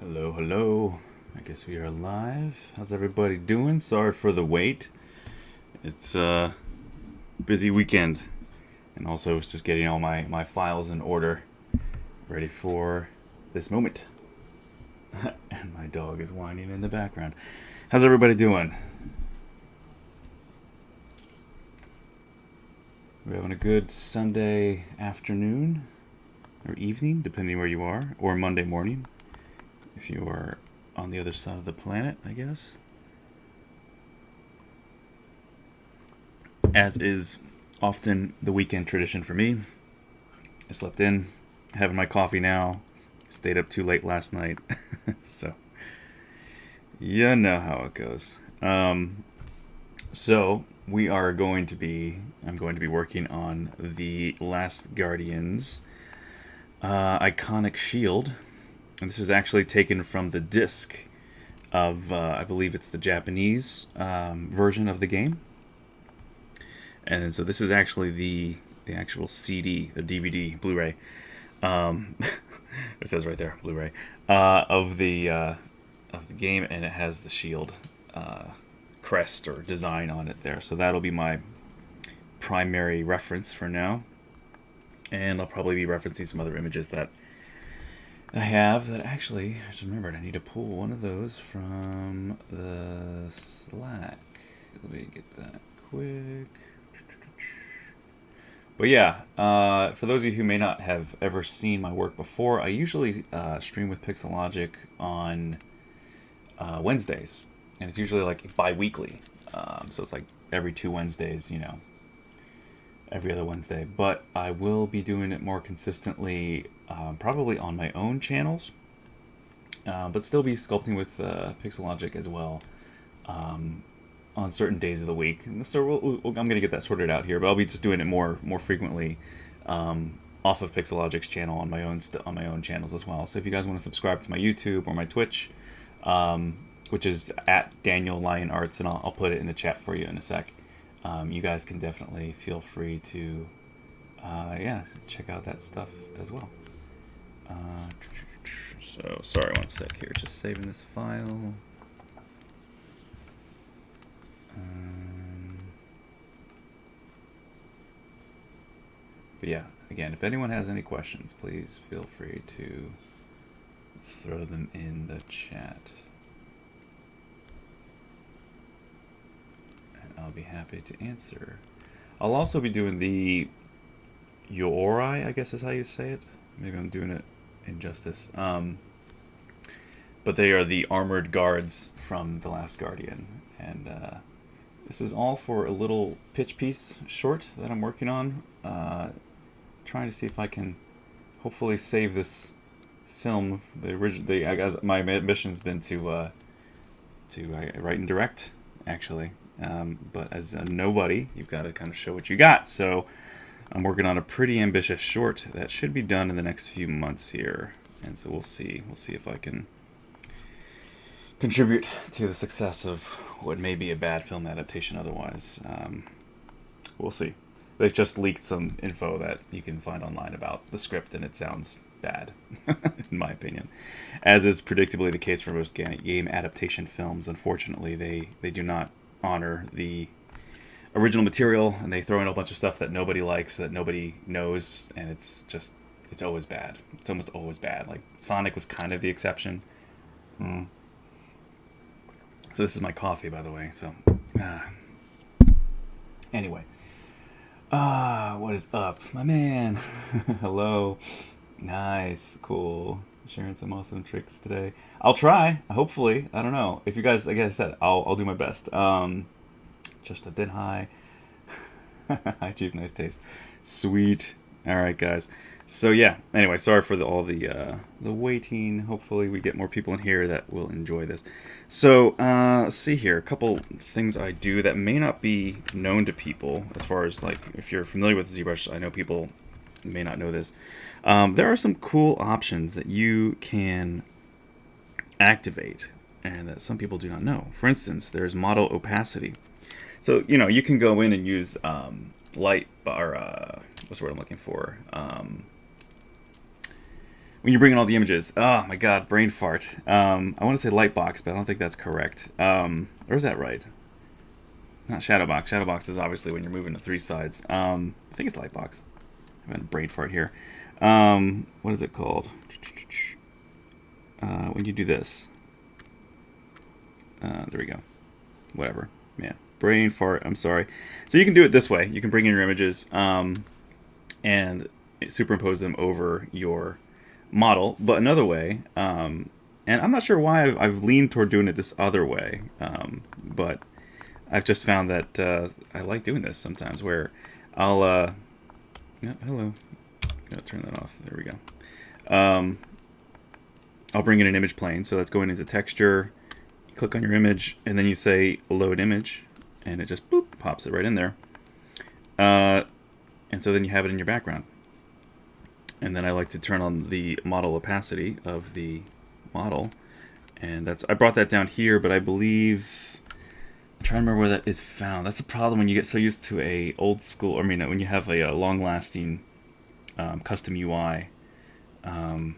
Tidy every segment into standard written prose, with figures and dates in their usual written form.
Hello, hello. I guess we are live. How's everybody doing? Sorry for the wait. It's a busy weekend. And also it's just getting all my files in order. Ready for this moment. And my dog is whining in the background. How's everybody doing? We're having a good Sunday afternoon or evening, depending where you are, or Monday morning if you are on the other side of the planet, I guess. As is often the weekend tradition for me, I slept in, having my coffee now, stayed up too late last night, so you know how it goes. So we are going to be, I'm going to be working on the Last Guardian's iconic shield. And this is actually taken from the disc of, I believe it's the Japanese version of the game. And so this is actually the actual CD, the DVD, Blu-ray. It says right there, Blu-ray of the game, and it has the shield crest or design on it there. So that'll be my primary reference for now. And I'll probably be referencing some other images that I have that actually, I just remembered I need to pull one of those from the Slack. Let me get that quick. But yeah, for those of you who may not have ever seen my work before, I usually stream with Pixologic on Wednesdays. And it's usually like bi-weekly. So it's like every 2 Wednesdays, you know, every other Wednesday. But I will be doing it more consistently, probably on my own channels, but still be sculpting with Pixologic as well on certain days of the week. And so I'm going to get that sorted out here, but I'll be just doing it more frequently off of Pixologic's channel on my own channels as well. So if you guys want to subscribe to my YouTube or my Twitch, which is at Daniel Lion Arts, and I'll put it in the chat for you in a sec. You guys can definitely feel free to, check out that stuff as well. So, sorry, one sec here. Just saving this file. But yeah, again, if anyone has any questions, please feel free to throw them in the chat. I'll be happy to answer. I'll also be doing the Yorai, I guess is how you say it. Maybe I'm doing it injustice. But they are the armored guards from The Last Guardian. And this is all for a little pitch piece short that I'm working on. Trying to see if I can hopefully save this film. I guess my mission's been to write and direct, actually. But as a nobody, you've got to kind of show what you got. So I'm working on a pretty ambitious short that should be done in the next few months here. And so we'll see. We'll see if I can contribute to the success of what may be a bad film adaptation otherwise. We'll see. They've just leaked some info that you can find online about the script, and it sounds bad, in my opinion. As is predictably the case for most game adaptation films. Unfortunately, they do not honor the original material, and they throw in a bunch of stuff that nobody likes, that nobody knows, and it's always bad. It's almost always bad. Like Sonic was kind of the exception. So this is my coffee, by the way. So anyway, what is up, my man? Hello. Nice, cool. Sharing some awesome tricks today. I'll try. Hopefully, I don't know. If you guys, like I said, I'll do my best. Just a bit high. Hi, Chief. Nice taste. Sweet. All right, guys. So yeah. Anyway, sorry for all the waiting. Hopefully, we get more people in here that will enjoy this. So let's see here. A couple things I do that may not be known to people. As far as like, if you're familiar with ZBrush, I know people may not know this. There are some cool options that you can activate and that some people do not know. For instance, there's model opacity. So, you know, you can go in and use light, or what's the word I'm looking for? When you bring in all the images. Oh my god, brain fart. I want to say Lightbox, but I don't think that's correct. Or is that right? Not Shadowbox. Shadowbox is obviously when you're moving to 3 sides. I think it's Lightbox. I'm having a brain fart here. What is it called? When you do this. There we go. Whatever. Man. Brain fart. I'm sorry. So you can do it this way. You can bring in your images and superimpose them over your model. But another way, and I'm not sure why I've leaned toward doing it this other way, but I've just found that I like doing this sometimes where I'll... yeah, hello. Gotta turn that off. There we go. I'll bring in an image plane. So that's going into texture. Click on your image, and then you say load image, and it just boop pops it right in there. And so then you have it in your background. And then I like to turn on the model opacity of the model, and I brought that down here, but I believe I'm trying to remember where that is found. That's the problem when you get so used to a old school. I mean, when you have a long-lasting custom UI. Where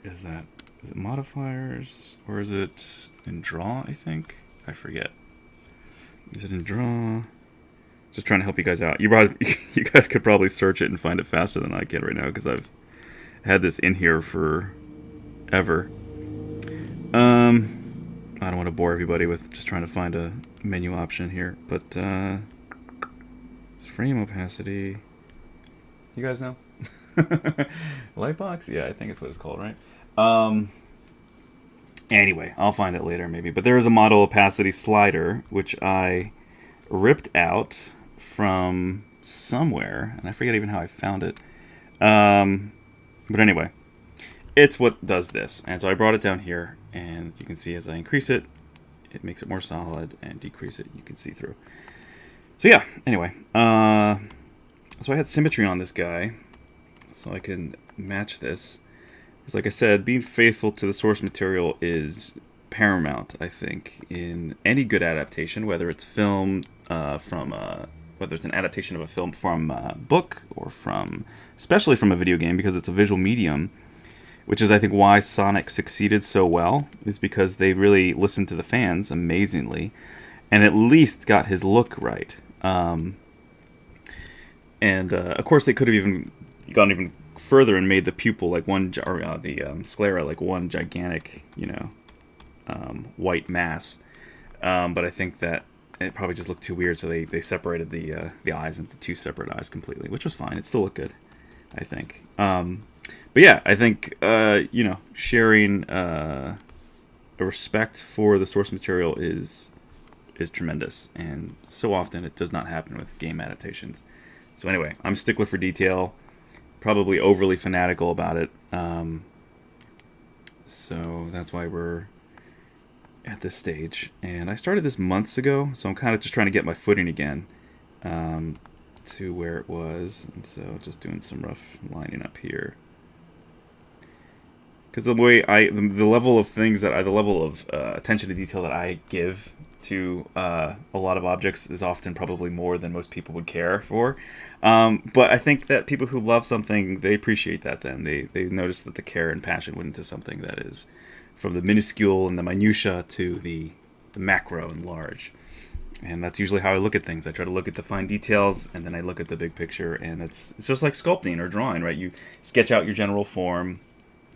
is that? Is it modifiers, or is it in draw, I think? I forget. Is it in draw? Just trying to help you guys out. You guys could probably search it and find it faster than I can right now, because I've had this in here forever. I don't want to bore everybody with just trying to find a menu option here, but it's frame opacity. You guys know? Lightbox? Yeah, I think it's what it's called, right? Anyway, I'll find it later maybe. But there is a model opacity slider, which I ripped out from somewhere, and I forget even how I found it. But anyway, it's what does this. And so I brought it down here, and you can see as I increase it, it makes it more solid, and decrease it, you can see through. So yeah, anyway. So I had symmetry on this guy, so I can match this. Because like I said, being faithful to the source material is paramount, I think, in any good adaptation, whether it's film whether it's an adaptation of a film from a book or especially from a video game, because it's a visual medium, which is, I think, why Sonic succeeded so well, is because they really listened to the fans amazingly, and at least got his look right. And of course, they could have even gone even further and made the pupil like the sclera like one gigantic, white mass. But I think that it probably just looked too weird, so they separated the eyes into 2 separate eyes completely, which was fine. It still looked good, I think. But yeah, I think sharing a respect for the source material is tremendous, and so often it does not happen with game adaptations. So anyway, I'm a stickler for detail, probably overly fanatical about it. So that's why we're at this stage. And I started this months ago, so I'm kind of just trying to get my footing again to where it was. And so just doing some rough lining up here. Because the way the level of things the level of attention to detail that I give to a lot of objects is often probably more than most people would care for. But I think that people who love something, they appreciate that then. They notice that the care and passion went into something that is from the minuscule and the minutia to the macro and large. And that's usually how I look at things. I try to look at the fine details, and then I look at the big picture, and it's just like sculpting or drawing, right? You sketch out your general form,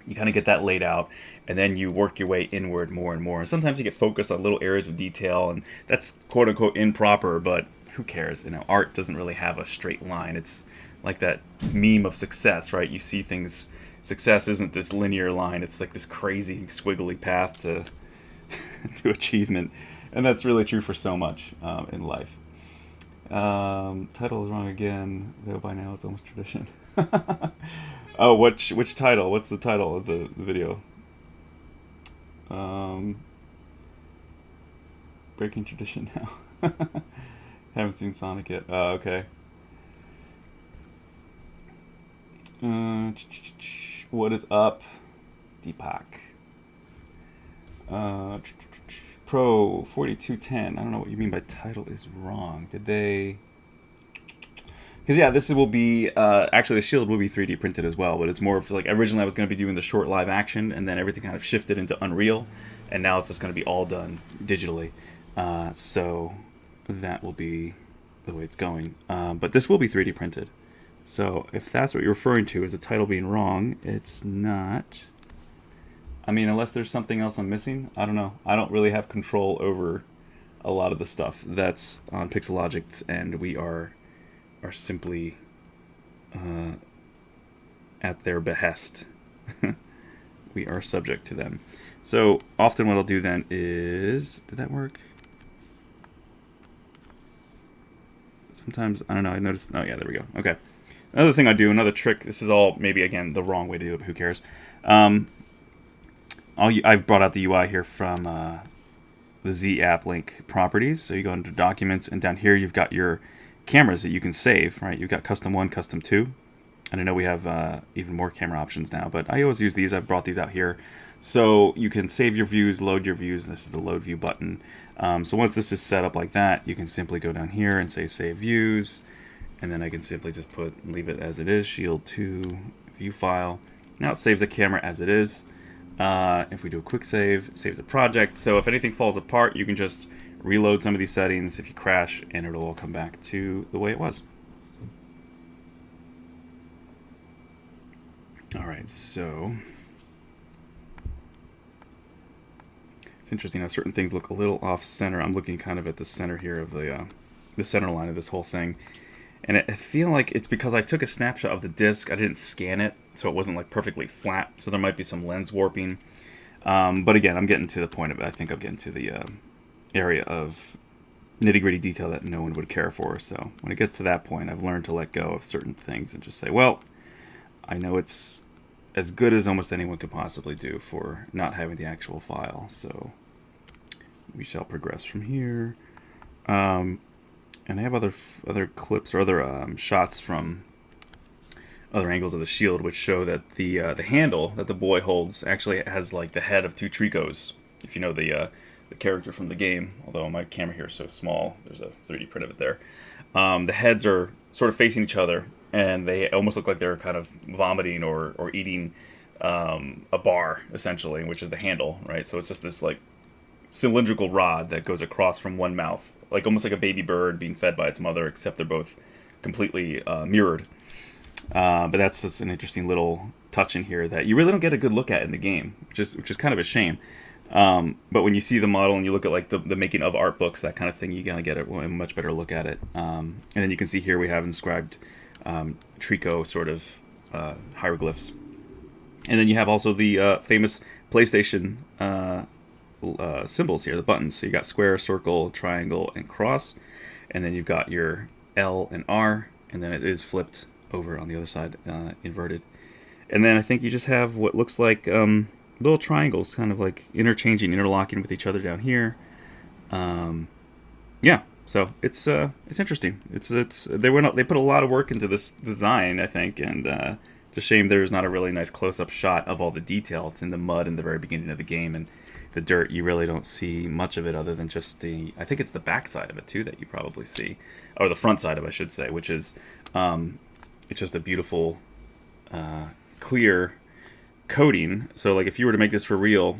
you kind of get that laid out, and then you work your way inward more and more. And sometimes you get focused on little areas of detail, and that's quote-unquote improper, but who cares? Art doesn't really have a straight line. It's like that meme of success, right? You see things, success isn't this linear line. It's like this crazy squiggly path to to achievement. And that's really true for so much in life. Title is wrong again, though by now it's almost tradition. Oh, which title? What's the title of the video? Breaking tradition now. Haven't seen Sonic yet. Oh, okay. What is up, Deepak? Pro 4210. I don't know what you mean by title is wrong. Did they... Because yeah, this will be actually the shield will be 3D printed as well, but it's more of like originally I was going to be doing the short live action, and then everything kind of shifted into Unreal, and now it's just going to be all done digitally. So that will be the way it's going. But this will be 3D printed. So if that's what you're referring to as the title being wrong, it's not. I mean, unless there's something else I'm missing, I don't know. I don't really have control over a lot of the stuff that's on Pixologic, and we are simply at their behest. We are subject to them. So often what I'll do then is, did that work? Sometimes, I don't know, I noticed, oh yeah, there we go. Okay. Another thing I do, another trick, this is all maybe, again, the wrong way to do it, but who cares? I've brought out the UI here from the Z app link properties. So you go into documents, and down here you've got your cameras that you can save, right? You've got custom 1, custom 2. And I know we have even more camera options now, but I always use these. I've brought these out here. So you can save your views, load your views. This is the load view button. So once this is set up like that, you can simply go down here and say save views. And then I can simply just leave it as it is, shield 2 view file. Now it saves the camera as it is. If we do a quick save, it saves the project. So if anything falls apart, you can just reload some of these settings if you crash, and it'll all come back to the way it was. Alright, so it's interesting how certain things look a little off center. I'm looking kind of at the center here of the center line of this whole thing. And I feel like it's because I took a snapshot of the disc. I didn't scan it, so it wasn't like perfectly flat. So there might be some lens warping. But again, I'm getting to the point of it. I think I'm getting to the area of nitty-gritty detail that no one would care for. So when it gets to that point, I've learned to let go of certain things and just say, well, I know it's as good as almost anyone could possibly do for not having the actual file. So we shall progress from here. And I have other clips or other shots from other angles of the shield, which show that the handle that the boy holds actually has like the head of 2 Tricos. If you know the character from the game, although my camera here is so small, there's a 3D print of it there. The heads are sort of facing each other, and they almost look like they're kind of vomiting or eating a bar, essentially, which is the handle, right? So it's just this like cylindrical rod that goes across from one mouth, like almost like a baby bird being fed by its mother, except they're both completely mirrored. But that's just an interesting little touch in here that you really don't get a good look at in the game, which is kind of a shame. But when you see the model and you look at like the making of art books, that kind of thing, you gotta get a much better look at it. And then you can see here we have inscribed Trico sort of hieroglyphs. And then you have also the famous PlayStation symbols here, the buttons. So you got square, circle, triangle, and cross. And then you've got your L and R, and then it is flipped over on the other side, inverted. And then I think you just have what looks like little triangles, kind of like interlocking with each other down here. Yeah, so it's interesting. They put a lot of work into this design, I think, and it's a shame there's not a really nice close-up shot of all the detail. It's in the mud in the very beginning of the game, and the dirt, you really don't see much of it other than just I think it's the back side of it too that you probably see, or the front side of it, I should say, which is it's just a beautiful clear coating. So like if you were to make this for real,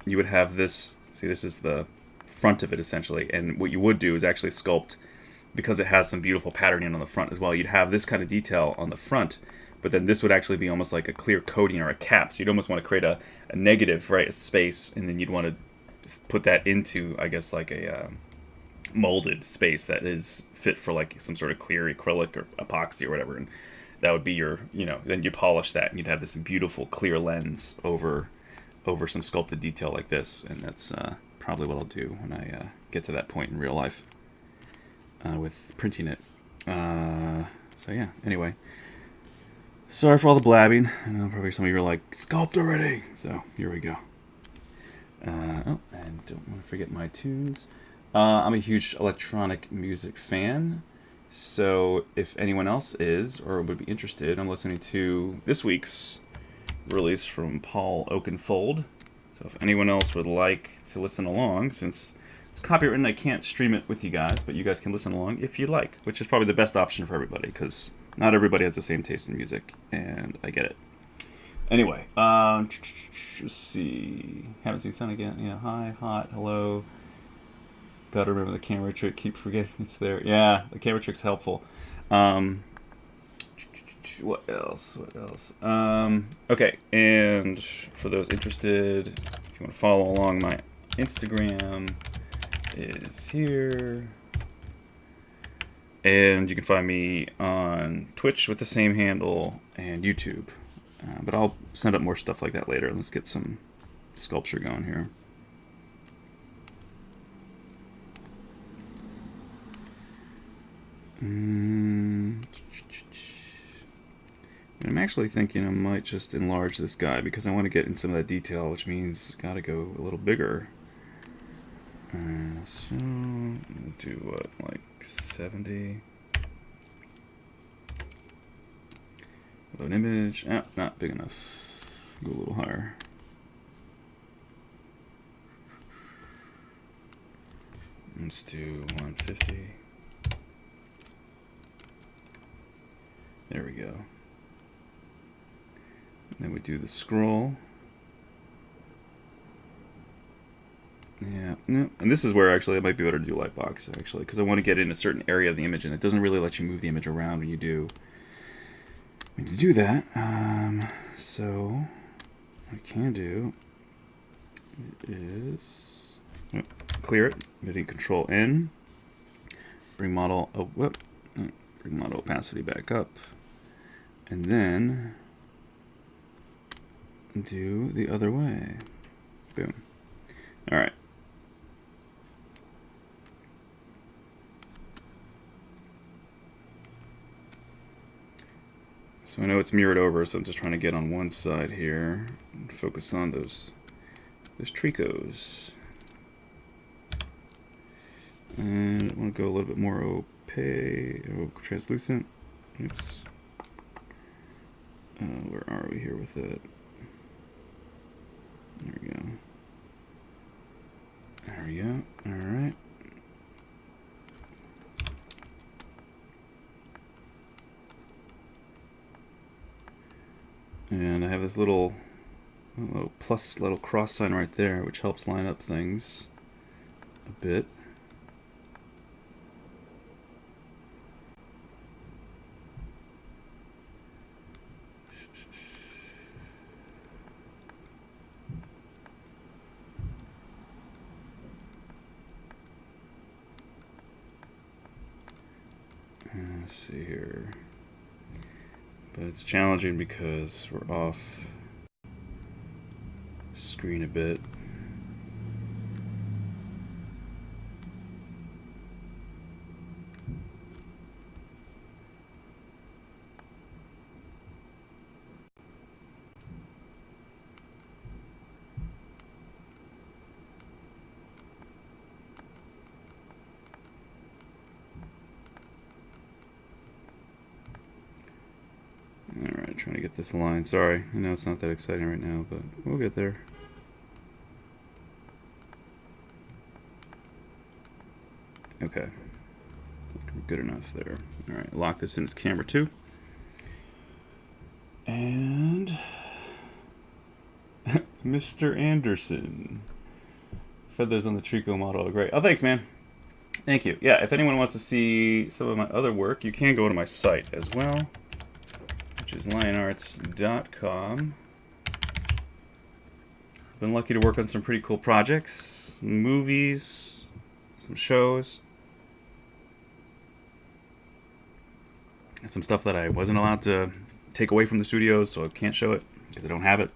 you would have this, see, this is the front of it essentially, and what you would do is actually sculpt, because it has some beautiful patterning on the front as well. You'd have this kind of detail on the front, but then this would actually be almost like a clear coating or a cap. So you'd almost want to create a negative, right, a space, and then you'd want to put that into, I guess, like a molded space that is fit for like some sort of clear acrylic or epoxy or whatever. And that would be your, then you polish that and you'd have this beautiful clear lens over some sculpted detail like this. And that's probably what I'll do when I get to that point in real life with printing it. So yeah, anyway. Sorry for all the blabbing. I know probably some of you are like, sculpt already! So, here we go. Oh, and don't want to forget my tunes. I'm a huge electronic music fan, so if anyone else is, or would be interested, I'm listening to this week's release from Paul Oakenfold. So if anyone else would like to listen along, since It's copywritten. I can't stream it with you guys, but you guys can listen along if you like, which is probably the best option for everybody, because not everybody has the same taste in music, and I get it. Anyway, let's see. Haven't seen Sun again. Yeah, hi, hot, hello. Gotta remember the camera trick. Keep forgetting it's there. Yeah, the camera trick's helpful. What else? What else? Okay, and for those interested, if you want to follow along, my Instagram is here. And you can find me on Twitch with the same handle and YouTube. But I'll send up more stuff like that later. Let's get some sculpture going here. I'm actually thinking I might just enlarge this guy because I want to get in some of that detail, which means gotta go a little bigger. So do what, like 70? Load image. Ah, not big enough. Go a little higher. Let's do 150. There we go. Then we do the scroll. Yeah, no, and this is where actually it might be better to do lightbox actually, because I want to get in a certain area of the image, and it doesn't really let you move the image around when you do that. So what I can do is clear it, hitting Control N, bring model bring model opacity back up, and then do the other way. Boom. All right. So I know it's mirrored over, so I'm just trying to get on one side here and focus on those tricos. And I want to go a little bit more opaque, translucent. Oops. Where are we here with it? There we go. There we go. All right. And I have this little plus, little cross sign right there, which helps line up things a bit. Let's see here. But it's challenging because we're off screen a bit. Alright, trying to get this line. Sorry, I know it's not that exciting right now, but we'll get there. Okay. Good enough there. Alright, lock this in as camera 2. And Mr. Anderson. Feathers on the Trico model are great. Oh, thanks, man. Thank you. Yeah, if anyone wants to see some of my other work, you can go to my site as well, which is lionarts.com. Been lucky to work on some pretty cool projects, movies, some shows, and some stuff that I wasn't allowed to take away from the studios, so I can't show it because I don't have it.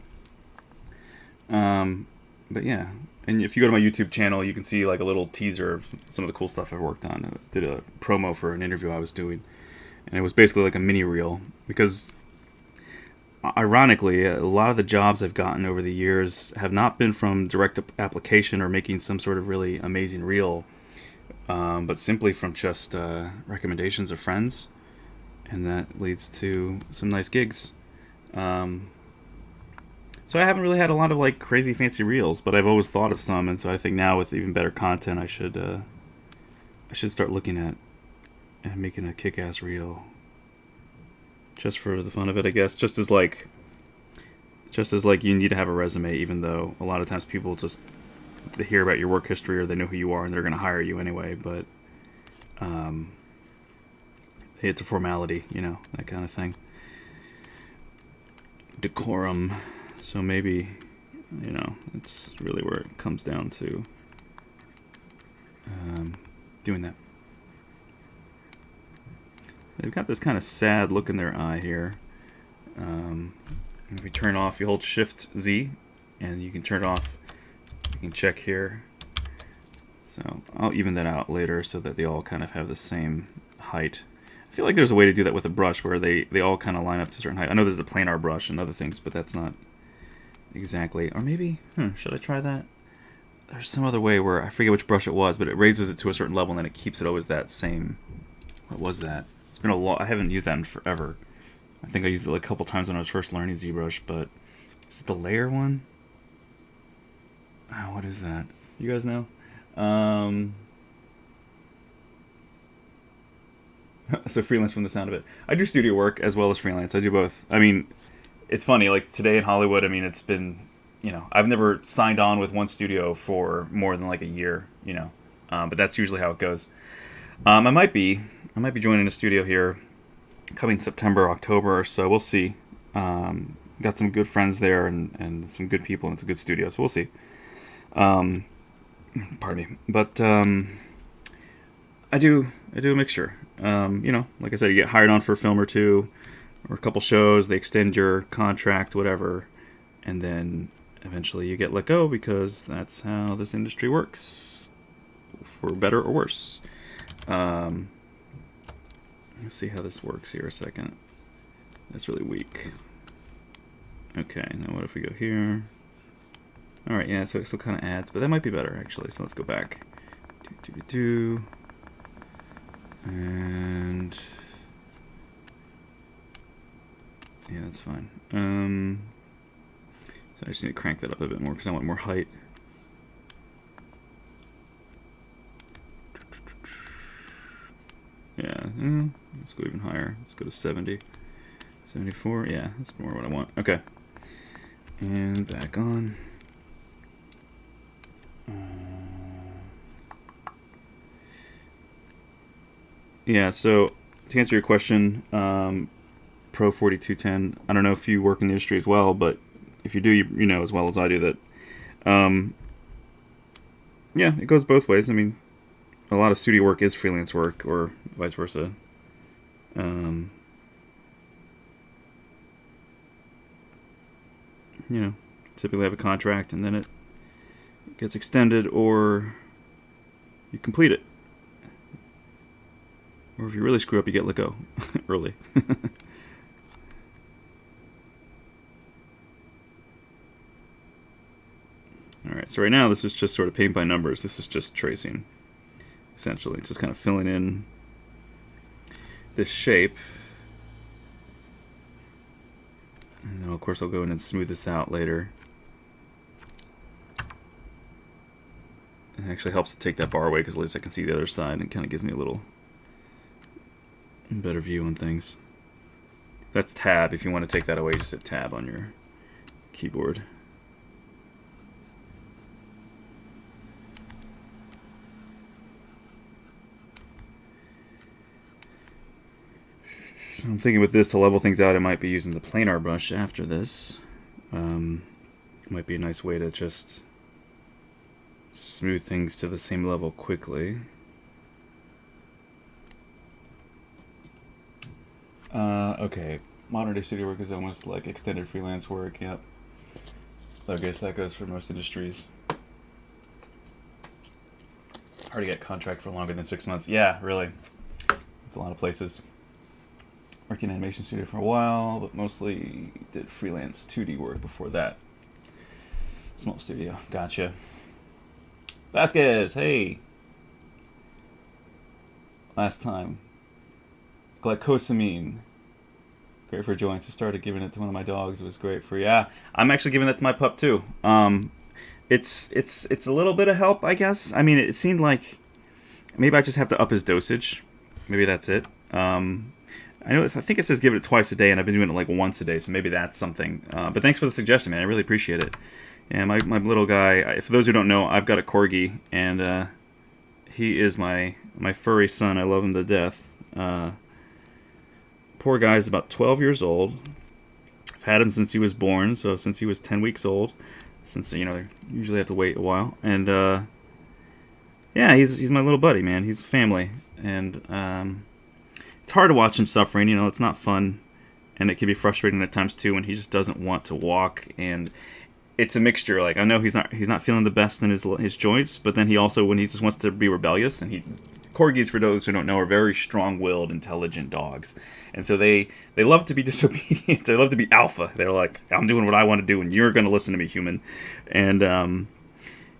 But yeah, and if you go to my YouTube channel, you can see like a little teaser of some of the cool stuff I worked on. I did a promo for an interview I was doing, and it was basically like a mini reel, because ironically, a lot of the jobs I've gotten over the years have not been from direct application or making some sort of really amazing reel, but simply from just recommendations of friends, and that leads to some nice gigs. So I haven't really had a lot of like crazy fancy reels, but I've always thought of some, and so I think now with even better content, I should start looking at and making a kick-ass reel, just for the fun of it, I guess. Just as like you need to have a resume, even though a lot of times people just, they hear about your work history or they know who you are and they're going to hire you anyway. But it's a formality, you know, that kind of thing. Decorum. So maybe, you know, it's really where it comes down to doing that. They've got this kind of sad look in their eye here. If you turn off, you hold Shift Z, and you can turn it off. You can check here. So I'll even that out later so that they all kind of have the same height. I feel like there's a way to do that with a brush where they all kind of line up to a certain height. I know there's the planar brush and other things, but that's not exactly. Or maybe, should I try that? There's some other way where, I forget which brush it was, but it raises it to a certain level and then it keeps it always that same. What was that? It's been a lot. I haven't used that in forever. I think I used it like a couple times when I was first learning ZBrush, but is it the layer one? Oh, what is that? You guys know? So freelance from the sound of it. I do studio work as well as freelance. I do both. I mean, it's funny, like today in Hollywood, I mean, it's been, you know, I've never signed on with one studio for more than like a year, you know, but that's usually how it goes. I might be joining a studio here coming September, October or so. We'll see. Got some good friends there and some good people, and it's a good studio, so we'll see. Pardon me. But I do a mixture. You know, like I said, you get hired on for a film or two, or a couple shows, they extend your contract, whatever, and then eventually you get let go because that's how this industry works, for better or worse. Let's see how this works here a second. That's really weak. Okay, now what if we go here? Alright, yeah, so it still kind of adds, but that might be better actually, so let's go back. And yeah, that's fine. So I just need to crank that up a bit more because I want more height. Yeah, let's go even higher. Let's go to 70. 74, yeah, that's more what I want. Okay. And back on. Yeah, so to answer your question, Pro 4210, I don't know if you work in the industry as well, but if you do, you know as well as I do that, yeah, it goes both ways. I mean, a lot of studio work is freelance work, or vice versa. You know, typically have a contract and then it gets extended, or you complete it. Or if you really screw up, you get let go early. Alright, so right now this is just sort of paint by numbers. This is just tracing, essentially. Just kind of filling in this shape. And then, of course, I'll go in and smooth this out later. It actually helps to take that bar away because at least I can see the other side, and it kind of gives me a little better view on things. That's tab. If you want to take that away, just hit tab on your keyboard. I'm thinking with this, to level things out, I might be using the planar brush after this. Might be a nice way to just smooth things to the same level quickly. Okay, modern day studio work is almost like extended freelance work, yep. I guess that goes for most industries. Hard to get a contract for longer than 6 months. Yeah, really. It's a lot of places. Worked in animation studio for a while, but mostly did freelance 2D work before that. Small studio, gotcha. Vasquez, hey! Last time. Glycosamine. Great for joints. I started giving it to one of my dogs. It was great for, yeah. I'm actually giving that to my pup too. It's a little bit of help, I guess. I mean, it seemed like maybe I just have to up his dosage. Maybe that's it. I think it says give it twice a day, and I've been doing it like once a day, so maybe that's something. But thanks for the suggestion, man. I really appreciate it. And my little guy, for those who don't know, I've got a corgi, and he is my furry son. I love him to death. Poor guy's about 12 years old. I've had him since he was born, so since he was 10 weeks old. Since, you know, they usually have to wait a while. And, yeah, he's my little buddy, man. He's family. And, it's hard to watch him suffering, you know, it's not fun. And it can be frustrating at times, too, when he just doesn't want to walk. And it's a mixture. Like, I know he's not feeling the best in his joints, but then he also, when he just wants to be rebellious, and corgis, for those who don't know, are very strong-willed, intelligent dogs. And so they love to be disobedient. They love to be alpha. They're like, I'm doing what I want to do, and you're going to listen to me, human. And,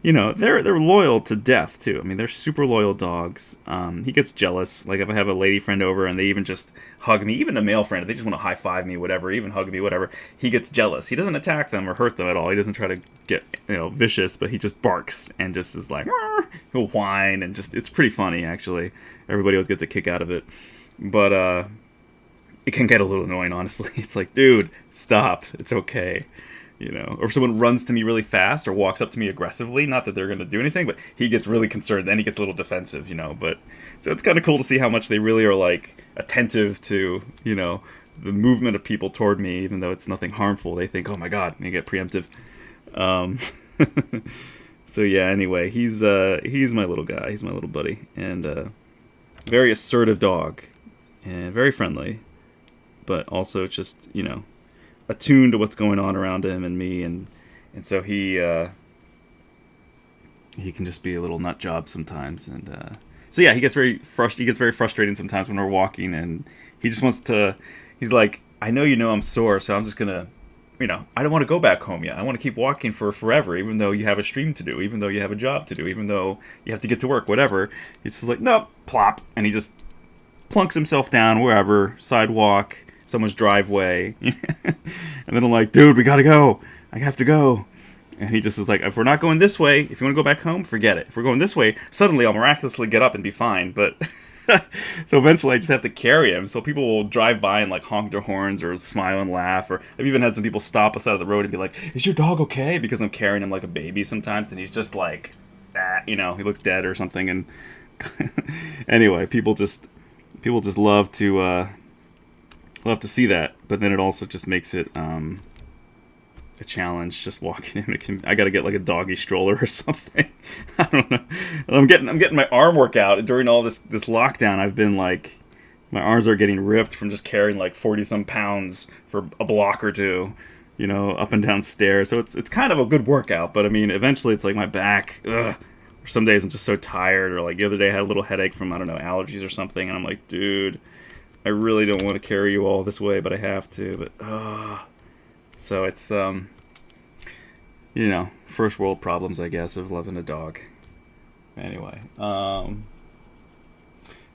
you know, they're loyal to death, too. I mean, they're super loyal dogs. He gets jealous. Like, if I have a lady friend over and they even just hug me, even a male friend, if they just want to high-five me, whatever, even hug me, whatever, he gets jealous. He doesn't attack them or hurt them at all. He doesn't try to get, you know, vicious, but he just barks and just is like, he'll whine, and just, it's pretty funny, actually. Everybody always gets a kick out of it. But, it can get a little annoying, honestly. It's like, dude, stop. It's okay. You know, or if someone runs to me really fast or walks up to me aggressively, not that they're going to do anything, but he gets really concerned, then he gets a little defensive, you know. But so it's kind of cool to see how much they really are, like, attentive to, you know, the movement of people toward me, even though it's nothing harmful. They think, oh my god, and they get preemptive. So yeah, anyway, he's my little guy. He's my little buddy, and very assertive dog, and very friendly, but also just, you know, attuned to what's going on around him and me, and so he can just be a little nut job sometimes, and so yeah, he gets very frustrating sometimes when we're walking, and he just wants to. He's like, I know I'm sore, so I'm just gonna, you know, I don't want to go back home yet. I want to keep walking for forever, even though you have a stream to do, even though you have a job to do, even though you have to get to work, whatever. He's just like, no, plop, and he just plunks himself down wherever, sidewalk, someone's driveway. And then I'm like, dude, we gotta go. I have to go. And he just is like, if we're not going this way, if you want to go back home, forget it. If we're going this way, suddenly I'll miraculously get up and be fine. But so eventually I just have to carry him. So people will drive by and like honk their horns or smile and laugh. Or I've even had some people stop us out of the road and be like, is your dog okay? Because I'm carrying him like a baby sometimes. And he's just like, you know, he looks dead or something. And anyway, people just love to see that, but then it also just makes it a challenge just walking in. I gotta get like a doggy stroller or something. I don't know. I'm getting my arm workout during all this lockdown. I've been like, my arms are getting ripped from just carrying like 40-some pounds for a block or two, you know, up and down stairs. So it's kind of a good workout, but I mean, eventually it's like my back. Ugh. Some days I'm just so tired, or like the other day I had a little headache from, I don't know, allergies or something, and I'm like, dude, I really don't want to carry you all this way, but I have to. But so it's you know, first world problems, I guess, of loving a dog. Anyway,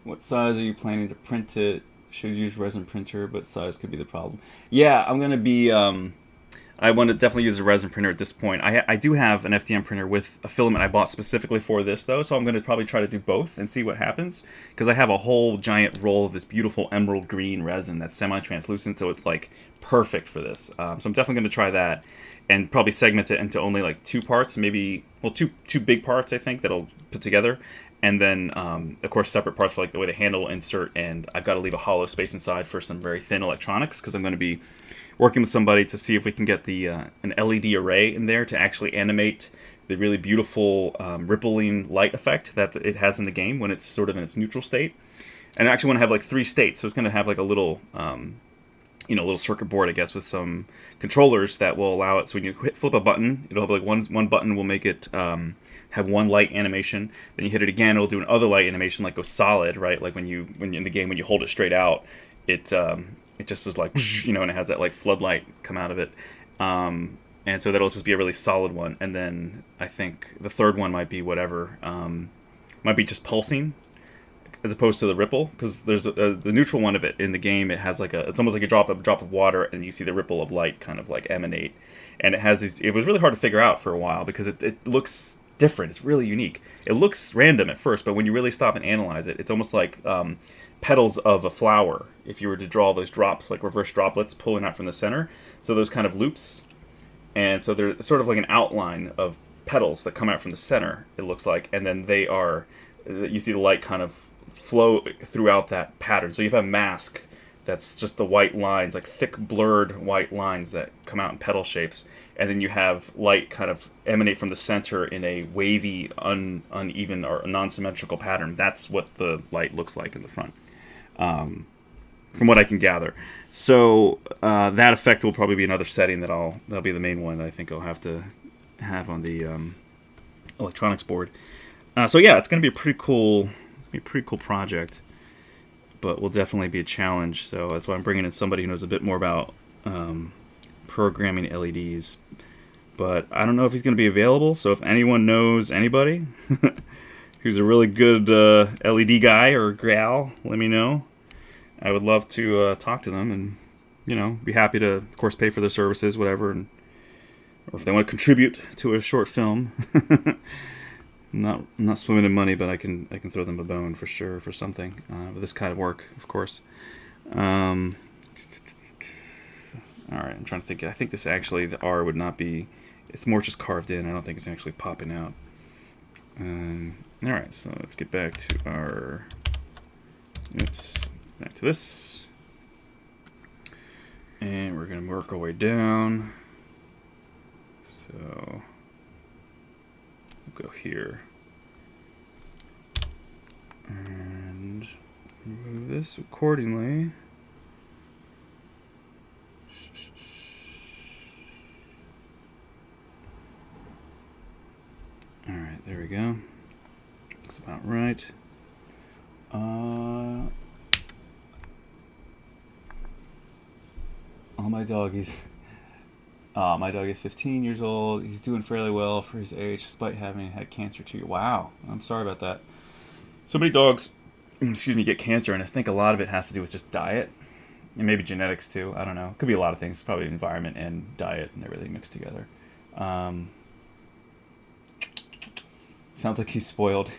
what size are you planning to print it? Should use resin printer, but size could be the problem. Yeah, I'm gonna be. I want to definitely use a resin printer at this point. I do have an FDM printer with a filament I bought specifically for this, though, so I'm going to probably try to do both and see what happens, because I have a whole giant roll of this beautiful emerald green resin that's semi-translucent, so it's like perfect for this. So I'm definitely going to try that and probably segment it into only like two parts, maybe, well, two big parts, I think, that I'll put together. And then, of course, separate parts for like the way the handle will insert, and I've got to leave a hollow space inside for some very thin electronics, because I'm going to be working with somebody to see if we can get the an LED array in there to actually animate the really beautiful rippling light effect that it has in the game when it's sort of in its neutral state. And I actually want to have like 3 states, so it's going to have like a little, you know, little circuit board, I guess, with some controllers that will allow it. So when you flip a button, it'll have like one button will make it have one light animation. Then you hit it again, it'll do another light animation, like go solid, right? Like when in the game when you hold it straight out, it just is like, you know, and it has that like floodlight come out of it. And so that'll just be a really solid one. And then I think the third one might be whatever, might be just pulsing. as opposed to the ripple, because there's the neutral one of it in the game. It has like it's almost like a drop of water, and you see the ripple of light kind of like emanate, and it has these. It was really hard to figure out for a while because it looks different. It's really unique. It looks random at first, but when you really stop and analyze it, it's almost like petals of a flower. If you were to draw those drops, like reverse droplets pulling out from the center, so those kind of loops, and so they're sort of like an outline of petals that come out from the center, it looks like, and then they are, you see the light kind of flow throughout that pattern. So you have a mask that's just the white lines, like thick blurred white lines that come out in petal shapes, and then you have light kind of emanate from the center in a wavy, uneven or non-symmetrical pattern. That's what the light looks like in the front, from what I can gather. So that effect will probably be another setting that'll be the main one that I think I'll have to have on the electronics board. So yeah, it's going to be a pretty cool project, but will definitely be a challenge. So that's why I'm bringing in somebody who knows a bit more about programming LEDs. But I don't know if he's going to be available. So if anyone knows anybody who's a really good LED guy or gal, let me know. I would love to talk to them, and be happy to, of course, pay for their services, whatever, or if they want to contribute to a short film. I'm not swimming in money, but I can throw them a bone for sure for something with this kind of work, of course. All right, I'm trying to think. I think this actually, the R would not be. It's more just carved in. I don't think it's actually popping out. All right, so let's get back to our. Oops, back to this, and we're gonna work our way down. So we'll go here and move this accordingly. All right, there we go. Looks about right. All my doggies. My dog is 15 years old. He's doing fairly well for his age, despite having had cancer too. Wow, I'm sorry about that. So many dogs, get cancer, and I think a lot of it has to do with just diet, and maybe genetics too. I don't know. It could be a lot of things. Probably environment and diet and everything mixed together. Sounds like he's spoiled.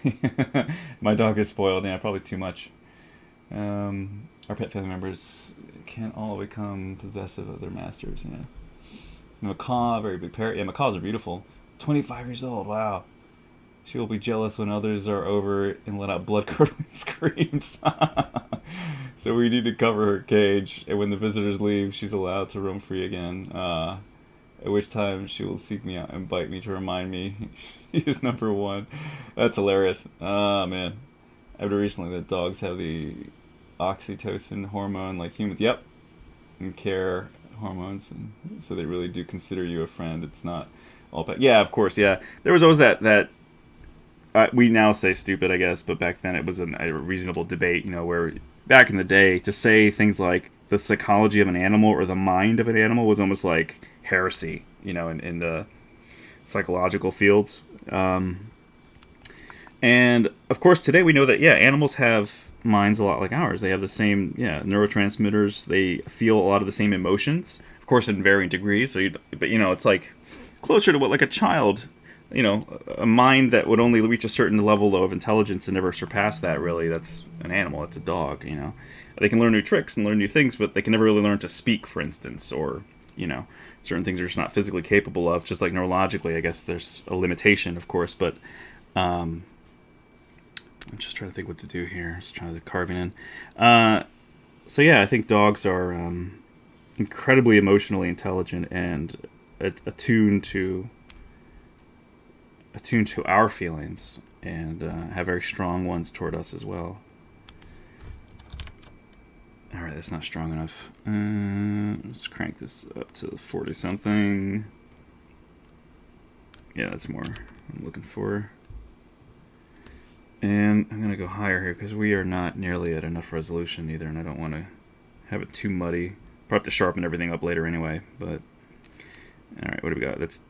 My dog is spoiled. Yeah, probably too much. Our pet family members can't all become possessive of their masters. Macaw, very big parrot. Yeah, macaws are beautiful. 25 years old. Wow. She will be jealous when others are over and let out blood-curdling screams. So we need to cover her cage, and when the visitors leave, she's allowed to roam free again. At which time she will seek me out and bite me to remind me he is number one. That's hilarious. Oh, man. I read recently that dogs have the oxytocin hormone like humans. Yep. And care hormones, and so they really do consider you a friend. It's not all bad. Yeah, of course, yeah. There was always that we now say stupid, I guess, but back then it was a reasonable debate, where back in the day to say things like the psychology of an animal or the mind of an animal was almost like heresy, in the psychological fields. And of course today we know that, animals have minds a lot like ours. They have the same neurotransmitters. They feel a lot of the same emotions, of course, in varying degrees. But it's like closer to what like a child, a mind that would only reach a certain level of intelligence and never surpass that. Really, that's an animal. That's a dog. They can learn new tricks and learn new things, but they can never really learn to speak, for instance, or certain things they're just not physically capable of. Just like neurologically, I guess there's a limitation, of course, but. I'm just trying to think what to do here. Just trying to carve it in. So yeah, I think dogs are incredibly emotionally intelligent and attuned to our feelings, and have very strong ones toward us as well. All right, that's not strong enough. Let's crank this up to 40 something. Yeah, that's more I'm looking for. And I'm going to go higher here because we are not nearly at enough resolution either, and I don't want to have it too muddy. Probably have to sharpen everything up later anyway, but... Alright, what do we got? Let's,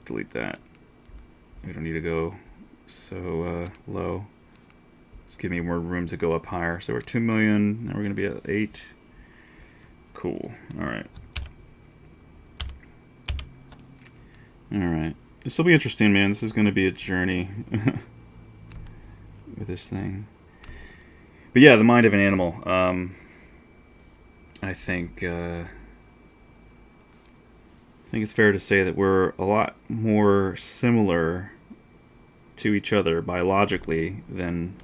delete that. We don't need to go so low. Just give me more room to go up higher. So we're 2 million. Now we're going to be at 8. Cool. All right. All right. This will be interesting, man. This is going to be a journey with this thing. But yeah, the mind of an animal. I think it's fair to say that we're a lot more similar to each other biologically than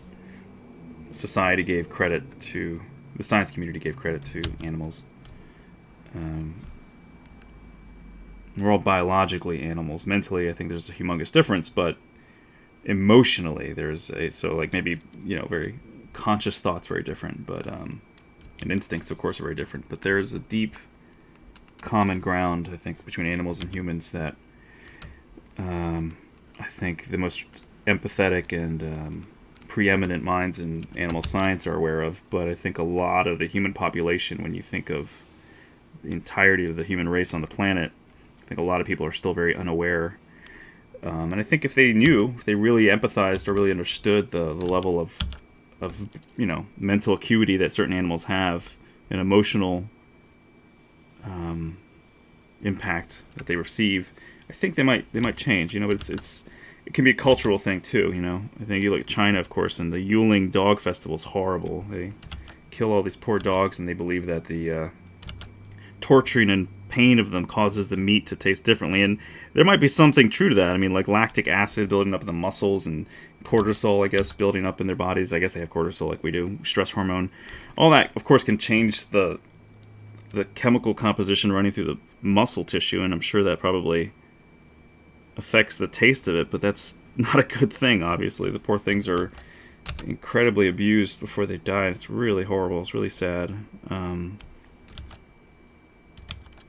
society gave credit to, the science community gave credit to animals. We're all biologically animals. Mentally, I think there's a humongous difference, but emotionally, there's a, so like maybe, you know, very conscious thoughts very different, but and instincts, of course, are very different. But there's a deep common ground, I think, between animals and humans that I think the most empathetic and preeminent minds in animal science are aware of. But I think a lot of the human population, when you think of the entirety of the human race on the planet, I think a lot of people are still very unaware. And I think if they knew, if they really empathized or really understood the level of you know, mental acuity that certain animals have, and emotional impact that they receive, I think they might change. You know, but it can be a cultural thing too. You know, I think you look at China, of course, and the Yuling Dog Festival is horrible. They kill all these poor dogs, and they believe that the torturing and pain of them causes the meat to taste differently. And there might be something true to that. I mean, like lactic acid building up in the muscles and cortisol, I guess, building up in their bodies. I guess they have cortisol like we do, stress hormone. All that, of course, can change the chemical composition running through the muscle tissue, and I'm sure that probably affects the taste of it, but that's not a good thing, obviously. The poor things are incredibly abused before they die. It's really horrible. It's really sad.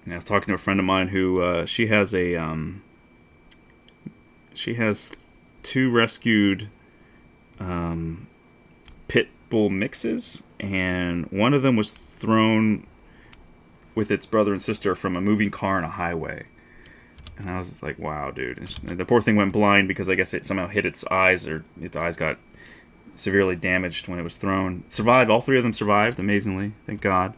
I was talking to a friend of mine who she has 2 rescued pit bull mixes, and one of them was thrown with its brother and sister from a moving car on a highway. And I was just like, wow, dude. And the poor thing went blind because I guess it somehow hit its eyes, or its eyes got severely damaged when it was thrown. It survived. All 3 of them survived, amazingly. Thank God.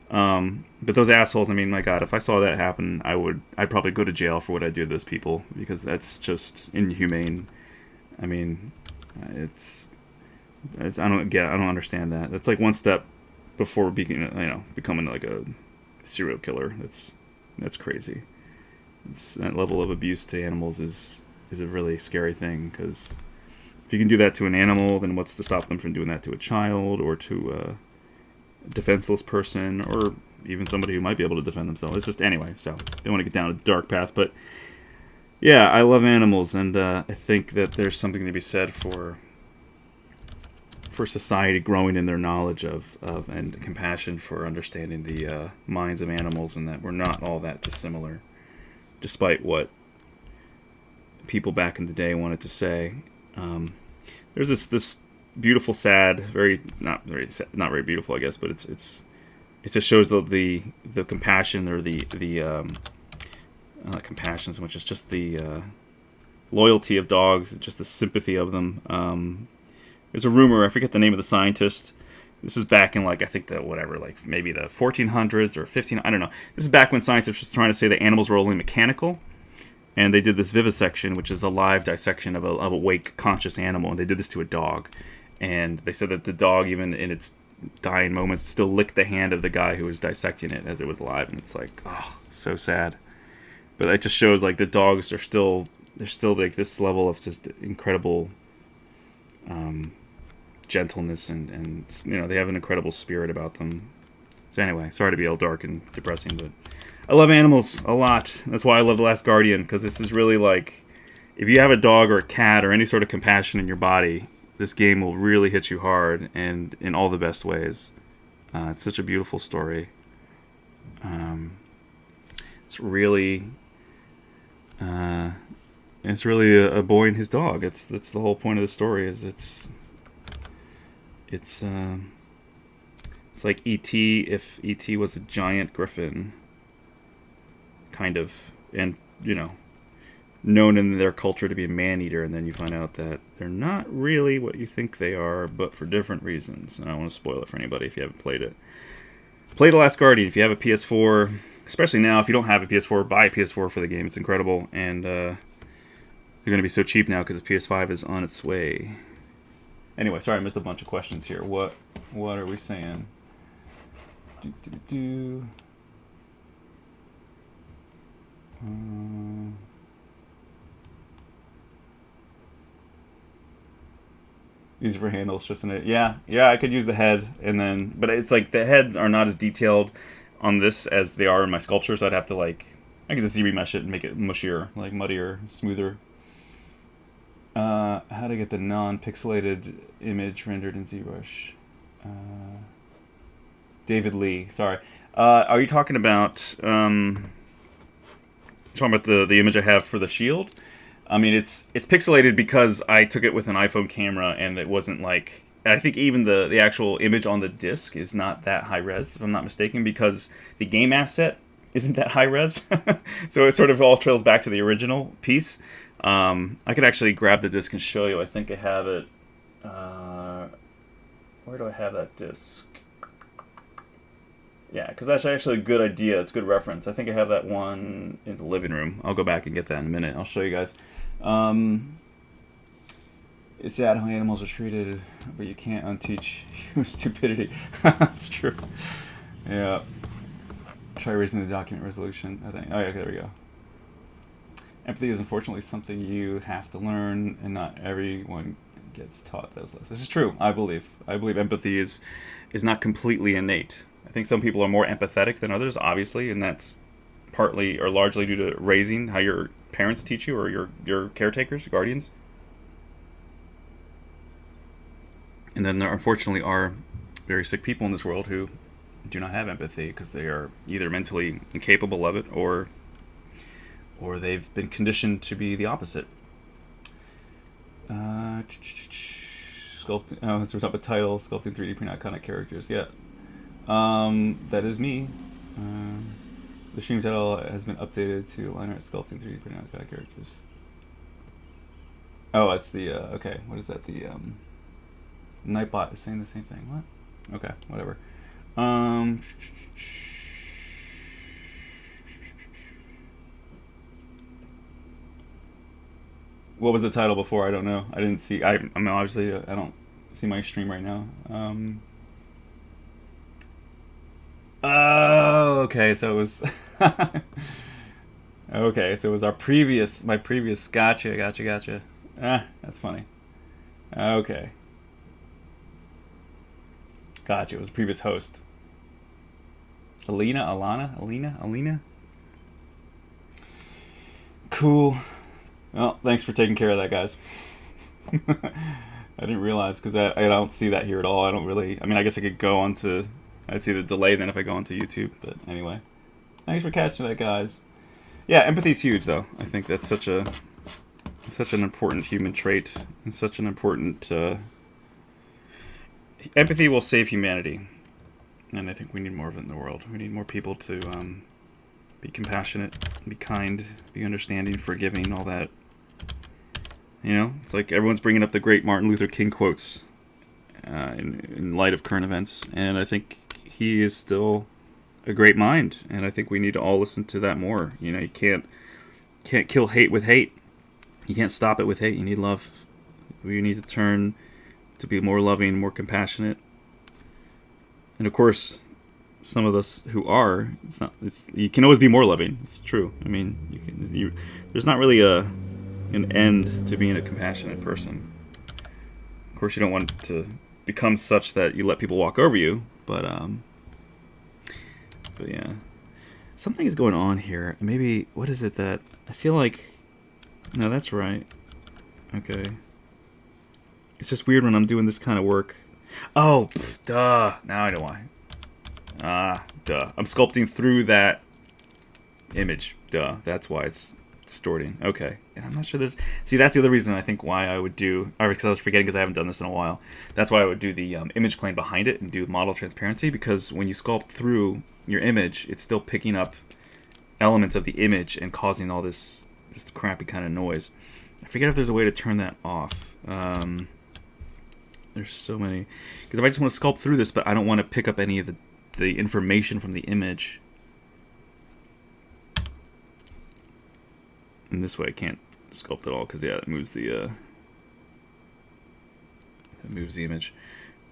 But those assholes, I mean, my God, if I saw that happen, I'd probably go to jail for what I do to those people, because that's just inhumane. I mean, I don't understand that. That's like one step before becoming like a serial killer. That's crazy. That level of abuse to animals is a really scary thing, because if you can do that to an animal, then what's to stop them from doing that to a child, or to a defenseless person, or even somebody who might be able to defend themselves? It's just, anyway, so don't want to get down a dark path, but yeah, I love animals, and I think that there's something to be said for society growing in their knowledge of and compassion for understanding the minds of animals, and that we're not all that dissimilar, despite what people back in the day wanted to say. There's this beautiful, sad, not very beautiful, I guess, but it just shows the compassion, or the not compassion so much as just the loyalty of dogs, just the sympathy of them. There's a rumor, I forget the name of the scientist. This is back in, like, I think maybe the 1400s or 15. I don't know. This is back when science was just trying to say that animals were only mechanical. And they did this vivisection, which is a live dissection of a awake, conscious animal. And they did this to a dog. And they said that the dog, even in its dying moments, still licked the hand of the guy who was dissecting it as it was alive. And it's like, oh, so sad. But it just shows, like, the dogs are still like this level of just incredible gentleness, and you know, they have an incredible spirit about them. So anyway, sorry to be all dark and depressing, but I love animals a lot. That's why I love The Last Guardian, because this is really like, if you have a dog or a cat or any sort of compassion in your body, this game will really hit you hard, and in all the best ways. It's such a beautiful story. It's really a boy and his dog. That's the whole point of the story. Is it's like E.T. if E.T. was a giant griffin, kind of, and you know, known in their culture to be a man-eater, and then you find out that they're not really what you think they are, but for different reasons. And I don't want to spoil it for anybody if you haven't played it. Play The Last Guardian if you have a PS4, especially now. If you don't have a PS4, buy a PS4 for the game. It's incredible, and they're going to be so cheap now because the PS5 is on its way. Anyway, sorry I missed a bunch of questions here. What are we saying? Easy for handles, just in it. Yeah, I could use the head, and then, but it's like the heads are not as detailed on this as they are in my sculpture, so I'd have to like, I could just ZBrush it and make it mushier, like muddier, smoother. How to get the non-pixelated image rendered in ZBrush. David Lee, sorry. Are you talking about the image I have for the shield? I mean, it's pixelated because I took it with an iPhone camera, and it wasn't like, I think even the actual image on the disc is not that high res, if I'm not mistaken, because the game asset isn't that high res. So it sort of all trails back to the original piece. I could actually grab the disc and show you. I think I have it. Where do I have that disc? Yeah, because that's actually a good idea. It's a good reference. I think I have that one in the living room. I'll go back and get that in a minute. I'll show you guys. It's sad how animals are treated, but you can't unteach human stupidity. That's true. Yeah. Try raising the document resolution, I think. Oh, yeah, there we go. Empathy is unfortunately something you have to learn, and not everyone gets taught those lessons. This is true, I believe. I believe empathy is not completely innate. I think some people are more empathetic than others, obviously, and that's partly or largely due to raising, how your parents teach you, or your caretakers, guardians. And then there unfortunately are very sick people in this world who do not have empathy because they are either mentally incapable of it, or they've been conditioned to be the opposite. Sculpting. Oh, so we're talking about title. Sculpting 3D print iconic characters. Yeah. That is me. The stream title has been updated to line art sculpting 3D print iconic characters. Oh, it's the okay. What is that? The Nightbot is saying the same thing. What? Okay, whatever. What was the title before? I don't know. I didn't see. I mean, obviously, I don't see my stream right now. Oh, okay. So it was. Okay, so it was my previous. Gotcha. That's funny. Okay. Gotcha. It was a previous host. Alina. Cool. Well, thanks for taking care of that, guys. I didn't realize, because I don't see that here at all. I don't really. I mean, I guess I could go on to. I'd see the delay then if I go onto YouTube. But anyway, thanks for catching that, guys. Yeah, empathy's huge, though. I think that's such an important human trait, and such an important. Empathy will save humanity, and I think we need more of it in the world. We need more people to be compassionate, be kind, be understanding, forgiving, all that. You know, it's like everyone's bringing up the great Martin Luther King quotes in light of current events, and I think he is still a great mind, and I think we need to all listen to that more. You know, you can't kill hate with hate. You can't stop it with hate. You need love. You need to turn to be more loving, more compassionate. And of course, some of us who are, you can always be more loving. It's true. I mean, there's not really an end to being a compassionate person. Of course, you don't want to become such that you let people walk over you, but yeah. Something is going on here. Maybe, what is it that, I feel like, no, that's right. Okay. It's just weird when I'm doing this kind of work. Oh, duh. Now I know why. Duh. I'm sculpting through that image. Duh. That's why it's distorting. Okay. And I'm not sure there's... See, that's the other reason I think why I would do... Because I was forgetting because I haven't done this in a while. That's why I would do the image plane behind it and do model transparency, because when you sculpt through your image, it's still picking up elements of the image and causing all this this crappy kind of noise. I forget if there's a way to turn that off. There's so many. Because if I just want to sculpt through this, but I don't want to pick up any of the information from the image. And this way I can't sculpt at all, because yeah, it moves the image.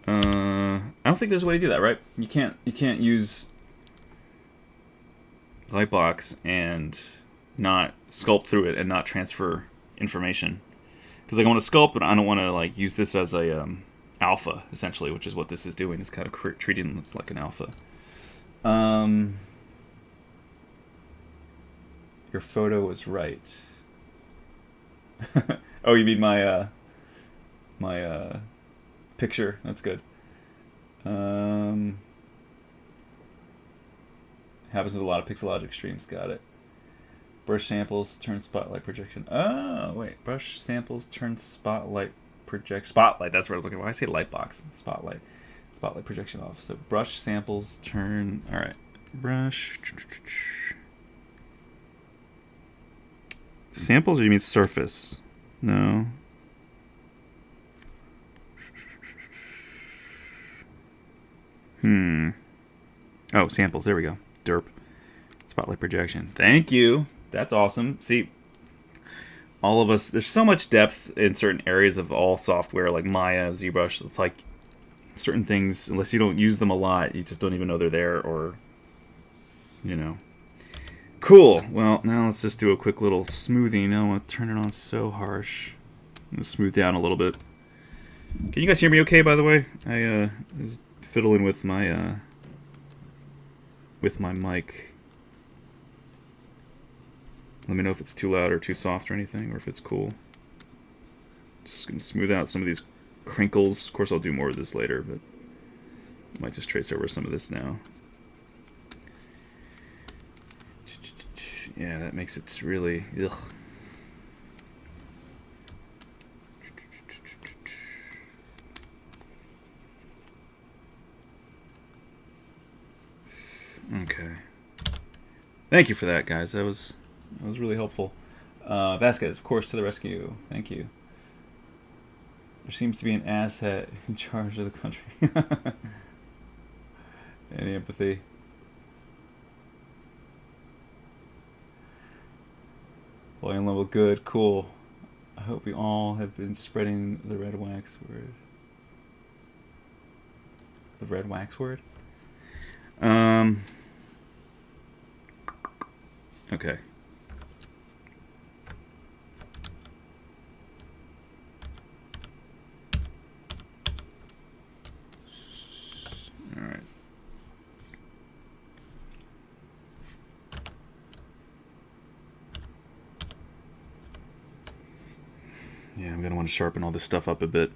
I don't think there's a way to do that, right? You can't use Lightbox and not sculpt through it and not transfer information. Because like, I want to sculpt, but I don't want to like use this as a alpha, essentially, which is what this is doing. It's kind of treating it like an alpha. Your photo was right. Oh, you mean my my picture? That's good. Happens with a lot of Pixologic streams. Got it. Brush samples turn spotlight projection. Oh wait, brush samples turn spotlight project spotlight. That's what I was looking for. I say lightbox. Spotlight projection off. So brush samples turn. All right, brush samples, or you mean surface? No. Oh, samples. There we go. Derp. Spotlight projection. Thank you. That's awesome. See, all of us, there's so much depth in certain areas of all software, like Maya, ZBrush. It's like certain things, unless you don't use them a lot, you just don't even know they're there, or, you know. Cool. Well, now let's just do a quick little smoothing. I don't want to turn it on so harsh. I'm going to smooth down a little bit. Can you guys hear me okay, by the way? I was fiddling with my mic. Let me know if it's too loud or too soft or anything, or if it's cool. Just going to smooth out some of these crinkles. Of course, I'll do more of this later, but I might just trace over some of this now. Yeah, that makes it really... Ugh. Okay. Thank you for that, guys. That was really helpful. Vasquez, of course, to the rescue. Thank you. There seems to be an asshat in charge of the country. Any empathy? Volume level good, cool. I hope we all have been spreading the red wax word. The red wax word? Okay. All right. Yeah, I'm gonna want to sharpen all this stuff up a bit.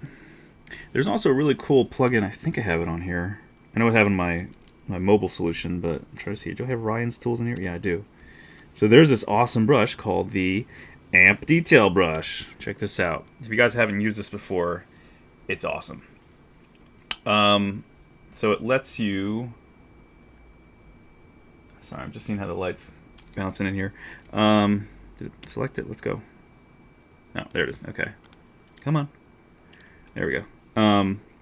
There's also a really cool plugin. I think I have it on here. I know I have it in my mobile solution, but I'm trying to see. Do I have Ryan's tools in here? Yeah, I do. So there's this awesome brush called the Amp Detail Brush. Check this out. If you guys haven't used this before, it's awesome. So it lets you... Sorry, I'm just seeing how the light's bouncing in here. Select it. Let's go. Oh, there it is. Okay. Come on. There we go.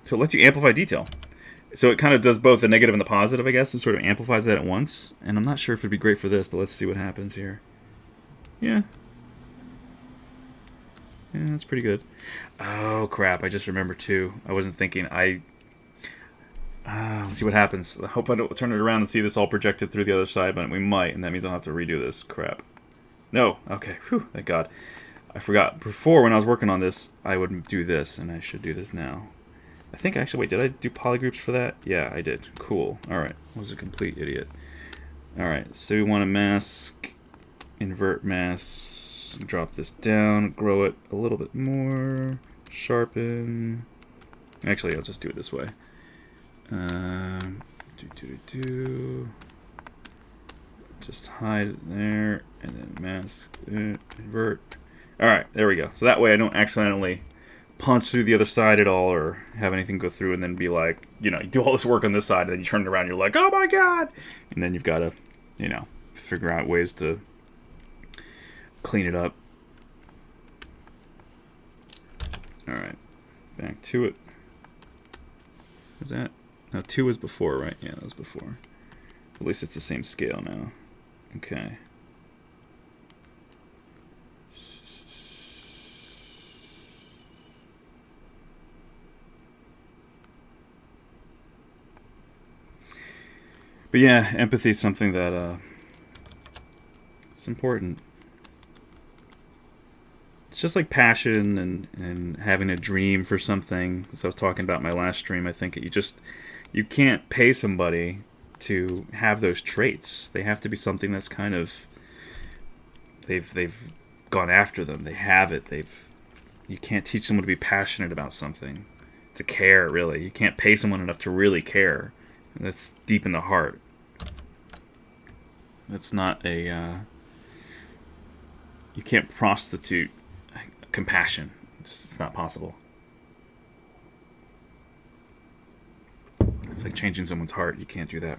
So it lets you amplify detail. So it kind of does both the negative and the positive, I guess, and sort of amplifies that at once. And I'm not sure if it'd be great for this, but let's see what happens here. Yeah. Yeah, that's pretty good. Oh, crap. I just remembered, too. I wasn't thinking. Let's see what happens. I hope I don't turn it around and see this all projected through the other side, but we might, and that means I'll have to redo this. Crap. No. Okay. Whew, thank God. I forgot. Before, when I was working on this, I would do this, and I should do this now. I think actually, wait, did I do polygroups for that? Yeah, I did. Cool. Alright. I was a complete idiot. Alright, so we want to mask, invert mask, drop this down, grow it a little bit more, sharpen. Actually, I'll just do it this way. Just hide it there, and then mask, invert. Alright, there we go. So that way I don't accidentally punch through the other side at all, or have anything go through and then be like, you know, you do all this work on this side and then you turn it around and you're like, oh my God! And then you've got to, you know, figure out ways to clean it up. Alright, back to it. Was that? No, 2 was before, right? Yeah, that was before. At least it's the same scale now. Okay. But yeah, empathy is something that it's important. It's just like passion and having a dream for something. As I was talking about in my last stream, I think you can't pay somebody to have those traits. They have to be something that's kind of they've gone after them. They have it. You can't teach someone to be passionate about something, to care really. You can't pay someone enough to really care. That's deep in the heart. That's not a you can't prostitute compassion. It's not possible. It's like changing someone's heart. You can't do that.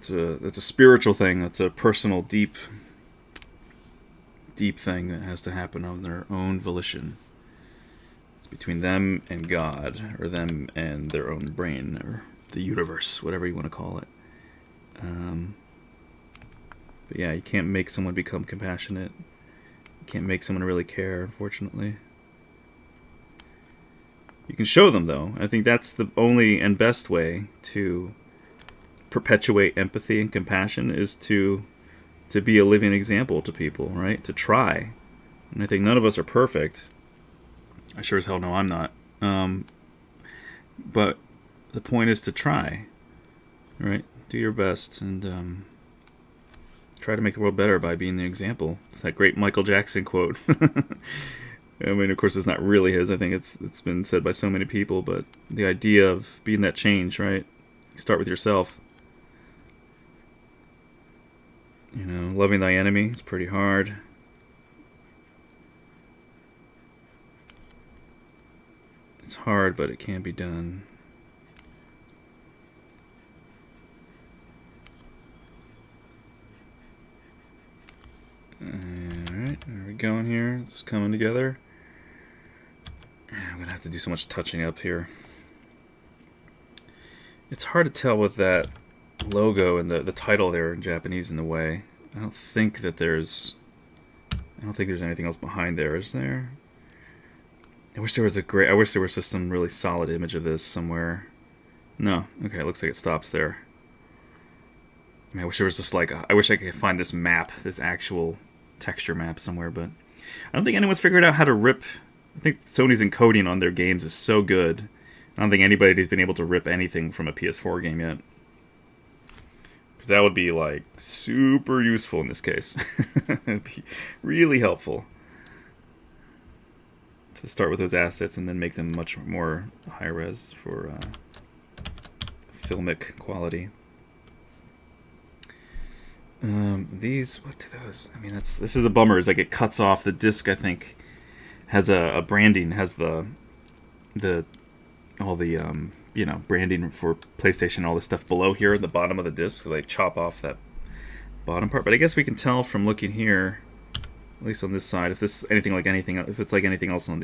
That's a spiritual thing. That's a personal, deep thing that has to happen on their own volition. It's between them and God, or them and their own brain, or the universe, whatever you want to call it. But yeah, you can't make someone become compassionate. You can't make someone really care, unfortunately. You can show them, though. I think that's the only and best way to perpetuate empathy and compassion, is to be a living example to people, right? To try. And I think none of us are perfect. I sure as hell know I'm not. But the point is to try, right? Do your best and try to make the world better by being the example. It's that great Michael Jackson quote. I mean, of course, it's not really his. I think it's been said by so many people, but the idea of being that change, right? You start with yourself. You know, loving thy enemy is pretty hard. It's hard, but it can be done. Alright, there we go in here. It's coming together. I'm going to have to do so much touching up here. It's hard to tell with that logo and the title there in Japanese in the way. I don't think there's anything else behind there, is there? I wish there was just some really solid image of this somewhere. No. Okay, it looks like it stops there. I mean, I wish there was just I wish I could find this map, this actual texture map somewhere, but I don't think anyone's figured out how to rip. I think Sony's encoding on their games is so good. I don't think anybody's been able to rip anything from a PS4 game yet. Because that would be, like, super useful in this case. It'd be really helpful to start with those assets and then make them much more high-res for filmic quality. What do those? I mean, this is the bummer. Is like it cuts off the disc. I think has a branding, has all the branding for PlayStation, all the stuff below here at the bottom of the disc. So they chop off that bottom part. But I guess we can tell from looking here, at least on this side, if it's like anything else on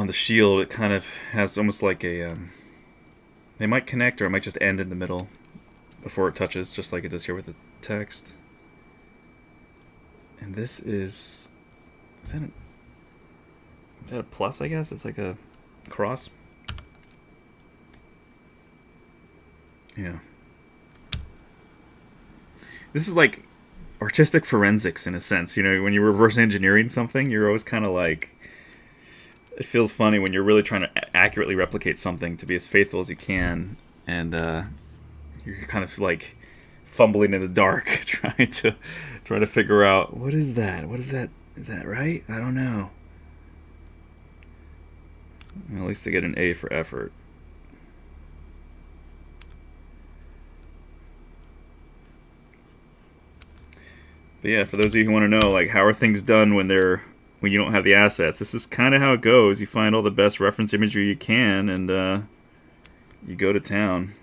the shield, it kind of has almost like a they might connect, or it might just end in the middle before it touches, just like it does here with the text. And this is that a plus, I guess? It's like a cross. Yeah. This is like artistic forensics in a sense. You know, when you're reverse engineering something, you're always kind of like, it feels funny when you're really trying to accurately replicate something to be as faithful as you can, and you're kind of like fumbling in the dark trying to figure out, what is that? Is that right? I don't know. Well, at least I get an A for effort. But yeah, for those of you who want to know, like, how are things done when you don't have the assets? This is kind of how it goes. You find all the best reference imagery you can, and you go to town.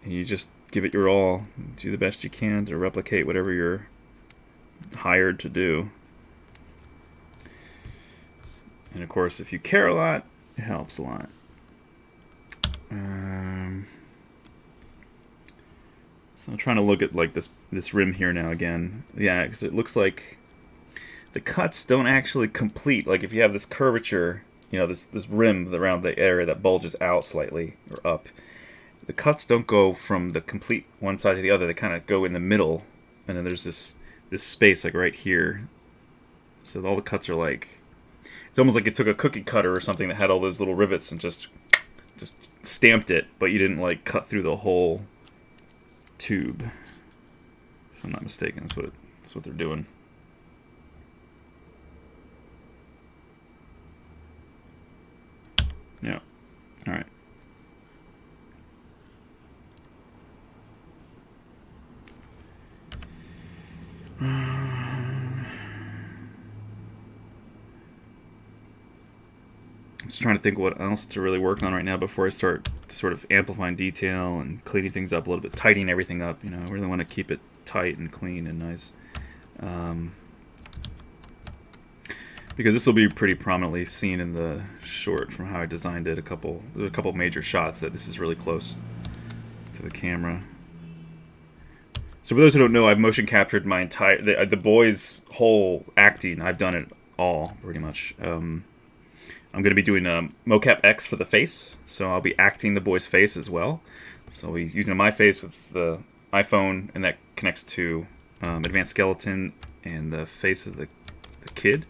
And you just give it your all. Do the best you can to replicate whatever you're hired to do. And of course, if you care a lot, it helps a lot. So I'm trying to look at like this rim here now again. Yeah, because it looks like the cuts don't actually complete. Like if you have this curvature, you know, this rim around the area that bulges out slightly or up, the cuts don't go from the complete one side to the other. They kind of go in the middle, and then there's this space like right here. So all the cuts are like, it's almost like you took a cookie cutter or something that had all those little rivets and just stamped it, but you didn't like cut through the whole tube. If I'm not mistaken, that's what they're doing. Yeah. All right. I'm just trying to think what else to really work on right now before I start sort of amplifying detail and cleaning things up a little bit, tightening everything up. You know, I really want to keep it tight and clean and nice. Because this will be pretty prominently seen in the short from how I designed it. A couple major shots that this is really close to the camera. So for those who don't know, I've motion captured my entire the boy's whole acting. I've done it all pretty much. I'm going to be doing a mocap X for the face, so I'll be acting the boy's face as well. So I'll be using my face with the iPhone, and that connects to Advanced Skeleton and the face of the kid.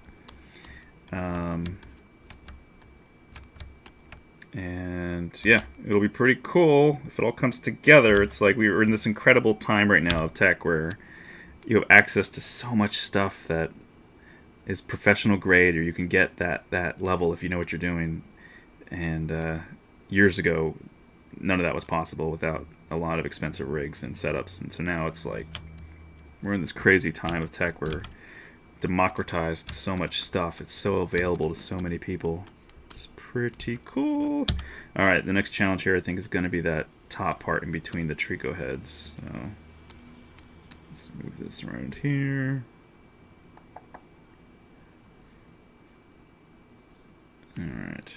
And yeah, it'll be pretty cool if it all comes together. It's like we were in this incredible time right now of tech where you have access to so much stuff that is professional grade, or you can get that level if you know what you're doing. And years ago, none of that was possible without a lot of expensive rigs and setups. And so now it's like we're in this crazy time of tech where democratized so much stuff. It's so available to so many people. It's pretty cool. All right, the next challenge here I think is going to be that top part in between the trico heads. So let's move this around here. All right.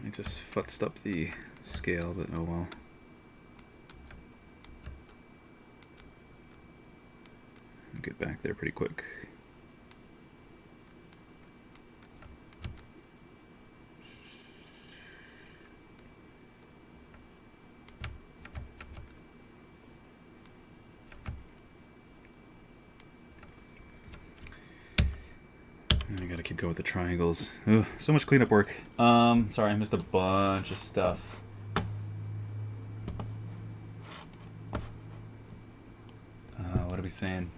I just futzed up the scale, but oh well. I'll get back there pretty quick. I gotta keep going with the triangles. Ugh, so much cleanup work. Sorry, I missed a bunch of stuff. What are we saying?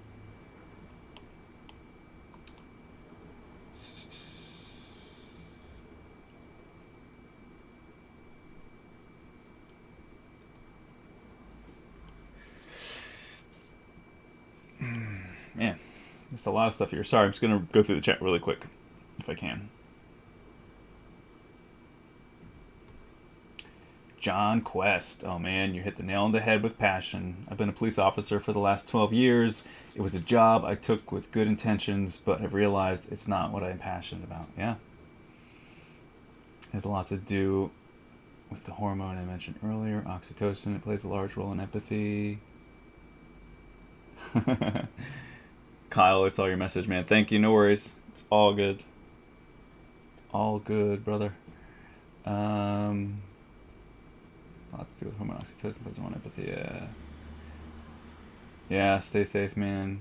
Man, missed a lot of stuff here. Sorry, I'm just going to go through the chat really quick, if I can. John Quest. Oh man, you hit the nail on the head with passion. I've been a police officer for the last 12 years. It was a job I took with good intentions, but have realized it's not what I'm passionate about. Yeah. It has a lot to do with the hormone I mentioned earlier, oxytocin. It plays a large role in empathy. Kyle, I saw your message, man. Thank you. No worries. It's all good. It's all good, brother. A lot to do with hormone oxytocin, plays a role in empathy. Yeah. Yeah, stay safe, man.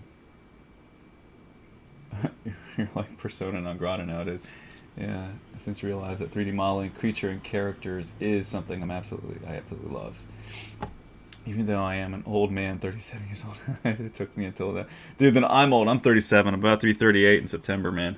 You're like persona non grata nowadays. Yeah, I since realized that 3D modeling creature and characters is something I absolutely love. Even though I am an old man, 37 years old. It took me until that. Dude, then I'm old. I'm 37. I'm about to be 38 in September, man.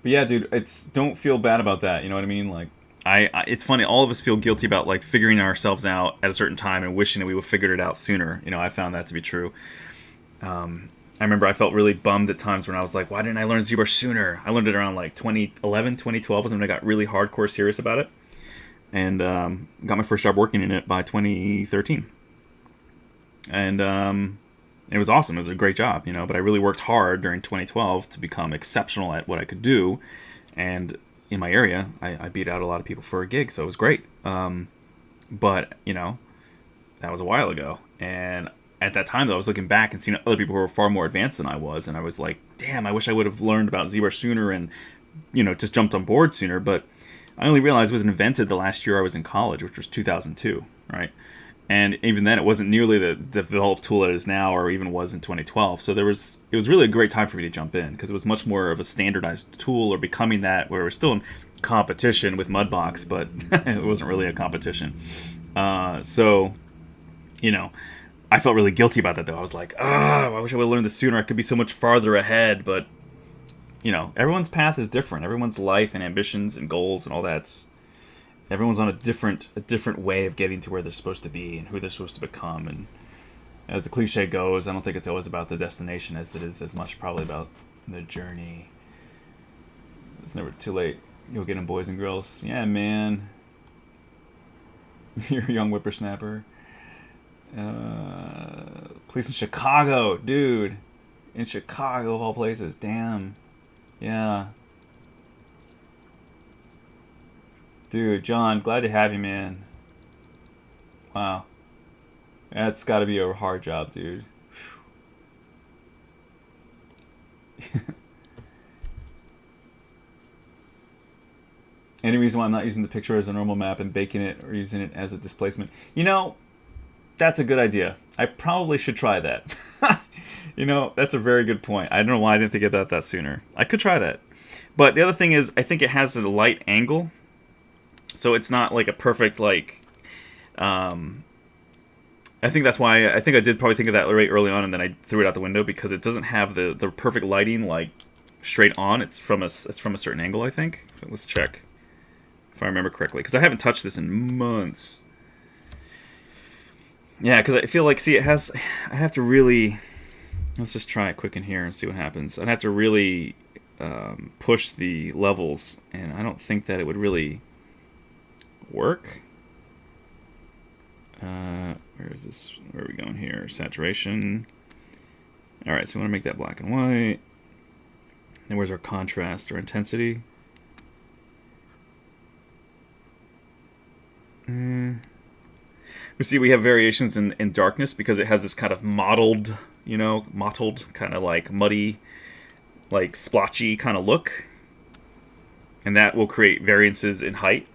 But yeah, dude, don't feel bad about that. You know what I mean? Like, it's funny. All of us feel guilty about like figuring ourselves out at a certain time and wishing that we would have figured it out sooner. You know, I found that to be true. I remember I felt really bummed at times when I was like, why didn't I learn ZBrush sooner? I learned it around like 2011, 2012 was when I got really hardcore serious about it. And got my first job working in it by 2013. And it was awesome. It was a great job, you know, but I really worked hard during 2012 to become exceptional at what I could do. And in my area, I beat out a lot of people for a gig, so it was great. But, you know, that was a while ago. And at that time, though, I was looking back and seeing other people who were far more advanced than I was. And I was like, damn, I wish I would have learned about ZBrush sooner and, you know, just jumped on board sooner. But I only realized it was invented the last year I was in college, which was 2002, right? And even then, it wasn't nearly the developed tool it is now, or even was in 2012. So it was really a great time for me to jump in, because it was much more of a standardized tool, or becoming that, where we're still in competition with Mudbox, but it wasn't really a competition. So, you know, I felt really guilty about that, though. I was like, I wish I would have learned this sooner. I could be so much farther ahead. But, you know, everyone's path is different. Everyone's life and ambitions and goals and all that's, everyone's on a different way of getting to where they're supposed to be and who they're supposed to become. And as the cliche goes, I don't think it's always about the destination as it is as much probably about the journey. It's never too late. You'll get them, boys and girls. Yeah, man. You're a young whippersnapper. Police in Chicago, dude. In Chicago, of all places. Damn. Yeah. Dude, John, glad to have you, man. Wow. That's got to be a hard job, dude. Any reason why I'm not using the picture as a normal map and baking it or using it as a displacement? You know, that's a good idea. I probably should try that. You know, that's a very good point. I don't know why I didn't think about that sooner. I could try that. But the other thing is, I think it has a light angle. So it's not like a perfect, like, I think that's why, I think I did probably think of that right early on, and then I threw it out the window, because it doesn't have the perfect lighting, like, straight on. It's from a certain angle, I think. So let's check if I remember correctly, because I haven't touched this in months. Yeah, because I feel like, see, it has, I have to really, let's just try it quick in here and see what happens. I'd have to really push the levels, and I don't think that it would really work. Where is this? Where are we going here? Saturation. All right, so we want to make that black and white. Then where's our contrast or intensity? We see we have variations in darkness, because it has this kind of mottled, you know, kind of like muddy, like splotchy kind of look. And that will create variances in height,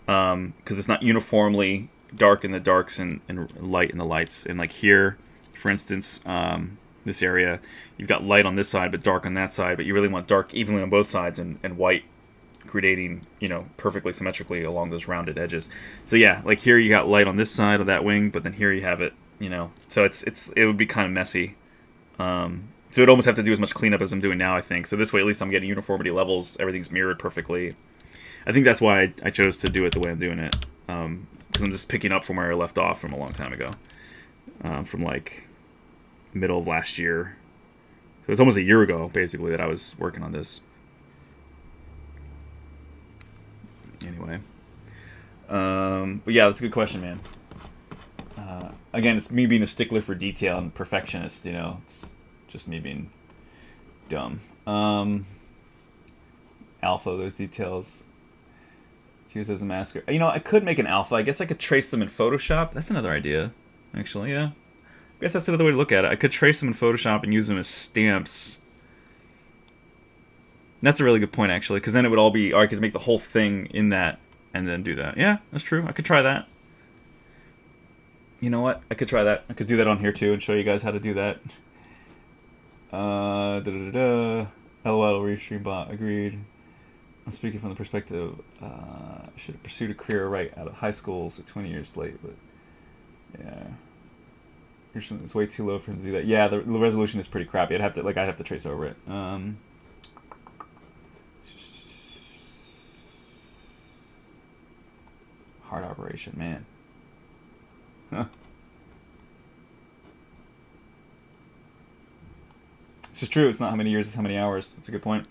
because it's not uniformly dark in the darks and light in the lights. And like here, for instance, this area, you've got light on this side but dark on that side, but you really want dark evenly on both sides, and white gradating, you know, perfectly symmetrically along those rounded edges. So yeah, like here you got light on this side of that wing, but then here you have it, you know, so it would be kind of messy. So it'd almost have to do as much cleanup as I'm doing now, I think. So this way, at least I'm getting uniformity levels. Everything's mirrored perfectly. I think that's why I chose to do it the way I'm doing it. Because I'm just picking up from where I left off from a long time ago. From like middle of last year. So it's almost a year ago, basically, that I was working on this. Anyway. But yeah, that's a good question, man. Again, it's me being a stickler for detail and perfectionist, you know. It's just me being dumb. Alpha, those details. Use as a masker. You know, I could make an alpha. I guess I could trace them in Photoshop. That's another idea, actually, yeah. I guess that's another way to look at it. I could trace them in Photoshop and use them as stamps. And that's a really good point, actually, because then it would all be, or I could make the whole thing in that and then do that. Yeah, that's true. I could try that. You know what? I could try that. I could do that on here, too, and show you guys how to do that. LOL, restream bot, agreed. I'm speaking from the perspective, should have pursued a career right out of high school, so 20 years late, but yeah. It's way too low for him to do that. Yeah, the resolution is pretty crappy. I'd have to trace over it. Hard operation, man. Huh. This is true. It's not how many years, it's how many hours. That's a good point.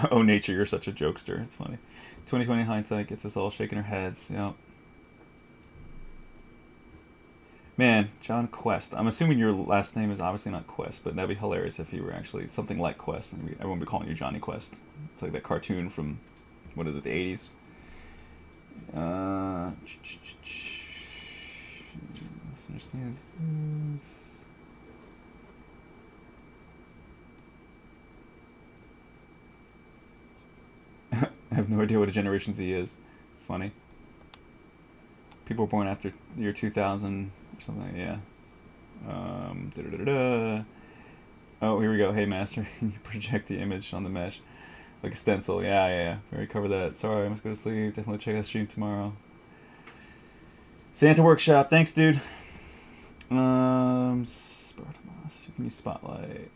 Oh, nature, you're such a jokester. It's funny. 2020 hindsight gets us all shaking our heads. Yep. Man, John Quest. I'm assuming your last name is obviously not Quest, but that'd be hilarious if you were actually something like Quest. And everyone would be calling you Johnny Quest. It's like that cartoon from, what is it, the 80s? Understands. I have no idea what a Generation Z is. Funny. People born after the year 2000 or something. Yeah. Oh, here we go. Hey, Master, you project the image on the mesh like a stencil. Yeah. We already covered that. Sorry, I must go to sleep. Definitely check that stream tomorrow. Santa Workshop. Thanks, dude. Spartamus. You can use Spotlight.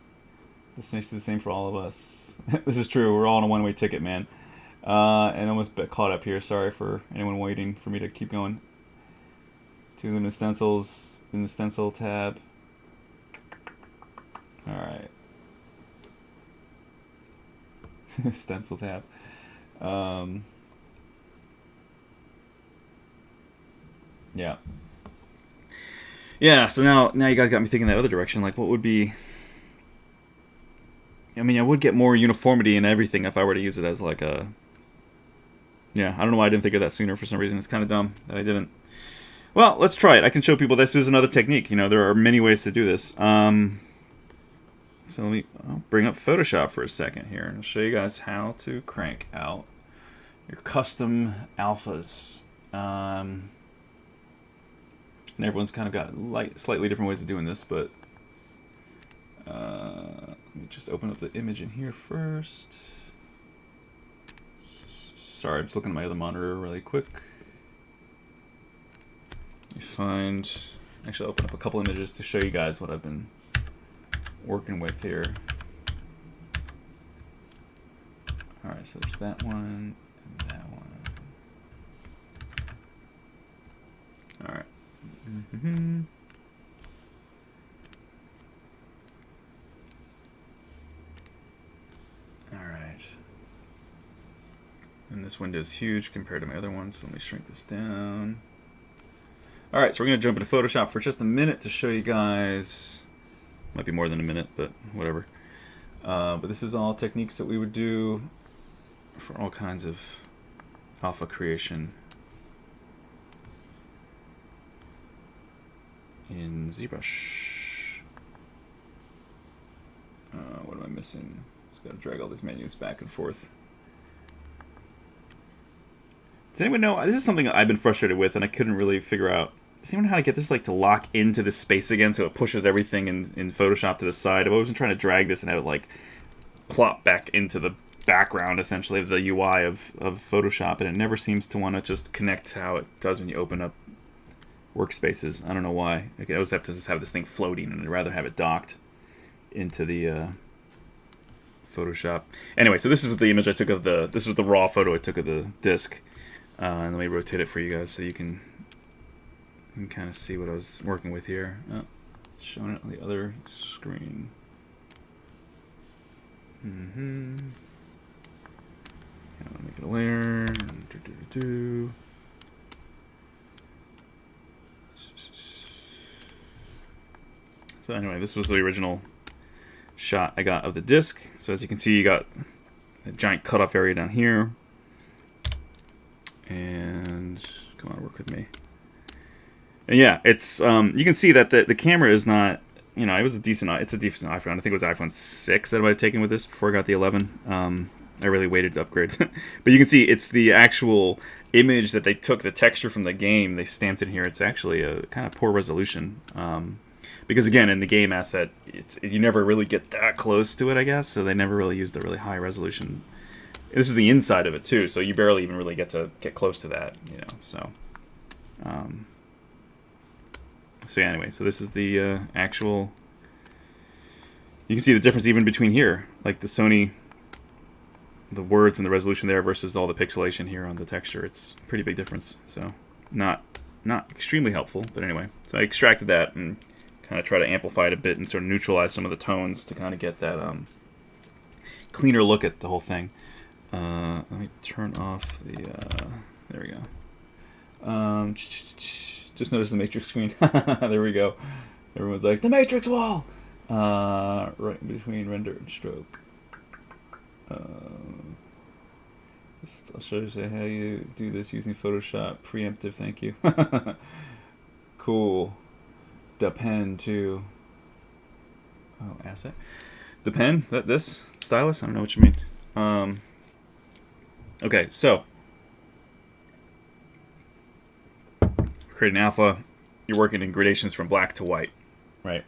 This makes it the same for all of us. This is true. We're all on a one-way ticket, man. And almost caught up here. Sorry for anyone waiting for me to keep going. 2 limited stencils in the stencil tab. Alright. Stencil tab. Yeah. Yeah, so now you guys got me thinking that other direction. Like, what would be... I mean, I would get more uniformity in everything if I were to use it as like a... Yeah, I don't know why I didn't think of that sooner for some reason. It's kind of dumb that I didn't. Well, let's try it. I can show people this is another technique. You know, there are many ways to do this. So I'll bring up Photoshop for a second here and show you guys how to crank out your custom alphas. And everyone's kind of got slightly different ways of doing this, but let me just open up the image in here first. Sorry, I'm just looking at my other monitor really quick. Actually, I'll open up a couple images to show you guys what I've been working with here. Alright, so there's that one and that one. Alright. Alright. And this window is huge compared to my other ones, so let me shrink this down. Alright, so we're going to jump into Photoshop for just a minute to show you guys. Might be more than a minute, but whatever. But this is all techniques that we would do for all kinds of alpha creation in ZBrush. What am I missing? Just got to drag all these menus back and forth. Does anyone know? This is something I've been frustrated with, and I couldn't really figure out. Does anyone know how to get this like to lock into this space again, so it pushes everything in Photoshop to the side? I've always been trying to drag this and have it like plop back into the background, essentially, of the UI of Photoshop, and it never seems to want to just connect how it does when you open up workspaces. I don't know why. I always have to just have this thing floating, and I'd rather have it docked into the Photoshop. Anyway, so this is the image I took of this was the raw photo I took of the disc. And let me rotate it for you guys so you can kind of see what I was working with here. Oh, showing it on the other screen. I'm gonna make it a layer. So anyway, this was the original shot I got of the disc. So as you can see, you got a giant cutoff area down here. And come on, work with me. And yeah, it's you can see that the camera is not, you know, it's a decent iPhone. I think it was iPhone 6 that I might have taken with this before I got the 11. I really waited to upgrade. But you can see it's the actual image that they took, the texture from the game, they stamped in here. It's actually a kind of poor resolution. Because again, in the game asset, you never really get that close to it, I guess. So they never really used the really high resolution. This is the inside of it too, so you barely even really get close to that, you know. So, so yeah. Anyway, so this is the actual. You can see the difference even between here, like the Sony, the words and the resolution there versus all the pixelation here on the texture. It's a pretty big difference. So, not extremely helpful, but anyway. So I extracted that and kind of try to amplify it a bit and sort of neutralize some of the tones to kind of get that cleaner look at the whole thing. Let me turn off the, there we go. Just notice the matrix screen. There we go. Everyone's like, the matrix wall! Right in between render and stroke. I'll show you how you do this using Photoshop. Preemptive, thank you. Cool. The pen, too. Oh, asset. The pen? This? Stylus? I don't know what you mean. Okay, so. Creating alpha, you're working in gradations from black to white, right?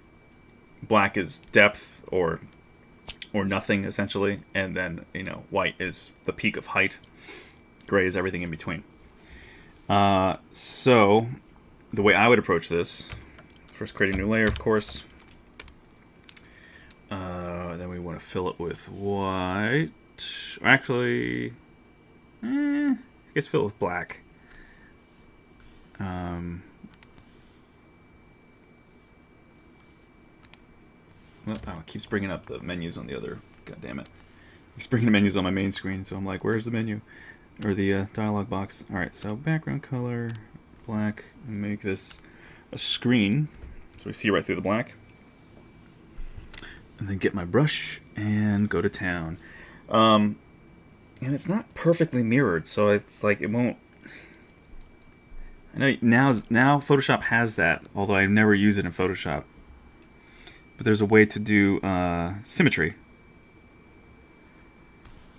Black is depth or nothing, essentially, and then, you know, white is the peak of height. Gray is everything in between. So, the way I would approach this, first create a new layer, of course. Then we want to fill it with white. Actually, I guess fill it with black. Well, it keeps bringing up the menus on the other. God damn it! It's bringing the menus on my main screen, so I'm like, "Where's the menu?" Or the dialog box. All right, so background color, black. And make this a screen, so we see right through the black. And then get my brush and go to town. And it's not perfectly mirrored, so it's like it won't. I know now Photoshop has that, although I never use it in Photoshop. But there's a way to do symmetry.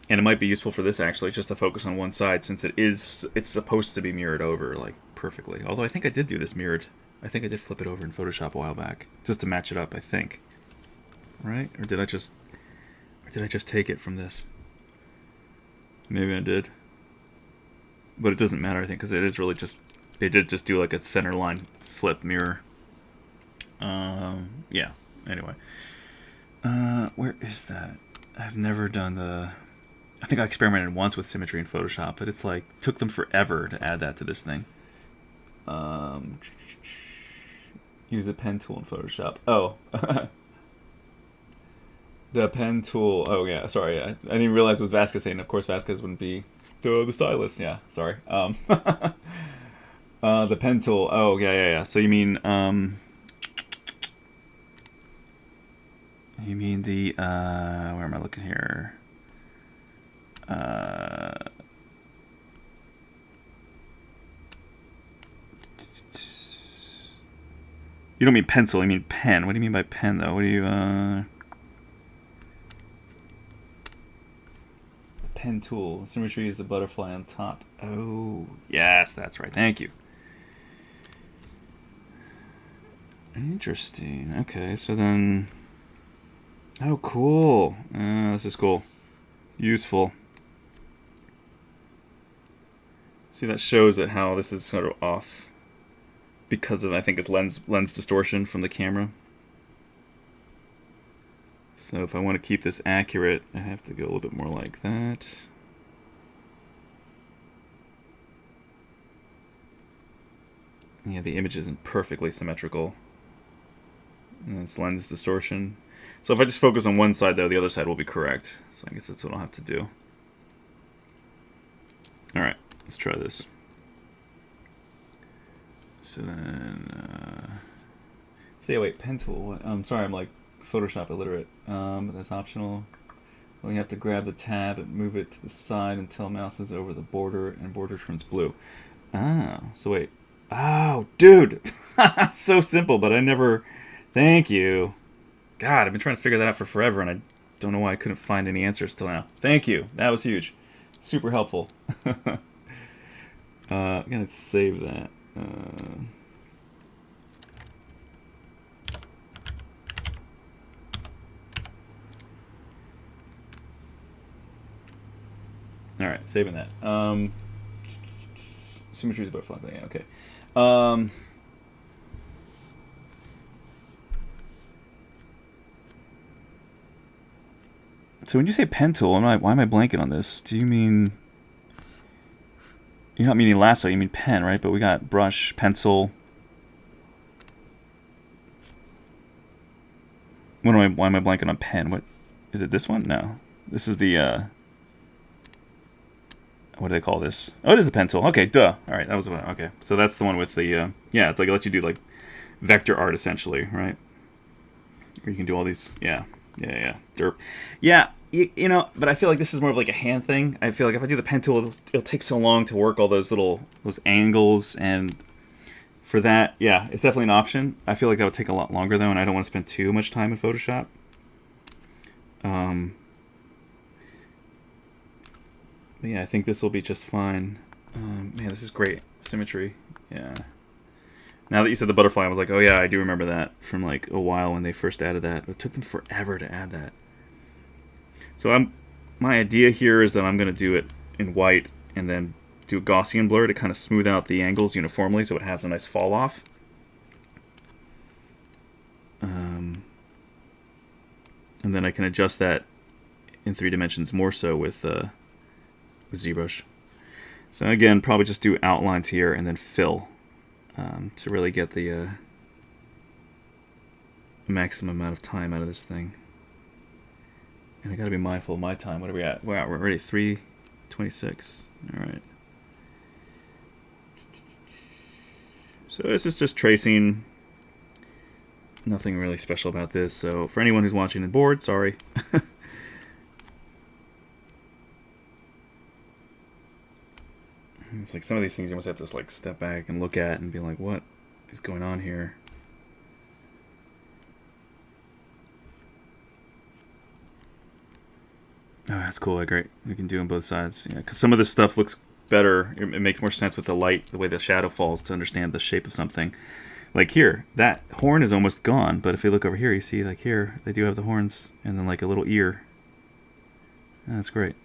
And it might be useful for this, actually, just to focus on one side, since it's supposed to be mirrored over, like, perfectly. Although I think I did do this mirrored. I think I did flip it over in Photoshop a while back, just to match it up, I think. Right? Or did I just take it from this? Maybe I did. But it doesn't matter, I think, because it is really just... They did just do, like, a center line flip mirror. Yeah. Anyway. Where is that? I've never done the... I think I experimented once with symmetry in Photoshop, but it's like, took them forever to add that to this thing. Use the pen tool in Photoshop. Oh. The pen tool. Oh, yeah, sorry. I didn't even realize it was Vasquez saying. Of course, Vasquez wouldn't be the stylist. Yeah, sorry. The pen tool. Oh, yeah. So you mean the, where am I looking here? You don't mean pencil, you mean pen. What do you mean by pen, though? What do you, The pen tool. Symmetry is the butterfly on top. Oh, yes, that's right. Thank you. Interesting. Okay, so then... Oh, cool. This is cool. Useful. See, that shows it how this is sort of off because of, I think, it's lens distortion from the camera. So if I want to keep this accurate, I have to go a little bit more like that. Yeah, the image isn't perfectly symmetrical. And it's lens distortion. So if I just focus on one side, though, the other side will be correct. So I guess that's what I'll have to do. All right, let's try this. So then, so yeah, wait, pen tool. I'm sorry, I'm like Photoshop illiterate. That's optional. Well, you have to grab the tab and move it to the side until mouse is over the border and border turns blue. Oh, so wait. Oh, dude, so simple, but I never. Thank you. God, I've been trying to figure that out for forever, and I don't know why I couldn't find any answers till now. Thank you. That was huge. Super helpful. I'm going to save that. All right, saving that. Symmetry is about flat. Yeah, okay. So when you say pen tool, why am I blanking on this? Do you mean... You're not meaning lasso, you mean pen, right? But we got brush, pencil. Why am I blanking on pen? What is it? This one? No, this is the what do they call this? Oh, it is a pen tool. Okay, duh. All right, that was the one. Okay, so that's the one with the yeah. It's like it lets you do like vector art essentially, right? Or you can do all these. Yeah. Derp. Yeah. You know, but I feel like this is more of like a hand thing. I feel like if I do the pen tool, it'll take so long to work all those angles, and for that, yeah, it's definitely an option. I feel like that would take a lot longer though, and I don't want to spend too much time in Photoshop. But yeah, I think this will be just fine. Man, this is great symmetry. Yeah. Now that you said the butterfly, I was like, oh yeah, I do remember that from like a while when they first added that. It took them forever to add that. So my idea here is that I'm going to do it in white and then do a Gaussian blur to kind of smooth out the angles uniformly so it has a nice fall off. And then I can adjust that in 3 dimensions more so with ZBrush. So again, probably just do outlines here and then fill to really get the maximum amount of time out of this thing. And I gotta be mindful of my time. What are we at? Wow, we're already 3:26. All right. So this is just tracing. Nothing really special about this. So for anyone who's watching and bored, sorry. It's like some of these things you almost have to just like step back and look at and be like, what is going on here? Oh, that's cool. Great. We can do on both sides. Yeah, because some of this stuff looks better. It makes more sense with the light, the way the shadow falls, to understand the shape of something. Like here, that horn is almost gone, but if you look over here, you see like here, they do have the horns and then like a little ear. That's great.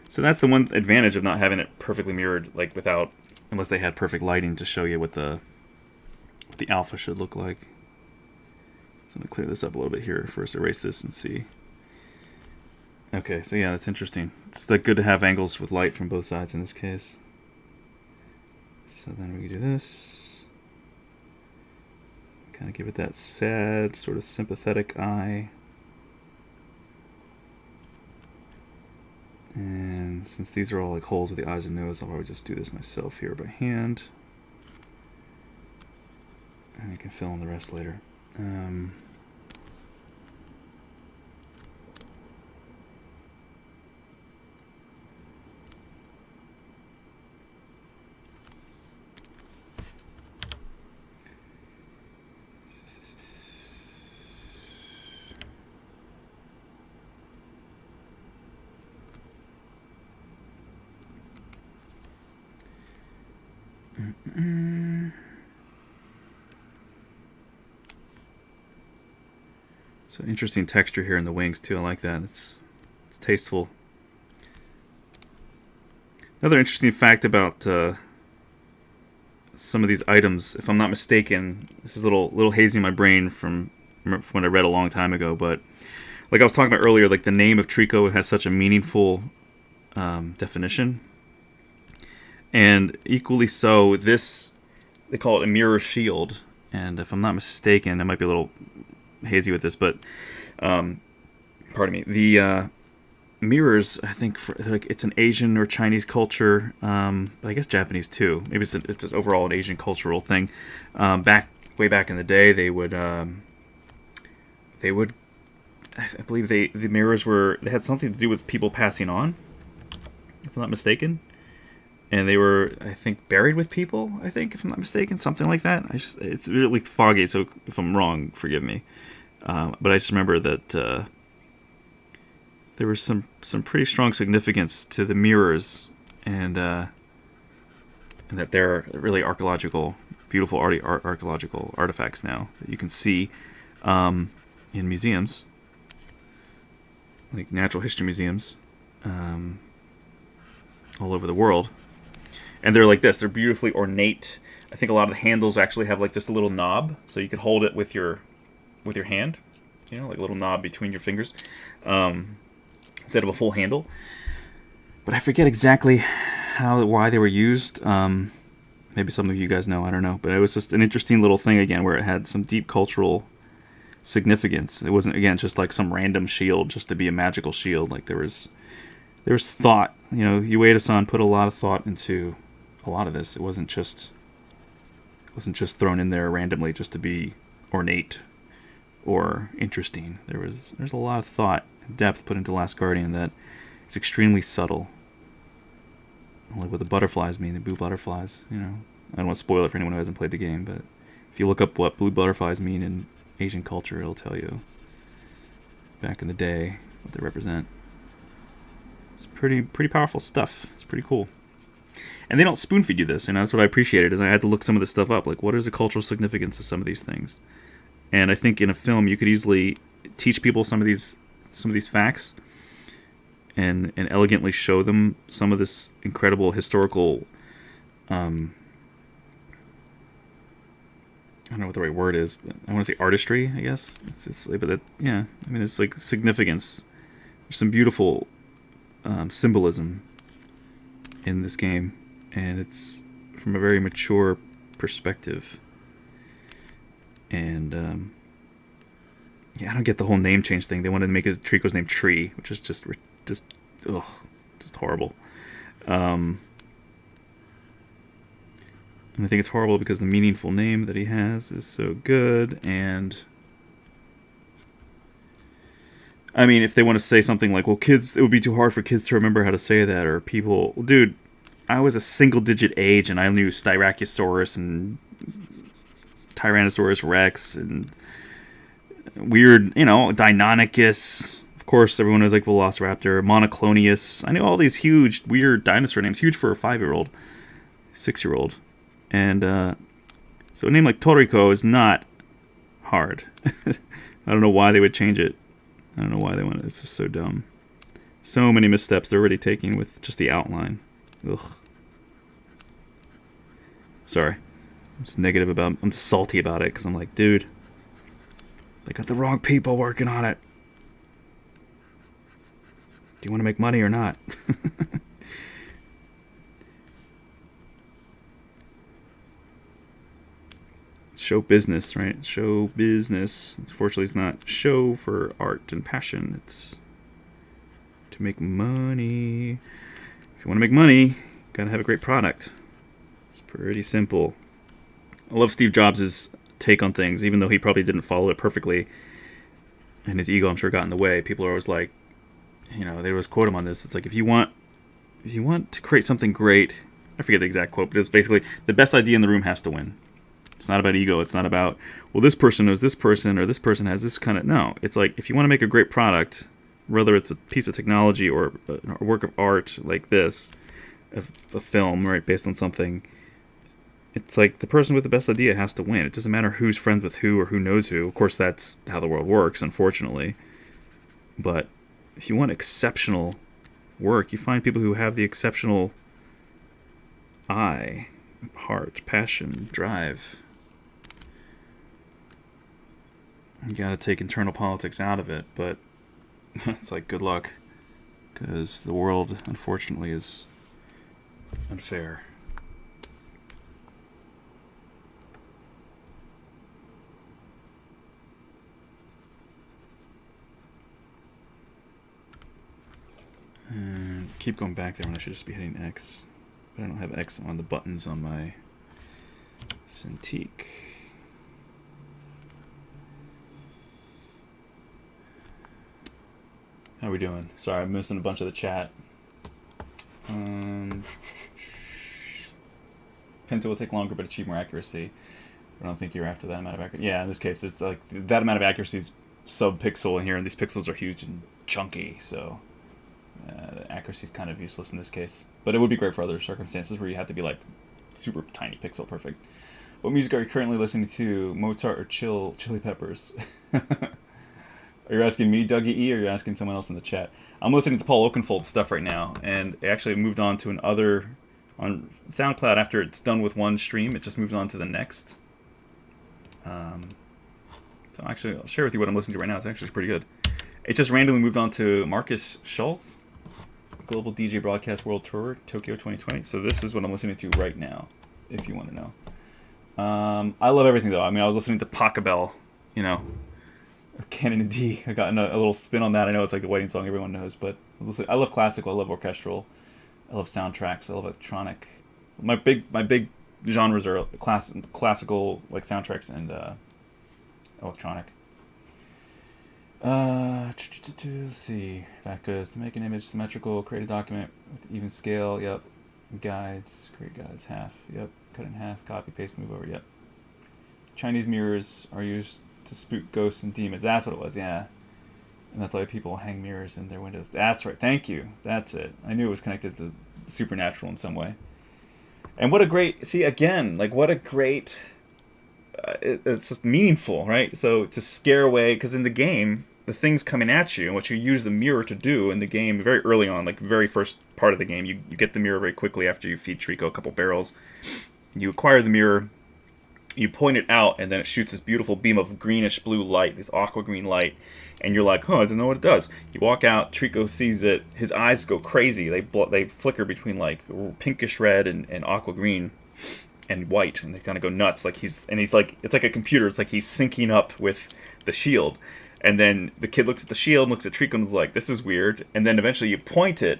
So that's the one advantage of not having it perfectly mirrored, like without, unless they had perfect lighting to show you what the alpha should look like. So I'm going to clear this up a little bit here. First erase this and see. Okay, so yeah, that's interesting. It's like good to have angles with light from both sides in this case. So then we can do this. Kind of give it that sad, sort of sympathetic eye. And since these are all like holes with the eyes and nose, I'll probably just do this myself here by hand. And I can fill in the rest later. So interesting texture here in the wings too. I like that. It's tasteful. Another interesting fact about some of these items, if I'm not mistaken, this is a little hazy in my brain from when I read a long time ago, but like I was talking about earlier, like the name of Trico has such a meaningful definition. And equally so, this, they call it a mirror shield. And if I'm not mistaken, I might be a little hazy with this, but pardon me, the mirrors, I think, like it's an Asian or Chinese culture, but I guess Japanese too. Maybe it's overall an Asian cultural thing. Way back in the day, they would I believe the mirrors they had something to do with people passing on, if I'm not mistaken. And they were, I think, buried with people, I think, if I'm not mistaken, something like that. It's really foggy, so if I'm wrong, forgive me. But I just remember that there was some pretty strong significance to the mirrors, and that they're really beautiful archaeological artifacts now that you can see in museums, like natural history museums, all over the world. And they're like this. They're beautifully ornate. I think a lot of the handles actually have like just a little knob, so you could hold it with your hand, you know, like a little knob between your fingers, instead of a full handle. But I forget exactly why they were used. Maybe some of you guys know. I don't know. But it was just an interesting little thing again, where it had some deep cultural significance. It wasn't, again, just like some random shield just to be a magical shield. Like there was thought. You know, Ueda-san put a lot of thought into a lot of this. It wasn't just thrown in there randomly just to be ornate or interesting. There's a lot of thought and depth put into Last Guardian that is extremely subtle. Like what the butterflies mean, the blue butterflies, you know. I don't want to spoil it for anyone who hasn't played the game, but if you look up what blue butterflies mean in Asian culture, it'll tell you back in the day what they represent. It's pretty powerful stuff. It's pretty cool. And they don't spoon feed you this, and that's what I appreciated, is I had to look some of this stuff up. Like, what is the cultural significance of some of these things? And I think in a film you could easily teach people some of these facts and elegantly show them some of this incredible historical I don't know what the right word is, but I want to say artistry, I guess. But that, yeah, I mean, it's like significance. There's some beautiful symbolism in this game, and it's from a very mature perspective. And yeah, I don't get the whole name change thing. They wanted to make Trico's name Tree, which is just horrible. And I think it's horrible because the meaningful name that he has is so good. And I mean, if they want to say something like, well, kids, it would be too hard for kids to remember how to say that, or people, well, dude, I was a single-digit age and I knew Styracosaurus and Tyrannosaurus Rex and weird, you know, Deinonychus. Of course, everyone knows like Velociraptor, Monoclonius. I knew all these huge, weird dinosaur names, huge for a 5-year-old, 6-year-old. And so a name like Toriko is not hard. I don't know why they would change it. I don't know why they want it. It's just so dumb. So many missteps they're already taking with just the outline. Ugh. Sorry. I'm just negative about it. I'm just salty about it because I'm like, dude, they got the wrong people working on it. Do you want to make money or not? Show business, right? Show business. Unfortunately, it's not show for art and passion. It's to make money. If you want to make money, you gotta have a great product. It's pretty simple. I love Steve Jobs' take on things, even though he probably didn't follow it perfectly, and his ego, I'm sure, got in the way. People are always like, you know, they always quote him on this. It's like, if you want to create something great, I forget the exact quote, but it's basically the best idea in the room has to win. It's not about ego. It's not about, well, this person knows this person or this person has this kind of... No, it's like, if you want to make a great product, whether it's a piece of technology or a work of art like this, a film, right, based on something, it's like the person with the best idea has to win. It doesn't matter who's friends with who or who knows who. Of course, that's how the world works, unfortunately. But if you want exceptional work, you find people who have the exceptional eye, heart, passion, drive. You gotta take internal politics out of it, but it's like, good luck, because the world, unfortunately, is unfair. And keep going back there when I should just be hitting X. But I don't have X on the buttons on my Cintiq. How are we doing? Sorry, I'm missing a bunch of the chat. Penta will take longer but achieve more accuracy. I don't think you're after that amount of accuracy. Yeah, in this case, it's like that amount of accuracy is sub-pixel in here, and these pixels are huge and chunky, so the accuracy is kind of useless in this case. But it would be great for other circumstances where you have to be like super tiny pixel perfect. What music are you currently listening to? Mozart or Chili Peppers? Are you asking me, Dougie E, or are you asking someone else in the chat? I'm listening to Paul Oakenfold stuff right now, and it actually moved on to another on SoundCloud after it's done with one stream. It just moved on to the next. So actually, I'll share with you what I'm listening to right now. It's actually pretty good. It just randomly moved on to Marcus Schultz, Global DJ Broadcast World Tour, Tokyo 2020. So this is what I'm listening to right now, if you want to know. I love everything, though. I mean, I was listening to Pachelbel, you know, Canon in D. I got a little spin on that. I know it's like a wedding song everyone knows, but I love classical. I love orchestral. I love soundtracks. I love electronic. My big genres are classical, like soundtracks, and electronic. Let's see. That goes to make an image symmetrical. Create a document with even scale. Yep. Guides. Create guides. Half. Yep. Cut in half. Copy, paste, move over. Yep. Chinese mirrors are used to spook ghosts and demons. That's what it was. Yeah. And that's why people hang mirrors in their windows. That's right. Thank you. That's it. I knew it was connected to the supernatural in some way. And what a great... See, again, like, what a great... it's just meaningful, right? So to scare away... Because in the game, the thing's coming at you, and what you use the mirror to do in the game very early on, like very first part of the game, you get the mirror very quickly after you feed Trico a couple barrels. You acquire the mirror... You point it out, and then it shoots this beautiful beam of greenish blue light, this aqua green light, and you're like, "Huh, I don't know what it does." You walk out, Trico sees it, his eyes go crazy. They flicker between like pinkish red and aqua green and white, and they kind of go nuts. He's like, it's like a computer. It's like he's syncing up with the shield, and then the kid looks at the shield, looks at Trico, and is like, "This is weird." And then eventually you point it,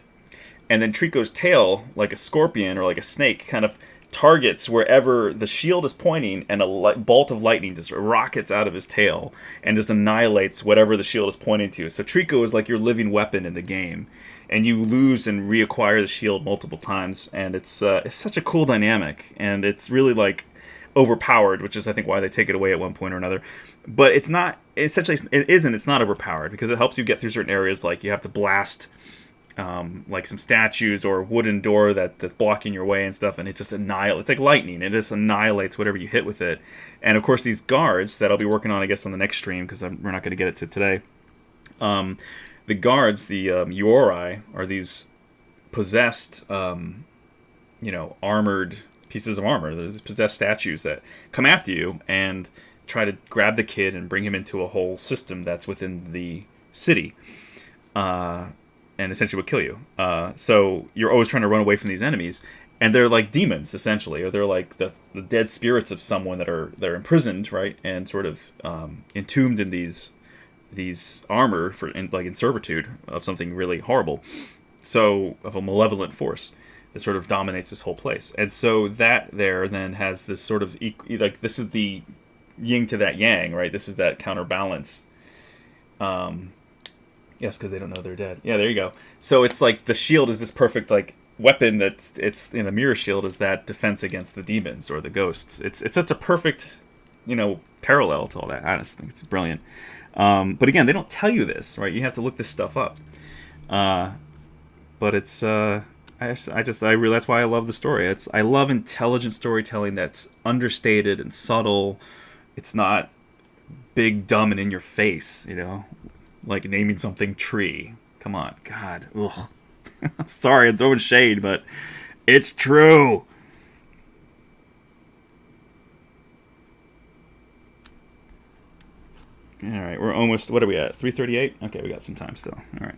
and then Trico's tail, like a scorpion or like a snake, kind of targets wherever the shield is pointing, and a bolt of lightning just rockets out of his tail and just annihilates whatever the shield is pointing to. So Trico is like your living weapon in the game, and you lose and reacquire the shield multiple times, and it's such a cool dynamic, and it's really like overpowered, which is I think why they take it away at one point or another. But it's not, essentially it's not overpowered, because it helps you get through certain areas. Like you have to blast like some statues or a wooden door that's blocking your way and stuff, and it just annihilates. It's like lightning. It just annihilates whatever you hit with it. And of course, these guards that I'll be working on, I guess, on the next stream, because we're not going to get it to today. The guards, the Yuori, are these possessed, armored pieces of armor. They're these possessed statues that come after you and try to grab the kid and bring him into a whole system that's within the city. And essentially would kill you. So you're always trying to run away from these enemies, and they're like demons essentially, or they're like the dead spirits of someone they're imprisoned, right, and sort of entombed in these armor in servitude of something really horrible. So of a malevolent force that sort of dominates this whole place, and so that there then has this sort of like, this is the yin to that yang, right? This is that counterbalance. Yes, because they don't know they're dead. Yeah, there you go. So it's like the shield is this perfect like weapon it's in the mirror shield is that defense against the demons or the ghosts. It's such a perfect, parallel to all that. I just think it's brilliant. But again, they don't tell you this, right? You have to look this stuff up. But it's that's why I love the story. I love intelligent storytelling that's understated and subtle. It's not big, dumb, and in your face, like naming something tree. Come on, God. Ugh. I'm sorry, I'm throwing shade, but it's true. All right, we're almost, what are we at? 3:38? Okay, we got some time still. All right.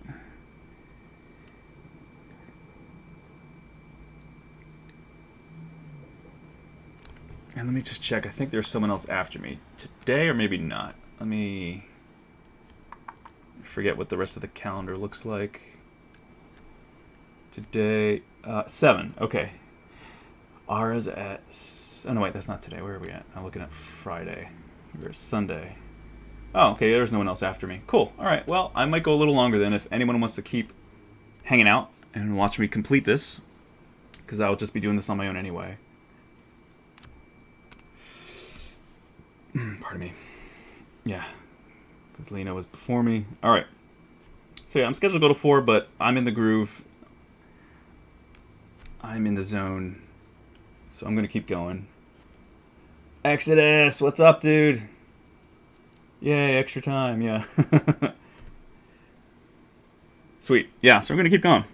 And let me just check. I think there's someone else after me today, or maybe not. Let me forget what the rest of the calendar looks like. Today, 7. Okay. Ara's at... Oh, no, wait, that's not today. Where are we at? I'm looking at Friday. We're Sunday. Oh, okay, there's no one else after me. Cool. All right, well, I might go a little longer then if anyone wants to keep hanging out and watch me complete this, because I'll just be doing this on my own anyway. Pardon me. Yeah. Because Lena was before me. All right. So yeah, I'm scheduled to go to 4, but I'm in the groove. I'm in the zone. So I'm going to keep going. Exodus, what's up, dude? Yay, extra time, yeah. Sweet. Yeah, so we're going to keep going.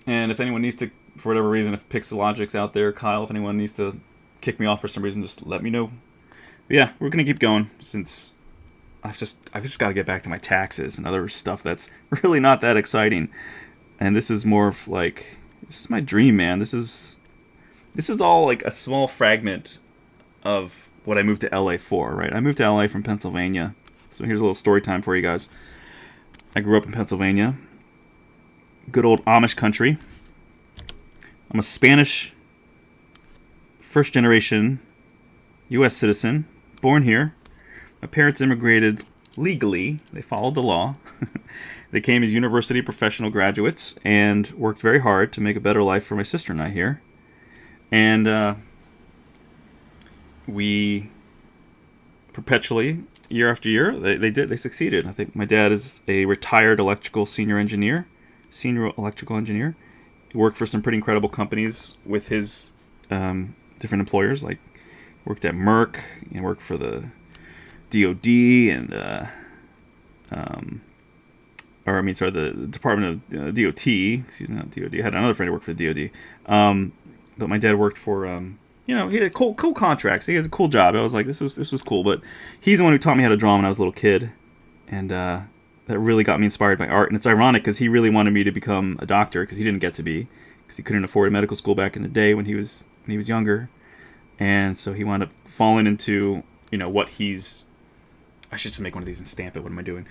And if anyone needs to, for whatever reason, if Pixologic's out there, Kyle, if anyone needs to kick me off for some reason, just let me know. But yeah, we're going to keep going since... I've just got to get back to my taxes and other stuff that's really not that exciting. And this is more of like, this is my dream, man. This is all like a small fragment of what I moved to LA for, right? I moved to LA from Pennsylvania So here's a little story time for you guys. I grew up in Pennsylvania. Good old Amish country. I'm a Spanish first-generation U.S. citizen, born here. My parents immigrated legally. They followed the law. They came as university professional graduates and worked very hard to make a better life for my sister and I here. And we perpetually, year after year, they succeeded. I think my dad is a retired senior electrical engineer. He worked for some pretty incredible companies with his different employers, like worked at Merck and worked for the DOD and the Department of DOT. Excuse me, not DOD. I had another friend who worked for the DOD. But my dad worked for he had cool contracts. He has a cool job. I was like, this was cool. But he's the one who taught me how to draw when I was a little kid, and that really got me inspired by art. And it's ironic because he really wanted me to become a doctor because he didn't get to be, because he couldn't afford a medical school back in the day when he was younger, and so he wound up falling into what he's. I should just make one of these and stamp it. What am I doing?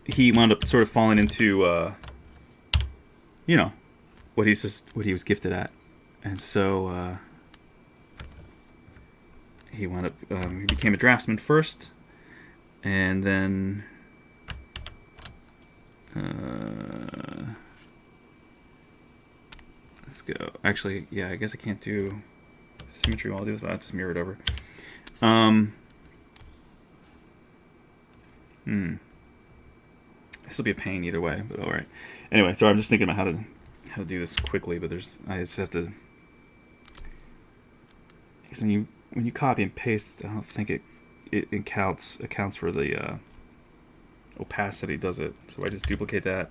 He wound up sort of falling into what he was gifted at. And so he wound up he became a draftsman first, and then let's go. Actually, yeah, I guess I can't do symmetry while I do this, but I'll just mirror it over. This will be a pain either way, but all right. Anyway, so I'm just thinking about how to do this quickly, but I just have to. Because when you copy and paste, I don't think it accounts for the opacity, does it? So I just duplicate that.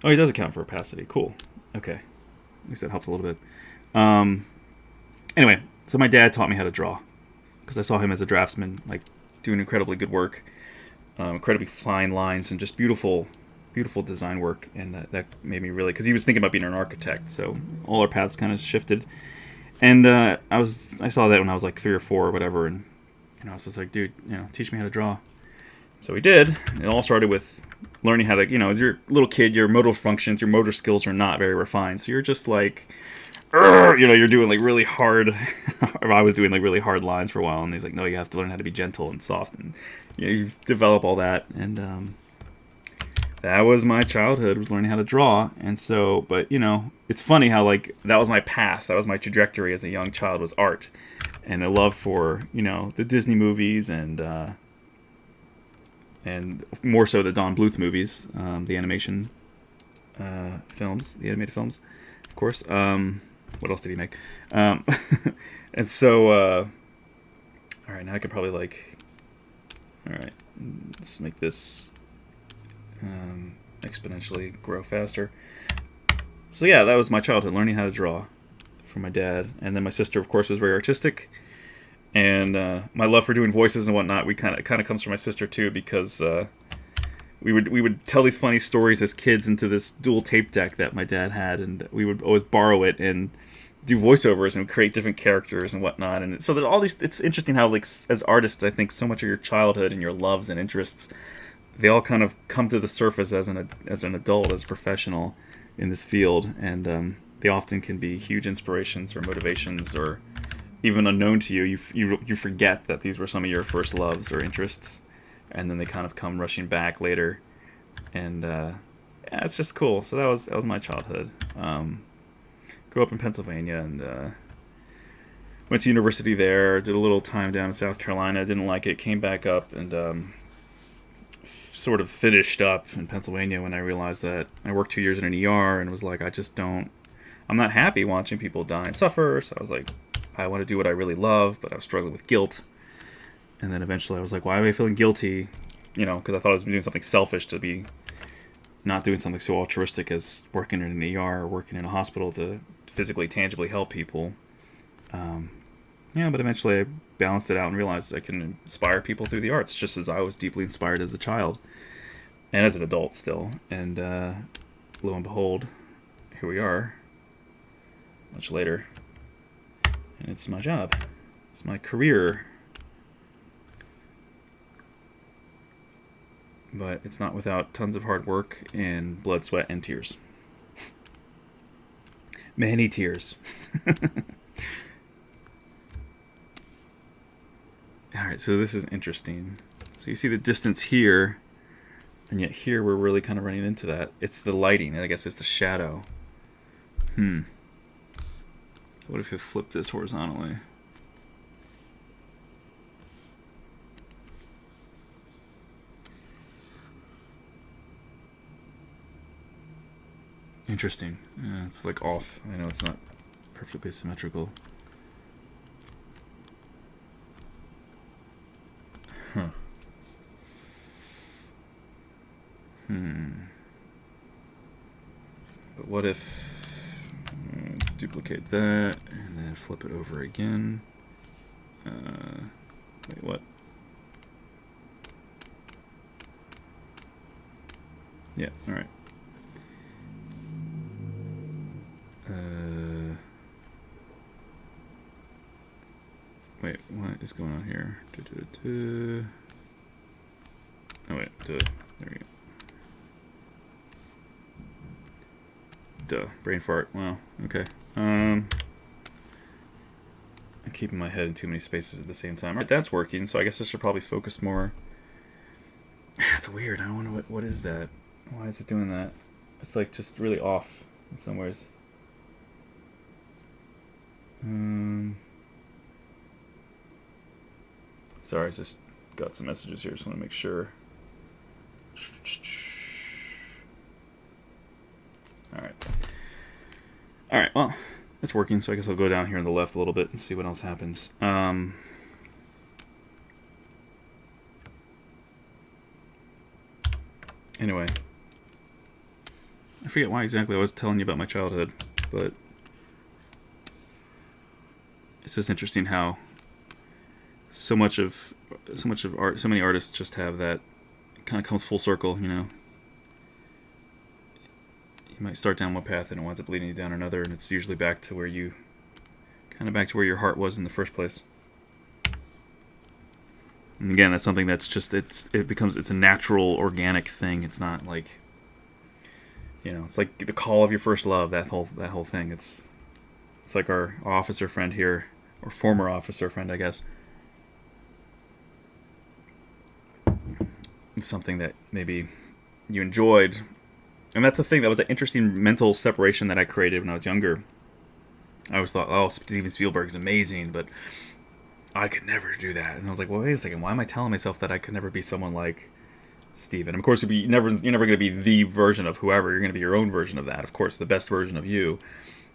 Oh, it does account for opacity. Cool. Okay, at least that helps a little bit. Anyway, so my dad taught me how to draw because I saw him as a draftsman, like doing incredibly good work, incredibly fine lines, and just beautiful design work. And that made me really, because he was thinking about being an architect, so all our paths kind of shifted. And I saw that when I was like 3 or 4 or whatever, and I was just like, dude, teach me how to draw. So he did. It all started with learning how to, as you're a little kid, your motor functions, your motor skills are not very refined. So you're just like, you're doing like really hard. Or I was doing like really hard lines for a while, and he's like, no, you have to learn how to be gentle and soft, and you develop all that. And that was my childhood, was learning how to draw. And so, but it's funny how like that was my path, that was my trajectory as a young child, was art, and a love for the Disney movies and more so the Don Bluth movies, the animation films, the animated films, of course. What else did he make? And so, all right, now I could probably all right, let's make this exponentially grow faster. So yeah, that was my childhood, learning how to draw from my dad. And then my sister, of course, was very artistic, and my love for doing voices and whatnot, we kind of comes from my sister too, because we would tell these funny stories as kids into this dual tape deck that my dad had, and we would always borrow it and do voiceovers and create different characters and whatnot. And so that all these, it's interesting how like as artists, I think so much of your childhood and your loves and interests, they all kind of come to the surface as an adult, as a professional in this field, and they often can be huge inspirations or motivations, or even unknown to you. You forget that these were some of your first loves or interests, and then they kind of come rushing back later, and yeah, it's just cool. So that was my childhood. Grew up in Pennsylvania and went to university there. Did a little time down in South Carolina. Didn't like it. Came back up and sort of finished up in Pennsylvania when I realized that I worked 2 years in an ER and was like, I'm not happy watching people die and suffer. So I was like, I want to do what I really love, but I was struggling with guilt. And then eventually I was like, why am I feeling guilty? Because I thought I was doing something selfish to be not doing something so altruistic as working in an ER or working in a hospital to physically, tangibly help people. But eventually I balanced it out and realized I can inspire people through the arts, just as I was deeply inspired as a child and as an adult still. And lo and behold, here we are, much later. And it's my job. It's my career. but it's not without tons of hard work and blood, sweat, and tears. Many tears. Alright, so this is interesting. So you see the distance here, and yet here we're really kind of running into that. It's the lighting, I guess it's the shadow. What if you flip this horizontally? Interesting. Yeah, it's like off. I know it's not perfectly symmetrical. Huh. But what if duplicate that and then flip it over again? Wait, what? Yeah, all right. Wait, what is going on here? Oh wait, there we go. Duh, brain fart. Wow, okay. I'm keeping my head in too many spaces at the same time. Alright, that's working, so I guess I should probably focus more. That's weird. I wonder what is that? Why is it doing that? It's like just really off in some ways. Sorry, I just got some messages here, so I want to make sure. Alright, well, it's working, so I guess I'll go down here on the left a little bit and see what else happens. Anyway. I forget why exactly I was telling you about my childhood, but it's just interesting how so much of art, so many artists just have that. It kind of comes full circle, you know. You might start down one path and it winds up leading you down another, and it's usually back to where you, kind of back to where your heart was in the first place. And again, that's something that's just it's a natural, organic thing. It's not like, you know, it's like the call of your first love. That whole thing. It's like our officer friend here, or former officer friend, I guess. It's something that maybe you enjoyed, and that's the thing. That was an interesting mental separation that I created when I was younger. I always thought, oh, Steven Spielberg is amazing, but I could never do that. And I was like, well, wait a second. Why am I telling myself that I could never be someone like Steven? And of course, you're never going to be the version of whoever. You're going to be your own version of that. Of course, the best version of you.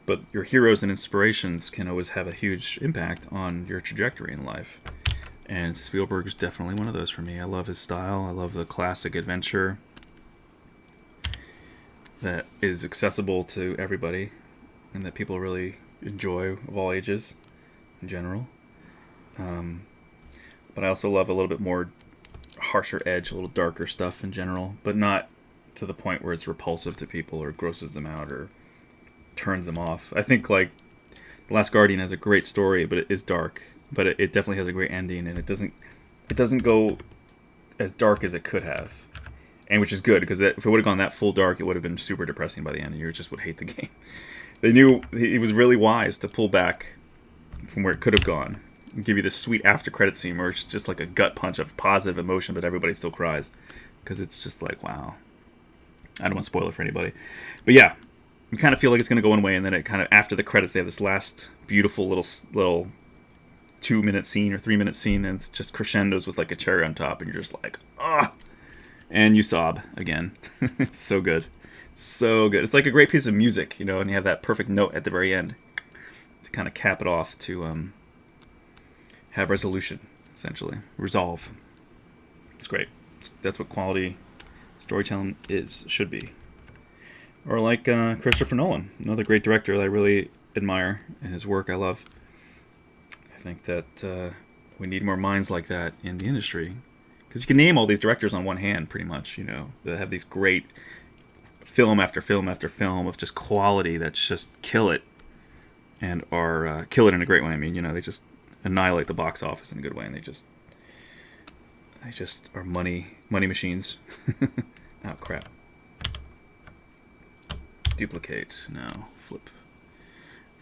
But your heroes and inspirations can always have a huge impact on your trajectory in life. And Spielberg is definitely one of those for me. I love his style. I love the classic adventure that is accessible to everybody and that people really enjoy of all ages in general. But I also love a little bit more harsher edge, a little darker stuff in general, but not to the point where it's repulsive to people or grosses them out or turns them off. I think like The Last Guardian has a great story, but it is dark. But it definitely has a great ending, and it doesn't go as dark as it could have, and which is good, because if it would have gone that full dark, it would have been super depressing by the end, and you just would hate the game. They knew he was really wise to pull back from where it could have gone and give you this sweet after credit scene where it's just like a gut punch of positive emotion, but everybody still cries because it's just like, wow. I don't want to spoil it for anybody, but yeah, you kind of feel like it's going to go one way, and then it kind of, after the credits, they have this last beautiful little 2-minute scene or 3-minute scene, and it just crescendos with like a cherry on top, and you're just like, ah, and you sob again. It's so good, so good. It's like a great piece of music, you know, and you have that perfect note at the very end to kind of cap it off, to have resolution, essentially resolve. It's great. That's what quality storytelling should be. Or like Christopher Nolan, another great director that I really admire, and his work I love. I think that we need more minds like that in the industry, because you can name all these directors on one hand, pretty much. You know, that have these great film after film after film of just quality that's just kill it, and are kill it in a great way. I mean, you know, they just annihilate the box office in a good way, and they just They just are money machines. Oh crap. Duplicate now. Flip.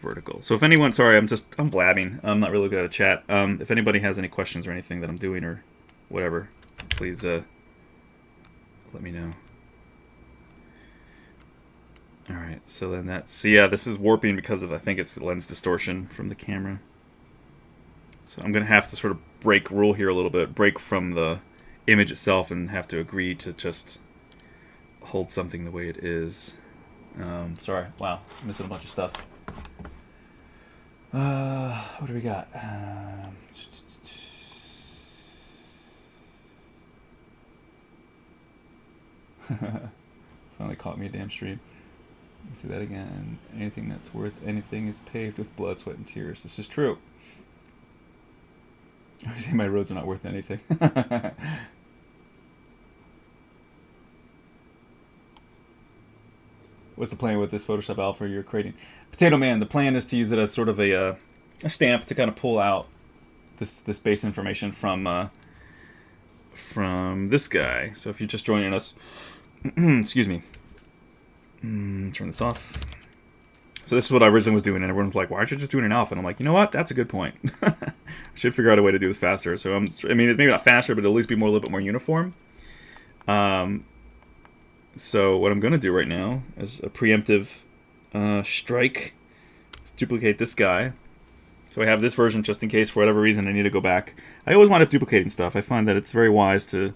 Vertical. So if anyone, sorry, I'm blabbing. I'm not really good at chat. If anybody has any questions or anything that I'm doing or whatever, please let me know. All right. So then that's, yeah, this is warping because of, I think it's lens distortion from the camera. So I'm gonna have to sort of break rule here a little bit, break from the image itself, and have to agree to just hold something the way it is. Sorry, wow, I'm missing a bunch of stuff. What do we got? Finally caught me a damn stream. Let's see that again. Anything that's worth anything is paved with blood, sweat, and tears. This is true. I say my roads are not worth anything. What's the plan with this Photoshop Alpha you're creating? Potato Man, the plan is to use it as sort of a stamp to kind of pull out this base information from this guy. So if you're just joining us, excuse me, turn this off. So this is what I originally was doing, and everyone was like, why aren't you just doing an alpha? And I'm like, you know what? That's a good point. I should figure out a way to do this faster. So I mean, it's maybe not faster, but it'll at least be a little bit more uniform. So what I'm going to do right now is a preemptive strike. Let's duplicate this guy. So I have this version just in case for whatever reason I need to go back. I always wind up duplicating stuff. I find that it's very wise to...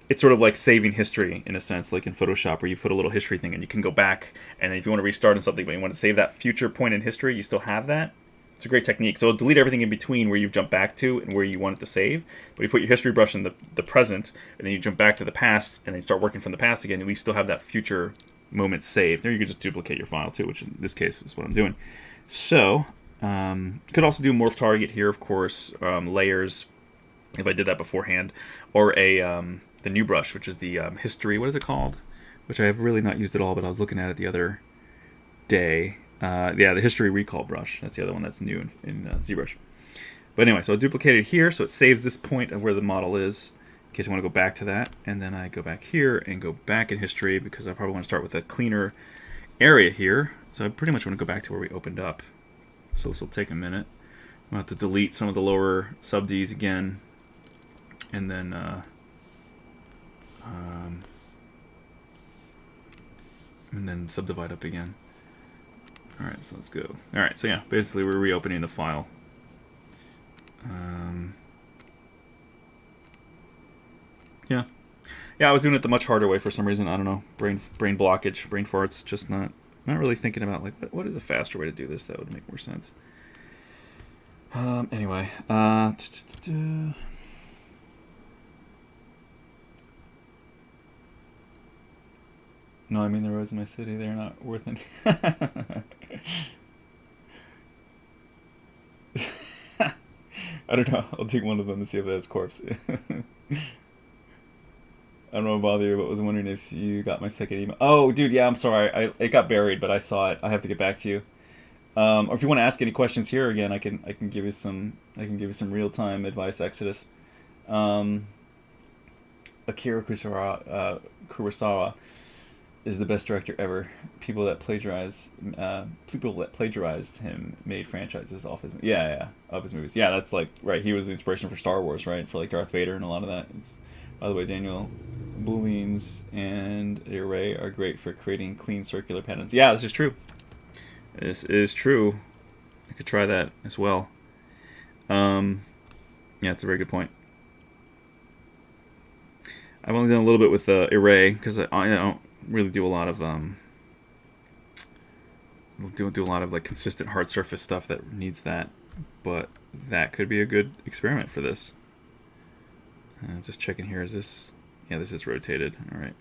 It's sort of like saving history in a sense, like in Photoshop, where you put a little history thing and you can go back, and then if you want to restart on something but you want to save that future point in history, you still have that. It's a great technique. So it'll delete everything in between where you've jumped back to and where you want it to save. But you put your history brush in the present, and then you jump back to the past, and then you start working from the past again, and we still have that future moment saved. There you can just duplicate your file too, which in this case is what I'm doing. So, could also do morph target here, of course, layers, if I did that beforehand, or the new brush, which is the history, what is it called? Which I have really not used at all, but I was looking at it the other day. Yeah, the history recall brush. That's the other one that's new in ZBrush. But anyway, so I'll duplicate it here, so it saves this point of where the model is, in case I want to go back to that. And then I go back here and go back in history, because I probably want to start with a cleaner area here. So I pretty much want to go back to where we opened up. So this will take a minute. I'll have to delete some of the lower sub-Ds again. And then... and then subdivide up again. Alright, so let's go. Alright, so yeah, basically we're reopening the file. Yeah. Yeah, I was doing it the much harder way for some reason. I don't know. Brain blockage, brain farts, just not really thinking about, like, what is a faster way to do this that would make more sense. Anyway. No, I mean the roads in my city, they're not worth any. I don't know. I'll take one of them and see if it has corpse. I don't want to bother you, but was wondering if you got my second email. Oh, dude, yeah, I'm sorry. It got buried, but I saw it. I have to get back to you. Or if you want to ask any questions here again, I can give you some real time advice. Exodus. Akira Kurosawa is the best director ever. People that plagiarized him made franchises off his of his movies. Yeah, that's like right. He was the inspiration for Star Wars, right? For like Darth Vader and a lot of that. It's, by the way, Daniel, booleans and array are great for creating clean circular patterns. Yeah, this is true. This is true. I could try that as well. Yeah, it's a very good point. I've only done a little bit with array because I don't really do a lot of do a lot of like consistent hard surface stuff that needs that, but that could be a good experiment for this. Just checking here. Is this? Yeah, this is rotated. All right.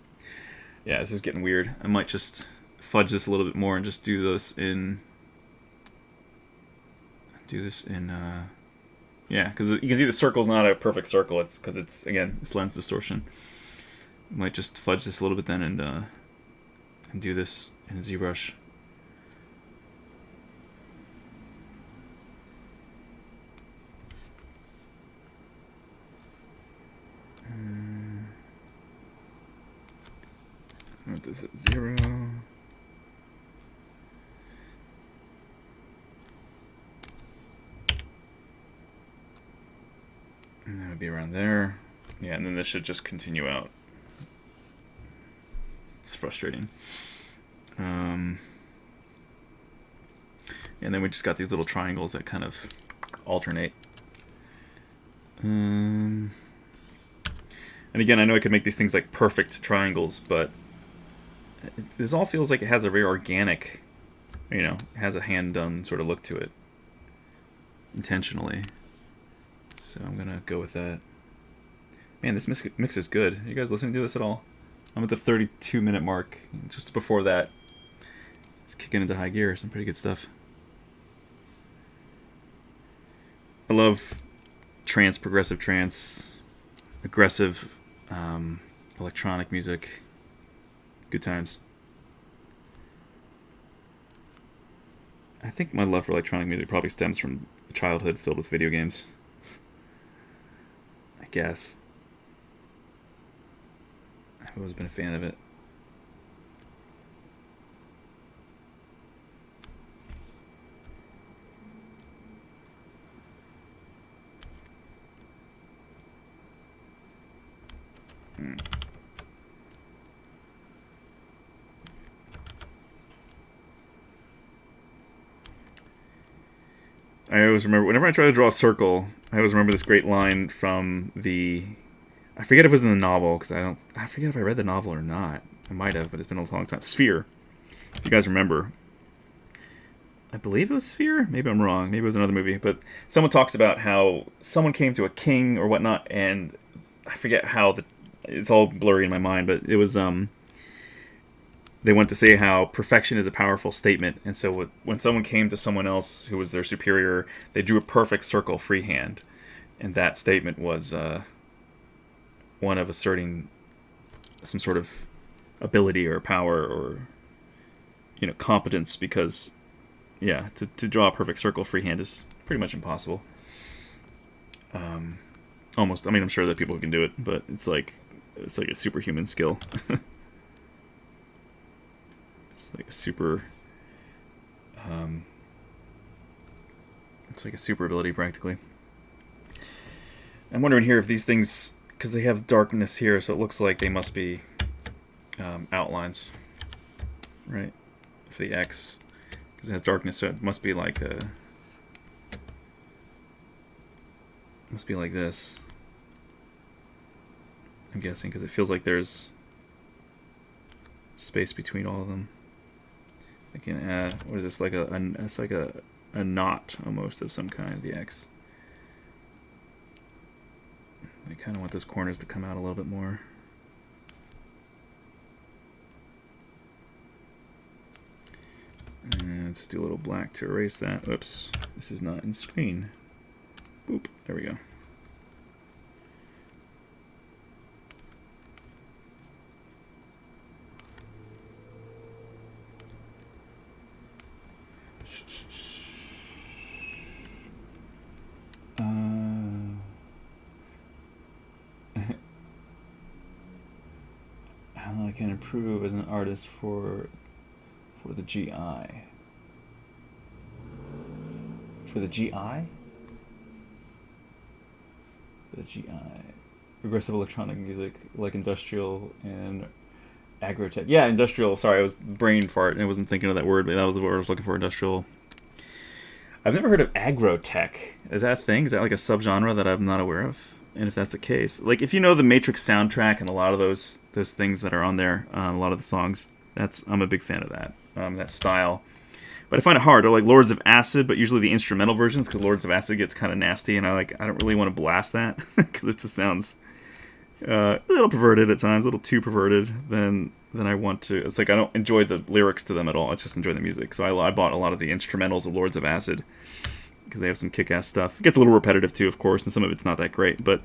Yeah, this is getting weird. I might just fudge this a little bit more and just do this in. Yeah, because you can see the circle's not a perfect circle. It's because it's lens distortion. Might just fudge this a little bit then and do this in ZBrush. What is it? 0. And that would be around there. Yeah, and then this should just continue out. It's frustrating. And then we just got these little triangles that kind of alternate. And again, I know I could make these things like perfect triangles, but this all feels like it has a very organic, you know, has a hand-done sort of look to it. Intentionally. So I'm going to go with that. Man, this mix is good. Are you guys listening to this at all? I'm at the 32-minute mark. Just before that, it's kicking into high gear. Some pretty good stuff. I love trance, progressive trance, aggressive electronic music. Good times. I think my love for electronic music probably stems from a childhood filled with video games. I guess. I've always been a fan of it. I always remember, whenever I try to draw a circle, I always remember this great line from the, I forget if it was in the novel, because I forget if I read the novel or not. I might have, but it's been a long time. Sphere. If you guys remember. I believe it was Sphere? Maybe I'm wrong. Maybe it was another movie. But someone talks about how someone came to a king or whatnot, and I forget how it's all blurry in my mind, but it was, they went to say how perfection is a powerful statement, and so when someone came to someone else who was their superior, they drew a perfect circle freehand, and that statement was one of asserting some sort of ability or power or, you know, competence, because, yeah, to draw a perfect circle freehand is pretty much impossible. Almost. I mean, I'm sure that people can do it, but it's like a superhuman skill. It's like a super, it's like a super ability practically. I'm wondering here if these things, because they have darkness here, so it looks like they must be outlines, right? For the X, because it has darkness, so it must be like a, must be like this. I'm guessing, because it feels like there's space between all of them. I can add, what is this, like it's like a knot almost of some kind, the X. I kind of want those corners to come out a little bit more. And let's do a little black to erase that. Oops, this is not in screen. Boop, there we go. How I can improve as an artist for the GI. For the GI? For the GI. Progressive electronic music, like industrial and agrotech. Yeah, industrial. Sorry, I was brain fart and I wasn't thinking of that word, but that was the word I was looking for, industrial. I've never heard of agrotech. Is that a thing? Is that like a subgenre that I'm not aware of? And if that's the case, like if you know the Matrix soundtrack and a lot of those things that are on there, a lot of the songs, I'm a big fan of that style. But I find it hard. Or like Lords of Acid, but usually the instrumental versions, because Lords of Acid gets kind of nasty, and I don't really want to blast that because it just sounds a little perverted at times, a little too perverted than I want to. It's like I don't enjoy the lyrics to them at all. I just enjoy the music. So I bought a lot of the instrumentals of Lords of Acid because they have some kick-ass stuff. It gets a little repetitive too, of course, and some of it's not that great. But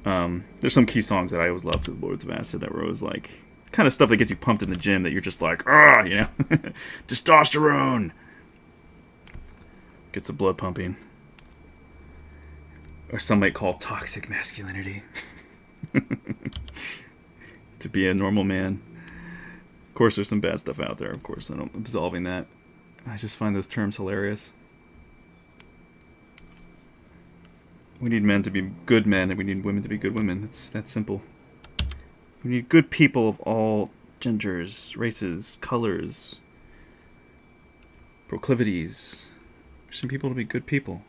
there's some key songs that I always loved with Lords of Acid that were always like kind of stuff that gets you pumped in the gym that you're just like, ah, you know, testosterone. Gets the blood pumping. Or some might call toxic masculinity. To be a normal man. course, there's some bad stuff out there. Of course, I'm absolving that. I just find those terms hilarious. We need men to be good men, and we need women to be good women. It's that simple. We need good people of all genders, races, colors, proclivities. We just need people to be good people.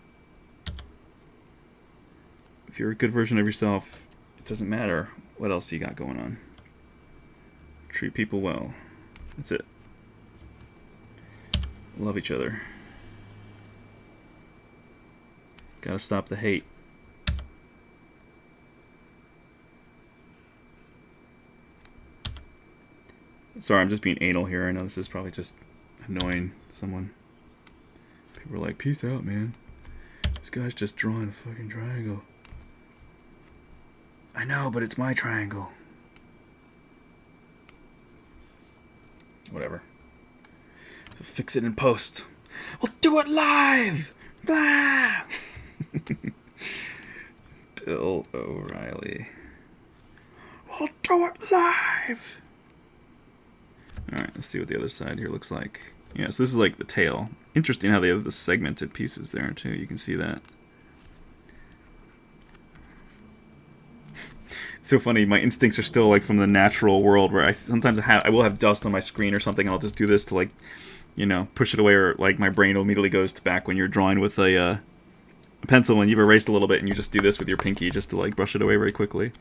If you're a good version of yourself, it doesn't matter what else you got going on. Treat people well. That's it. Love each other. Gotta stop the hate. Sorry, I'm just being anal here. I know this is probably just annoying someone. People are like, peace out, man. This guy's just drawing a fucking triangle. I know, but it's my triangle. Whatever. We'll fix it in post. We'll do it live! Blah! Bill O'Reilly. We'll do it live! Alright, let's see what the other side here looks like. Yeah, so this is like the tail. Interesting how they have the segmented pieces there, too. You can see that. It's so funny, my instincts are still like from the natural world where I will have dust on my screen or something, and I'll just do this to, like, you know, push it away, or like my brain immediately goes to back when you're drawing with a pencil and you've erased a little bit and you just do this with your pinky just to like brush it away very quickly.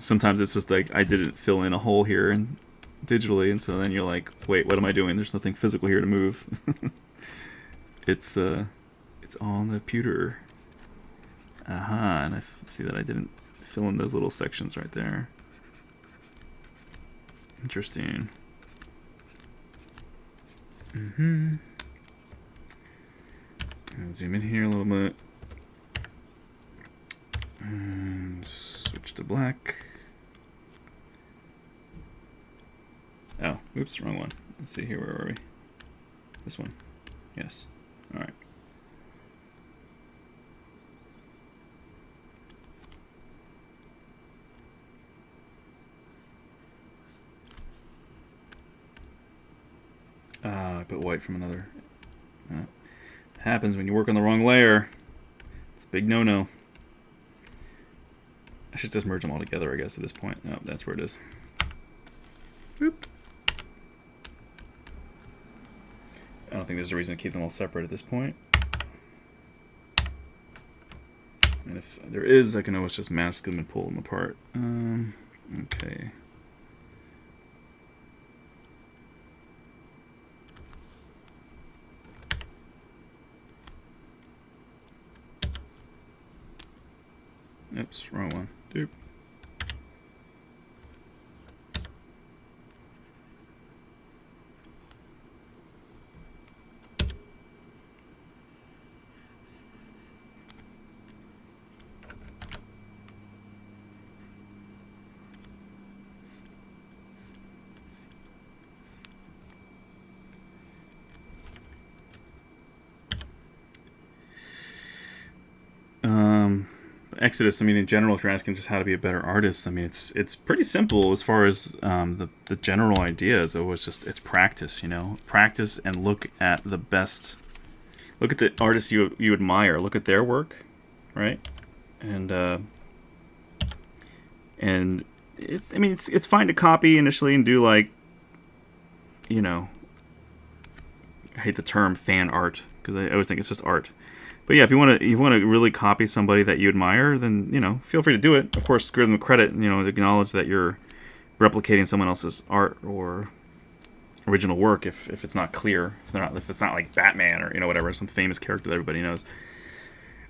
Sometimes it's just like I didn't fill in a hole here and digitally, and so then you're like, wait, what am I doing? There's nothing physical here to move. It's on the computer. And I see that I didn't fill in those little sections right there. Interesting. I'll zoom in here a little bit. And switch to black. Oh, oops, wrong one. Let's see here, where are we? This one. Yes. Alright. I put white from another. Happens when you work on the wrong layer. It's a big no-no. I should just merge them all together, I guess, at this point. No, that's where it is. Boop. I don't think there's a reason to keep them all separate at this point. And if there is, I can always just mask them and pull them apart. Okay. Oops, wrong one. Doop. Exodus, I mean, in general, if you're asking just how to be a better artist, I mean, it's pretty simple as far as the general ideas. It's practice, you know, practice and look at the best. Look at the artists you admire. Look at their work, right? And it's fine to copy initially and do, like, you know, I hate the term fan art because I always think it's just art. But yeah, if you want to really copy somebody that you admire, then, you know, feel free to do it. Of course, give them credit, you know, acknowledge that you're replicating someone else's art or original work if it's not clear, if it's not like Batman or, you know, whatever, some famous character that everybody knows.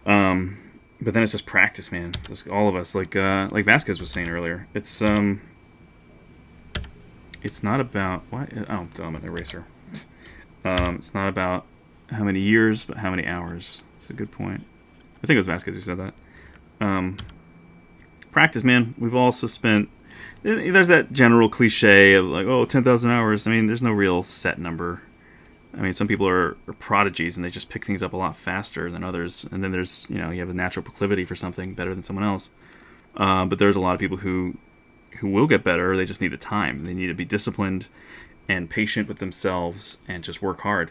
But then it's just practice, man. Just all of us, like Vasquez was saying earlier. It's not about what? Oh, I'm an eraser. It's not about how many years, but how many hours. That's a good point. I think it was Vasquez who said that. Practice, man. We've also spent... There's that general cliche of like, oh, 10,000 hours. I mean, there's no real set number. I mean, some people are prodigies and they just pick things up a lot faster than others. And then there's, you know, you have a natural proclivity for something better than someone else. But there's a lot of people who will get better. They just need the time. They need to be disciplined. and patient with themselves and just work hard.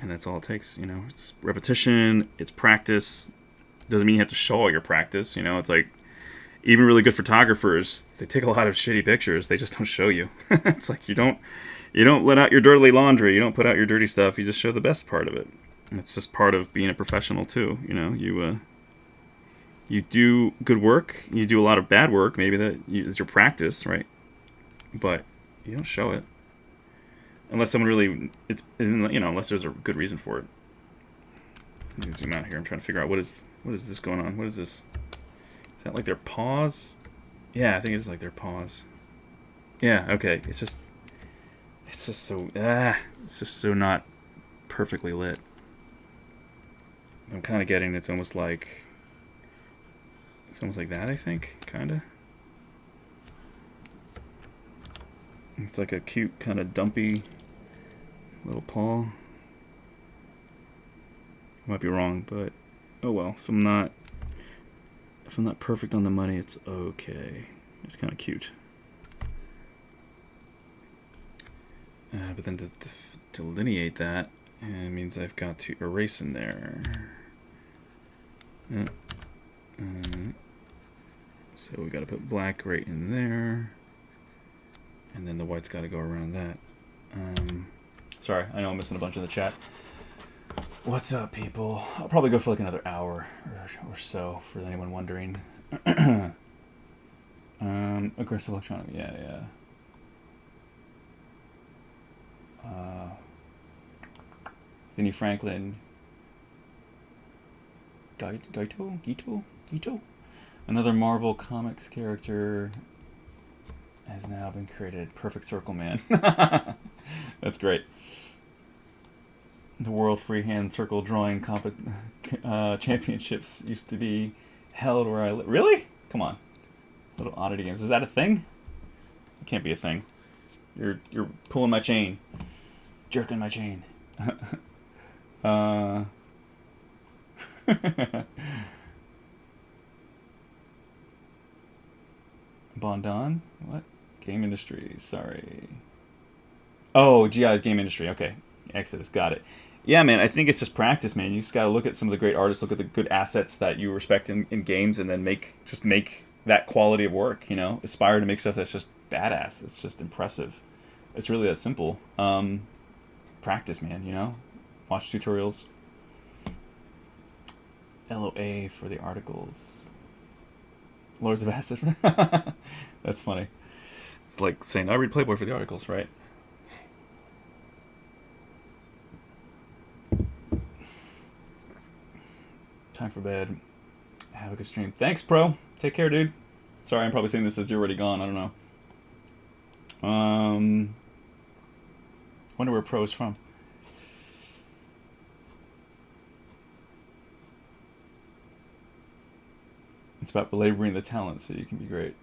And that's all it takes, you know. It's repetition, it's practice. Doesn't mean you have to show all your practice, you know. It's like, even really good photographers, they take a lot of shitty pictures. They just don't show you. It's like you don't let out your dirty laundry. You don't put out your dirty stuff. You just show the best part of it. And it's just part of being a professional too. You know, you do good work. You do a lot of bad work. Maybe is your practice, right? But you don't show it unless someone really, unless there's a good reason for it. Let me zoom out here. I'm trying to figure out what is this going on. What is this? Is that like their paws? Yeah, I think it is like their paws. Yeah, okay. It's just so not perfectly lit. I'm kind of getting it's almost like that, I think, kind of. It's like a cute kind of dumpy little paw. I might be wrong, but oh well. If I'm not perfect on the money, it's okay. It's kind of cute. But then to delineate that, it means I've got to erase in there. So we got to put black right in there, and then the white's got to go around that. Sorry, I know I'm missing a bunch in the chat. What's up, people? I'll probably go for like another hour or so, for anyone wondering. Aggressive electronic, yeah. Vinnie Franklin. Gito? Another Marvel Comics character has now been created. Perfect Circle Man. That's great. The World Freehand Circle Drawing Championships used to be held where I live. Really? Come on. Little oddity games. Is that a thing? It can't be a thing. You're pulling my chain. Jerking my chain. Bondon? What? Game industry. Sorry. Oh, GI's game industry. Okay. Exodus. Got it. Yeah, man, I think it's just practice, man. You just got to look at some of the great artists, look at the good assets that you respect in games, and then make that quality of work, you know? Aspire to make stuff that's just badass. It's just impressive. It's really that simple. Practice, man, you know? Watch tutorials. LOA for the articles. Lords of Acid. That's funny. It's like saying, I read Playboy for the articles, right? Time for bed. Have a good stream. Thanks, bro. Take care, dude. Sorry, I'm probably saying this as you're already gone. I don't know. Wonder where Pro is from. It's about belaboring the talent so you can be great.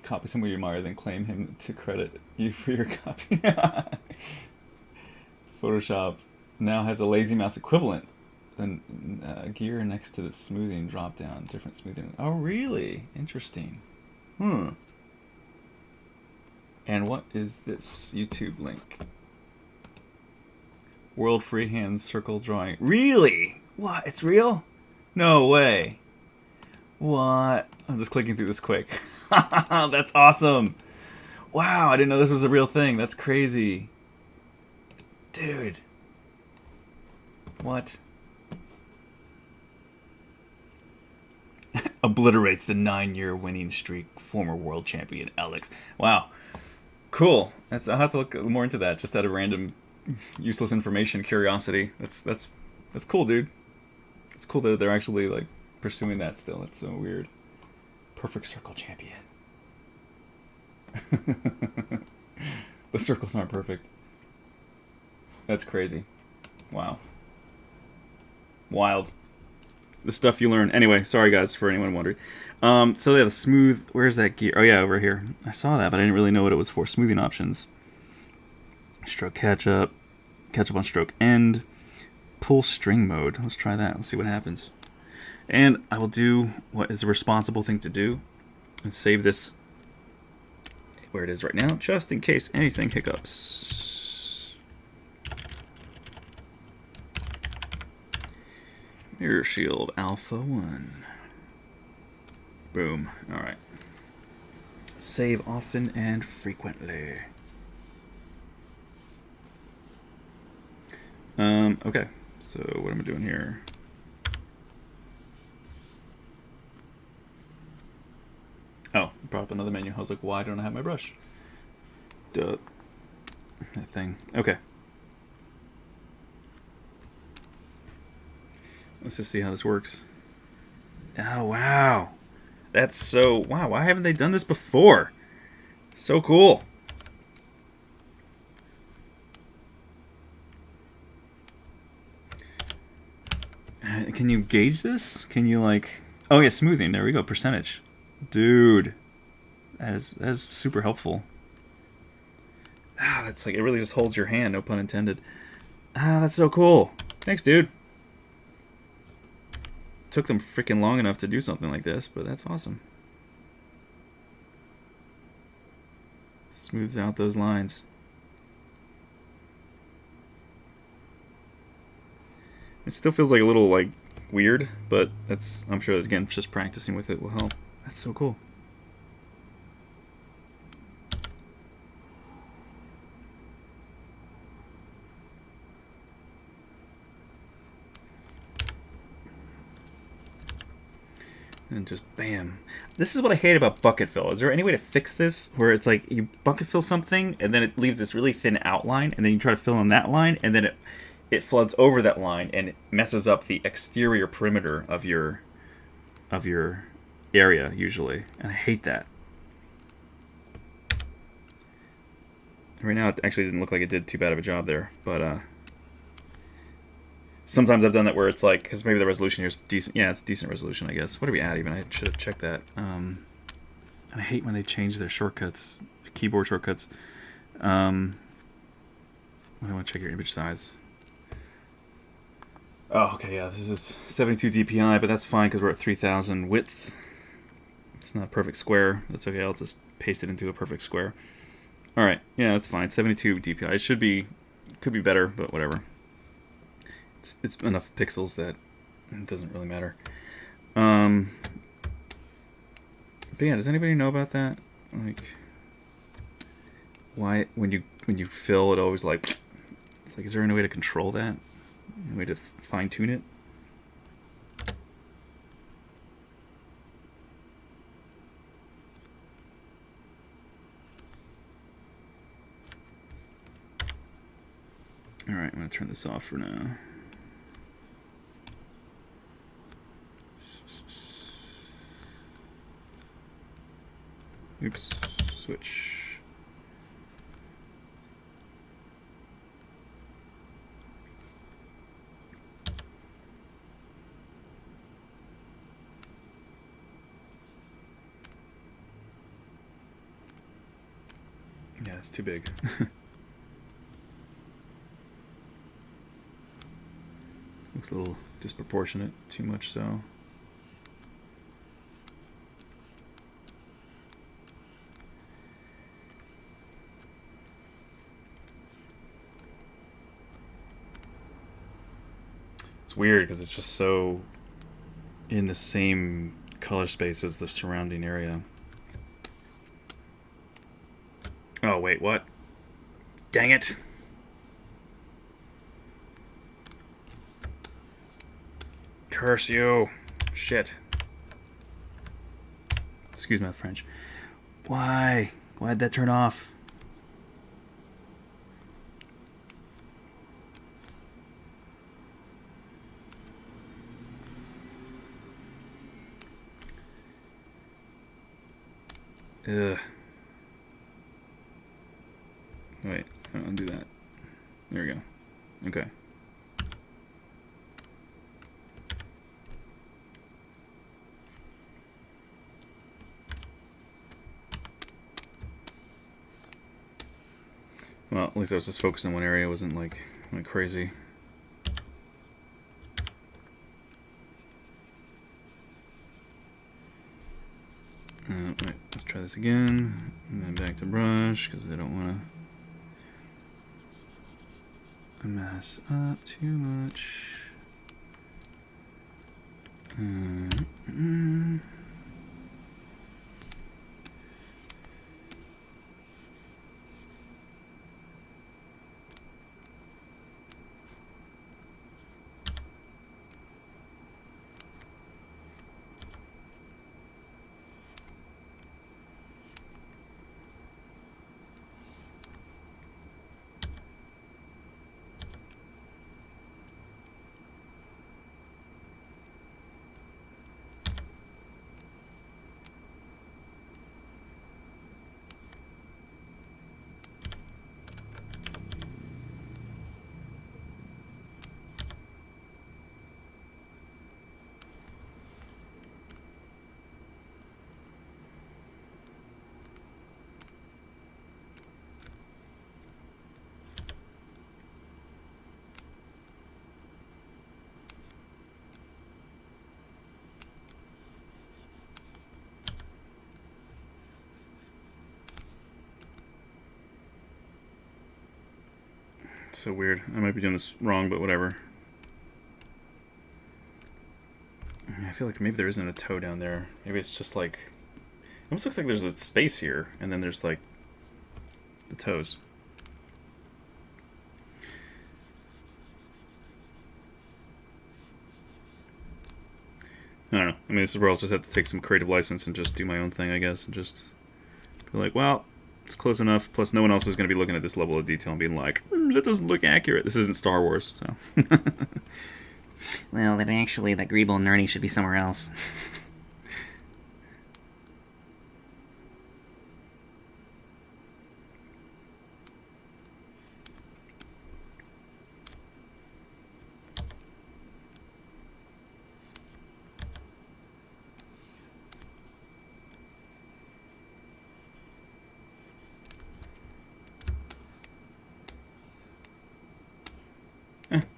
Copy someone you admire, then claim him to credit you for your copy. Photoshop now has a lazy mouse equivalent. Then gear next to the smoothing drop down, different smoothing. Oh, really? Interesting. And what is this YouTube link? World Freehand Circle Drawing. Really? What? It's real? No way. What? I'm just clicking through this quick. That's awesome. Wow, I didn't know this was a real thing. That's crazy. Dude. What? Obliterates the 9-year winning streak, former world champion Alex. Wow. Cool. I'll have to look more into that, just out of random useless information, curiosity. That's cool, dude. It's cool that they're actually like pursuing that still. That's so weird. Perfect circle champion. The circles aren't perfect. That's crazy. Wow. Wild. The stuff you learn. Anyway, sorry guys for anyone wondering. So yeah, the smooth. Where's that gear? Oh yeah, over here. I saw that, but I didn't really know what it was for. Smoothing options. Stroke catch up on stroke end. Pull string mode. Let's try that. Let's see what happens. And I will do what is the responsible thing to do, and save this where it is right now, just in case anything hiccups. Mirror Shield Alpha 1. Boom. Alright. Save often and frequently. Okay. So what am I doing here? Oh, brought up another menu. I was like, why don't I have my brush? Duh. That thing. Okay. Let's just see how this works. Oh, wow. That's so... Wow, why haven't they done this before? So cool. Can you gauge this? Can you, like... Oh, yeah, smoothing. There we go. Percentage. Dude. That is super helpful. Ah, that's like... It really just holds your hand. No pun intended. Ah, that's so cool. Thanks, dude. Took them freaking long enough to do something like this, but that's awesome. Smooths out those lines. It still feels like a little like weird, but that's, I'm sure, again, just practicing with it will help. That's so cool. And just bam. This is what I hate about bucket fill. Is there any way to fix this where it's like you bucket fill something and then it leaves this really thin outline and then you try to fill in that line and then it floods over that line and it messes up the exterior perimeter of your area usually. And I hate that. Right now it actually didn't look like it did too bad of a job there, but sometimes I've done that where it's like, because maybe the resolution here is decent. Yeah, it's decent resolution, I guess. What are we at even? I should have checked that. And I hate when they change their shortcuts, keyboard shortcuts. I want to check your image size. Oh, okay, yeah, this is 72 dpi, but that's fine because we're at 3000 width. It's not a perfect square. That's okay. I'll just paste it into a perfect square. All right, yeah, that's fine. 72 dpi. It should be, could be better, but whatever. It's enough pixels that it doesn't really matter. But yeah, does anybody know about that? Like, why when you fill it always like, it's like, is there any way to control that? Any way to fine tune it? All right, I'm gonna turn this off for now. Oops, switch. Yeah, it's too big. Looks a little disproportionate, too much so. It's weird because it's just so in the same color space as the surrounding area. Oh, wait, what? Dang it! Curse you! Shit. Excuse my French. Why? Why'd that turn off? Ugh. Wait, undo that. There we go. Okay. Well, at least I was just focused on one area. It wasn't like went crazy. Wait, let's try this again, and then back to brush, because I don't want to mess up too much. So weird. I might be doing this wrong, but whatever. I feel like maybe there isn't a toe down there. Maybe it's just like... It almost looks like there's a space here, and then there's like the toes. I don't know. I mean, this is where I'll just have to take some creative license and just do my own thing, I guess, and just be like, well, it's close enough. Plus, no one else is going to be looking at this level of detail and being like, that doesn't look accurate. This isn't Star Wars, so. Well, then actually, that Greeble and Nerdy should be somewhere else.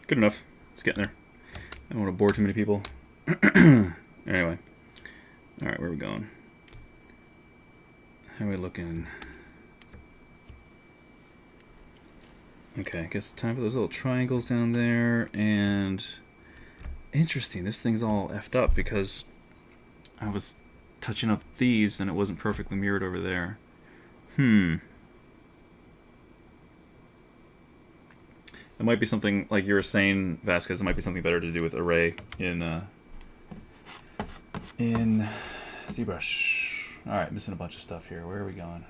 Good enough. It's getting there. I don't want to bore too many people. Anyway. Alright, where are we going? How are we looking? Okay, I guess time for those little triangles down there. And interesting, this thing's all effed up because I was touching up these and it wasn't perfectly mirrored over there. It might be something, like you were saying, Vasquez, it might be something better to do with array in ZBrush. Alright, missing a bunch of stuff here. Where are we going?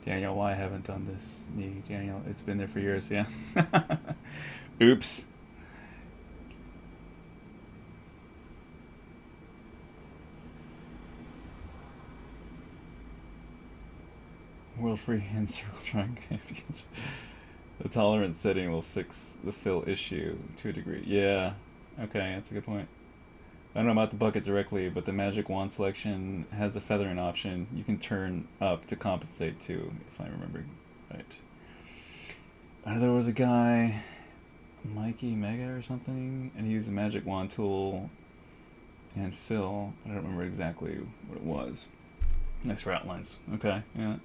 Daniel, why I haven't done this? Me, Daniel, it's been there for years, yeah. Oops. World freehand circle triangle. The tolerance setting will fix the fill issue to a degree. Yeah, okay, that's a good point. I don't know about the bucket directly, but the magic wand selection has a feathering option you can turn up to compensate too, if I remember right. I know there was a guy, Mikey Mega or something, and he used the magic wand tool and fill. I don't remember exactly what it was. Nice for outlines. Okay, yeah.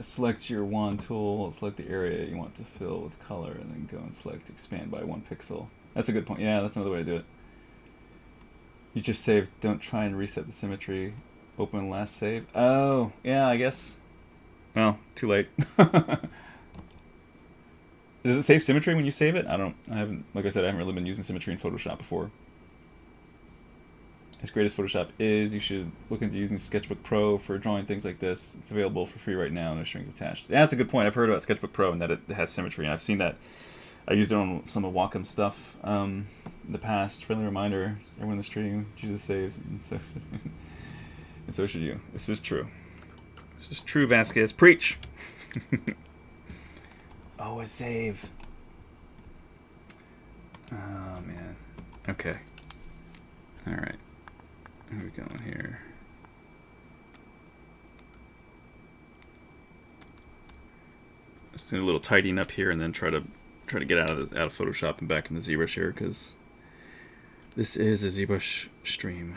Select your wand tool, select the area you want to fill with color, and then go and select expand by 1 pixel. That's a good point. Yeah, that's another way to do it. You just save, don't try and reset the symmetry. Open last save. Oh, yeah, I guess. Well, too late. Does it save symmetry when you save it? I haven't, like I said, I haven't really been using symmetry in Photoshop before. As great as Photoshop is, you should look into using Sketchbook Pro for drawing things like this. It's available for free right now, no strings attached. Yeah, that's a good point. I've heard about Sketchbook Pro and that it has symmetry, and I've seen that. I used it on some of Wacom stuff in the past. Friendly reminder, everyone in the stream, Jesus saves, and so, and so should you. This is true. This is true, Vasquez. Preach! Oh, a save. Oh, man. Okay. All right. Where are we going here? Just do a little tidying up here, and then try to get out of Photoshop and back into ZBrush here, because This is a ZBrush stream.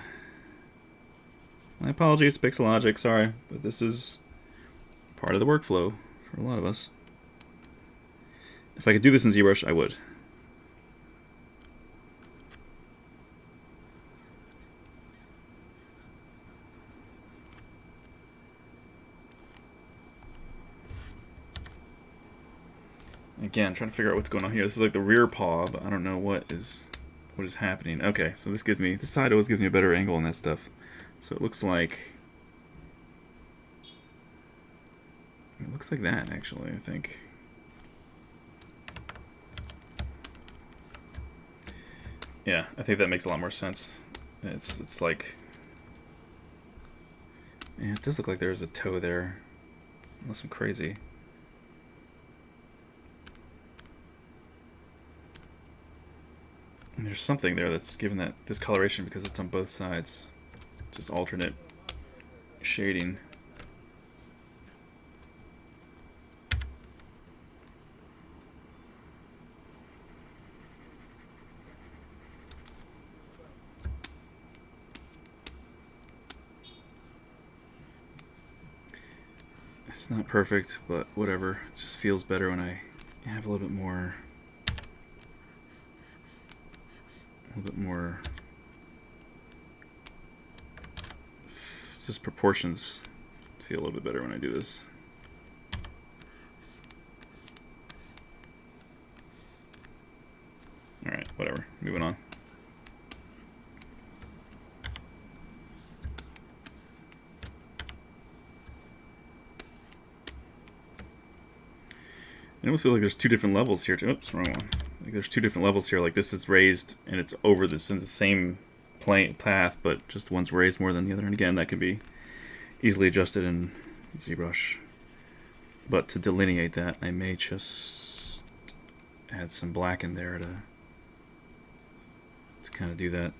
My apologies, Pixologic, sorry, but this is part of the workflow for a lot of us. If I could do this in ZBrush, I would. Again, trying to figure out what's going on here. This is like the rear paw, but I don't know what is happening. Okay, so this side always gives me a better angle on that stuff. So it looks like that actually, I think. Yeah, I think that makes a lot more sense. It's like, yeah, it does look like there's a toe there, unless I'm crazy. And there's something there that's given that discoloration because it's on both sides. Just alternate shading. It's not perfect, but whatever. It just feels better when I have a little bit more just proportions feel a little bit better when I do this. Alright, whatever. Moving on. It almost feels like there's two different levels here. Oops, wrong one. Like there's two different levels here. Like this is raised and it's over this in the same plane path, but just one's raised more than the other. And again, that can be easily adjusted in ZBrush. But to delineate that, I may just add some black in there to kind of do that.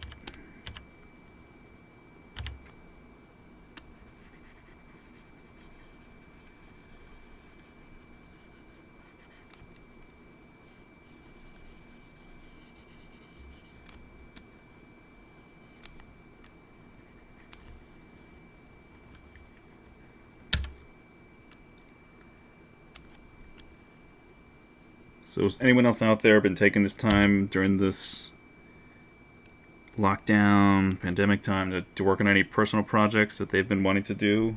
So has anyone else out there been taking this time during this lockdown, pandemic time to work on any personal projects that they've been wanting to do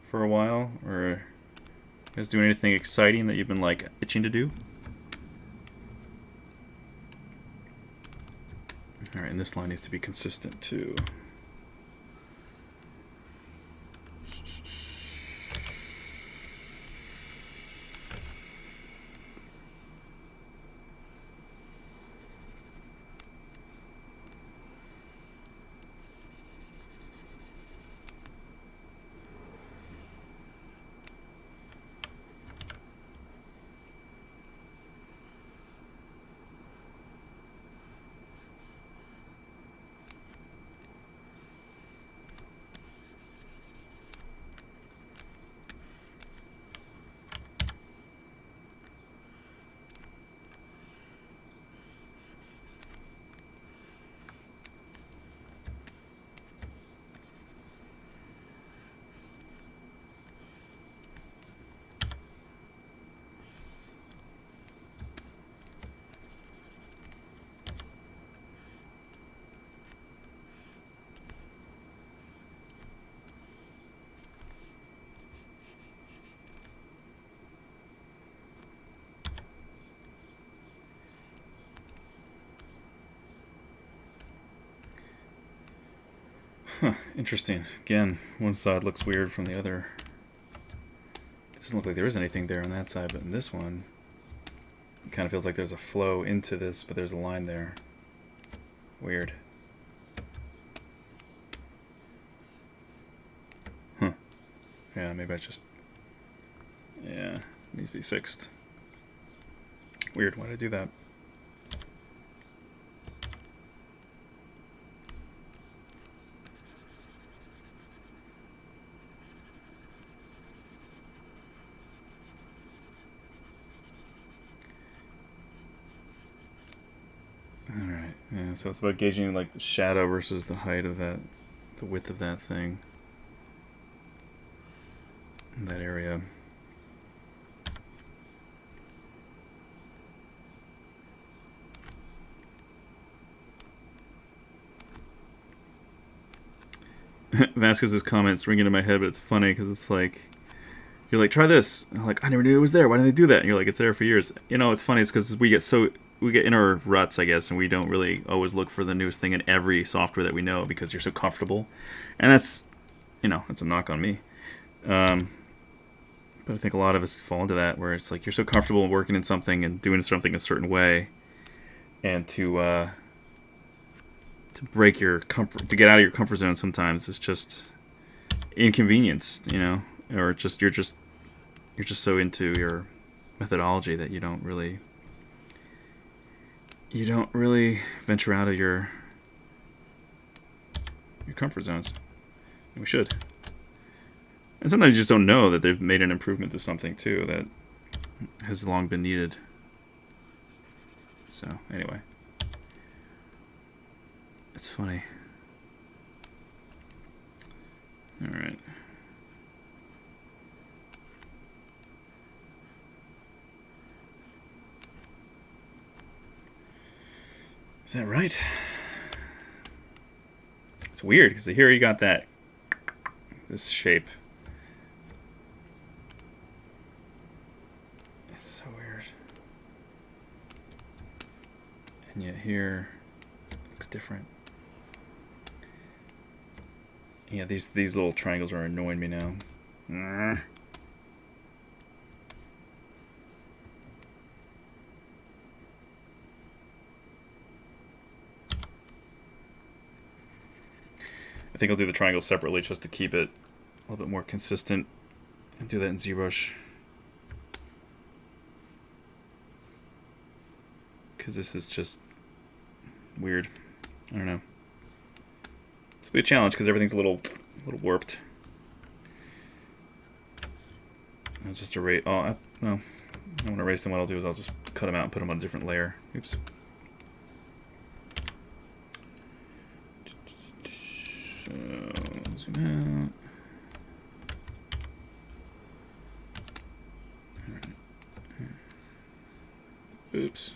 for a while? Or you guys doing anything exciting that you've been like itching to do? Alright, and this line needs to be consistent too. Huh, interesting. Again, one side looks weird from the other. It doesn't look like there is anything there on that side, but in this one, it kind of feels like there's a flow into this, but there's a line there. Weird. Huh. Yeah, maybe I just... Yeah, it needs to be fixed. Weird, why did I do that? So it's about gauging like the shadow versus the height of that, the width of that thing, in that area. Vasquez's comments ring into my head, but it's funny because it's like, you're like, try this. And I'm like, I never knew it was there. Why didn't they do that? And you're like, it's there for years. You know, it's funny. It's because we get in our ruts, I guess, and we don't really always look for the newest thing in every software that we know because you're so comfortable. And that's, you know, that's a knock on me. But I think a lot of us fall into that where it's like you're so comfortable working in something and doing something a certain way, and to break your comfort, to get out of your comfort zone sometimes it's just inconvenienced, you know, or just you're just so into your methodology that you don't really venture out of your comfort zones. And we should. And sometimes you just don't know that they've made an improvement to something too that has long been needed. So anyway, it's funny. All right. Is that right? It's weird because here you got this shape. It's so weird. And yet here it looks different. Yeah, these little triangles are annoying me now. I think I'll do the triangle separately just to keep it a little bit more consistent, and do that in ZBrush. Because this is just weird. I don't know. It's be a challenge because everything's a little warped. I'll just erase. Oh, no. I want to erase them. What I'll do is I'll just cut them out and put them on a different layer. Oops. So, zoom out. Oops.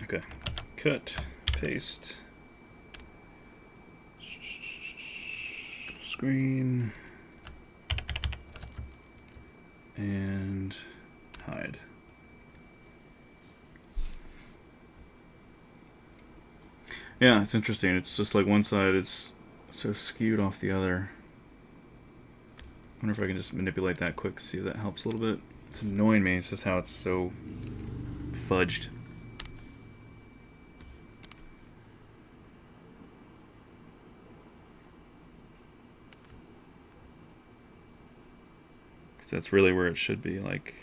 Okay, cut, paste, screen, and hide. Yeah, it's interesting. It's just like one side is so skewed off the other. I wonder if I can just manipulate that quick, see if that helps a little bit. It's annoying me. It's just how it's so fudged. That's really where it should be, like,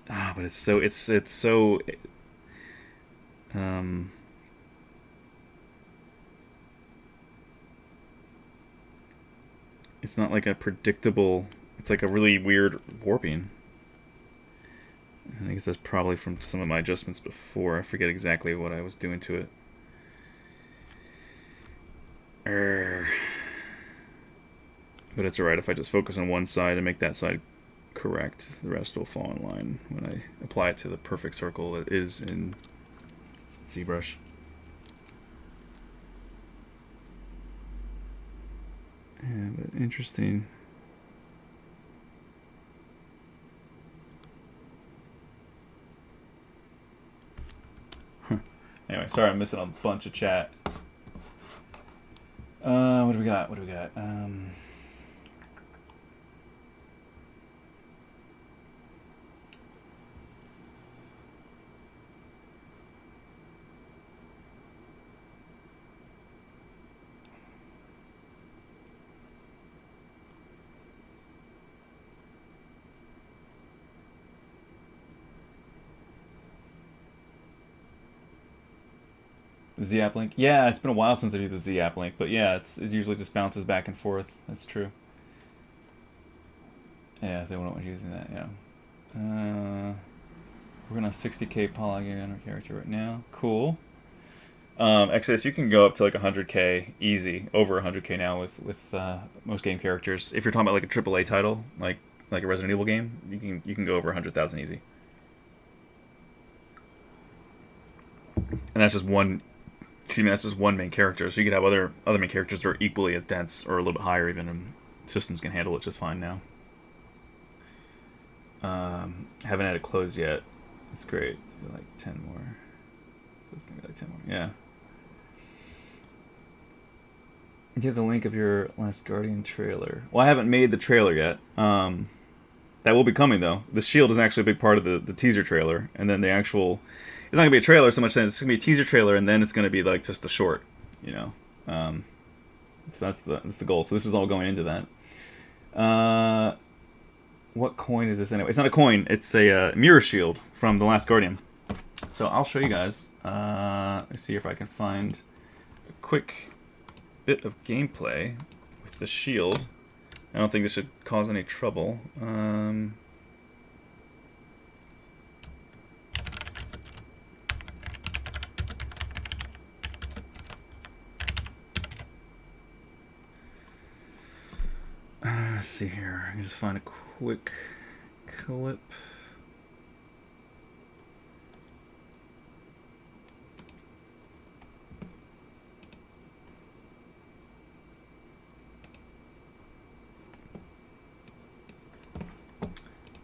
but it's so it's not like a predictable, it's like a really weird warping. I guess that's probably from some of my adjustments before. I forget exactly what I was doing to it. But it's alright if I just focus on one side and make that side correct. The rest will fall in line when I apply it to the perfect circle that is in ZBrush. Yeah, but interesting. Anyway, sorry I'm missing a bunch of chat. What do we got? What do we got? The Z app link? Yeah, it's been a while since I used the Z app link, but yeah, it usually just bounces back and forth. That's true. Yeah, if they don't want using that, yeah. We're gonna 60k polygon on our character right now. Cool. Exodus, you can go up to like 100k easy, over 100k now with most game characters. If you're talking about like a AAA title, like a Resident Evil game, you can go over 100,000 easy. And that's just one. Excuse me, that's just one main character. So you could have other main characters that are equally as dense or a little bit higher even, and systems can handle it just fine now. Haven't had it closed yet. It's great. Like 10 more. So it's gonna be like 10 more. Yeah. Do you have the link of your Last Guardian trailer? Well, I haven't made the trailer yet. That will be coming though. The shield is actually a big part of the teaser trailer, and then the actual. It's not gonna be a trailer so much. It's gonna be a teaser trailer, and then it's gonna be like just a short, you know. So that's the goal. So this is all going into that. What coin is this anyway? It's not a coin. It's a mirror shield from The Last Guardian. So I'll show you guys. Let's see if I can find a quick bit of gameplay with the shield. I don't think this should cause any trouble. Let's see here. I can just find a quick clip.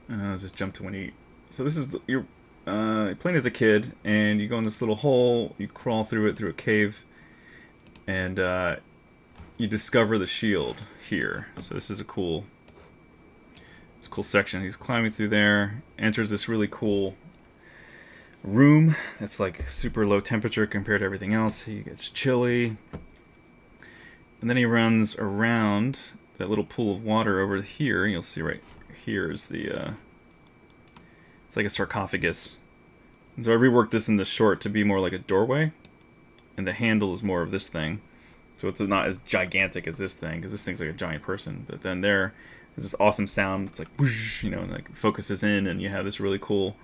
Let's just jump to when you. So this is you're playing as a kid, and you go in this little hole. You crawl through it through a cave, and you discover the shield here. So this is a cool section. He's climbing through there, enters this really cool room that's like super low temperature compared to everything else. He gets chilly, and then he runs around that little pool of water over here. You'll see right here is the it's like a sarcophagus. And so I reworked this in the short to be more like a doorway, and the handle is more of this thing. So it's not as gigantic as this thing, because this thing's like a giant person. But then there is this awesome sound. It's like whoosh, you know, and like focuses in, and you have this really cool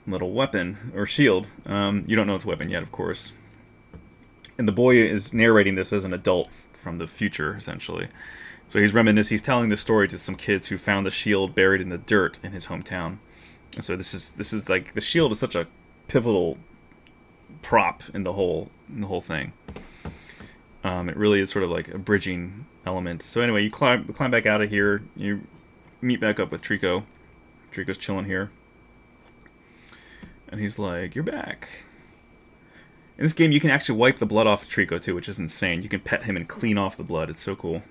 little weapon or shield. You don't know it's a weapon yet, of course. And the boy is narrating this as an adult from the future, essentially. So he's reminiscing. He's telling the story to some kids who found the shield buried in the dirt in his hometown. And so this is like the shield is such a pivotal prop in the whole thing. It really is sort of like a bridging element. So anyway, you climb back out of here. You meet back up with Trico. Trico's chilling here. And he's like, "You're back." In this game, you can actually wipe the blood off of Trico, too, which is insane. You can pet him and clean off the blood. It's so cool.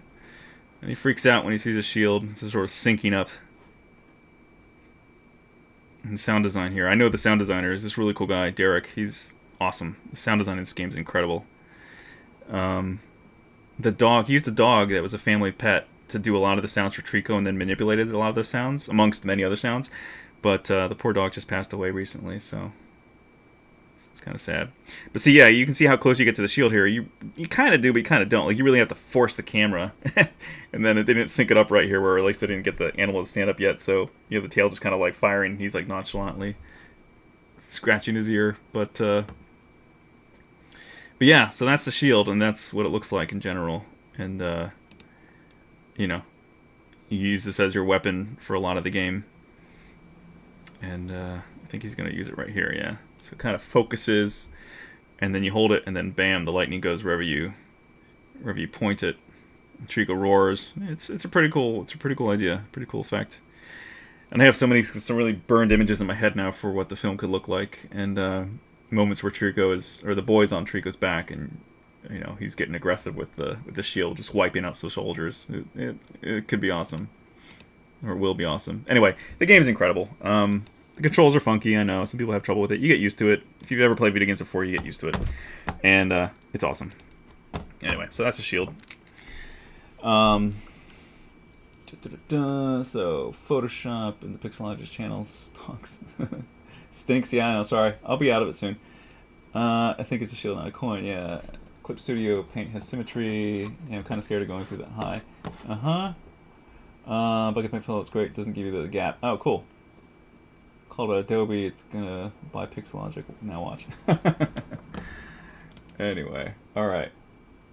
And he freaks out when he sees a shield. It's just sort of syncing up. And the sound design here. I know the sound designer is this really cool guy, Derek. He's awesome. The sound design in this game is incredible. The dog, he used a dog that was a family pet to do a lot of the sounds for Trico, and then manipulated a lot of the sounds, amongst many other sounds. But the poor dog just passed away recently, so it's kind of sad. But see, yeah, you can see how close you get to the shield here. You kind of do, but you kind of don't. Like, you really have to force the camera. And then they didn't sync it up right here, where at least they didn't get the animal to stand up yet, so you have the tail just kind of like firing. He's like nonchalantly scratching his ear, but yeah, so that's the shield, and that's what it looks like in general. And, you know, you use this as your weapon for a lot of the game. And I think he's going to use it right here, yeah. So it kind of focuses, and then you hold it, and then bam, the lightning goes wherever you point it. Trico roars. It's a pretty cool idea, pretty cool effect. And I have some really burned images in my head now for what the film could look like, and moments where the boy's on Trico's back, and he's getting aggressive with the shield, just wiping out some soldiers. It could be awesome, or it will be awesome. Anyway, the game's incredible. The controls are funky, I know. Some people have trouble with it. You get used to it. If you've ever played video games before, you get used to it. And it's awesome. Anyway, so that's the shield. So, Photoshop and the Pixologic channel stinks. Stinks, yeah, I know, sorry. I'll be out of it soon. I think it's a shield, not a coin, yeah. Clip Studio paint has symmetry. Yeah, I'm kind of scared of going through that high. Bucket paint fill, it's great. Doesn't give you the gap. Oh, cool. Called Adobe, it's gonna buy Pixologic. Now watch. Anyway, alright.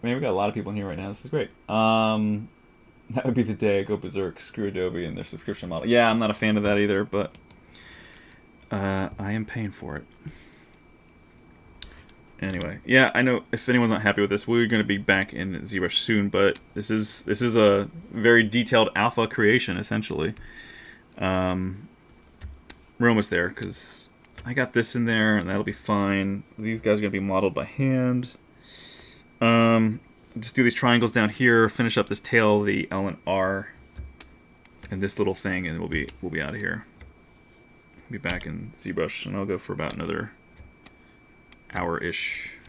Man, we got a lot of people in here right now. This is great. That would be the day I go berserk. Screw Adobe and their subscription model. Yeah, I'm not a fan of that either, but I am paying for it. Anyway, yeah, I know if anyone's not happy with this, we're going to be back in ZBrush soon, but this is a very detailed alpha creation, essentially. We're almost there, because I got this in there, and that'll be fine. These guys are going to be modeled by hand. Just do these triangles down here, finish up this tail, the L and R, and this little thing, and we'll be out of here. Be back in ZBrush, and I'll go for about another hour-ish.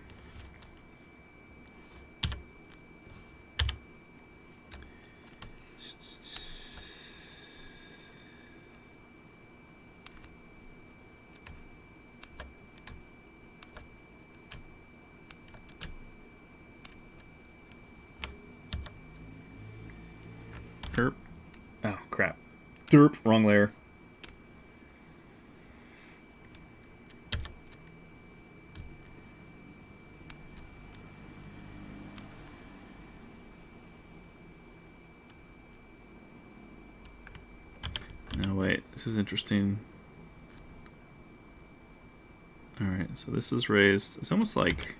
Derp. Oh, crap. Derp. Wrong layer. No, wait. This is interesting. Alright, so this is raised. It's almost like...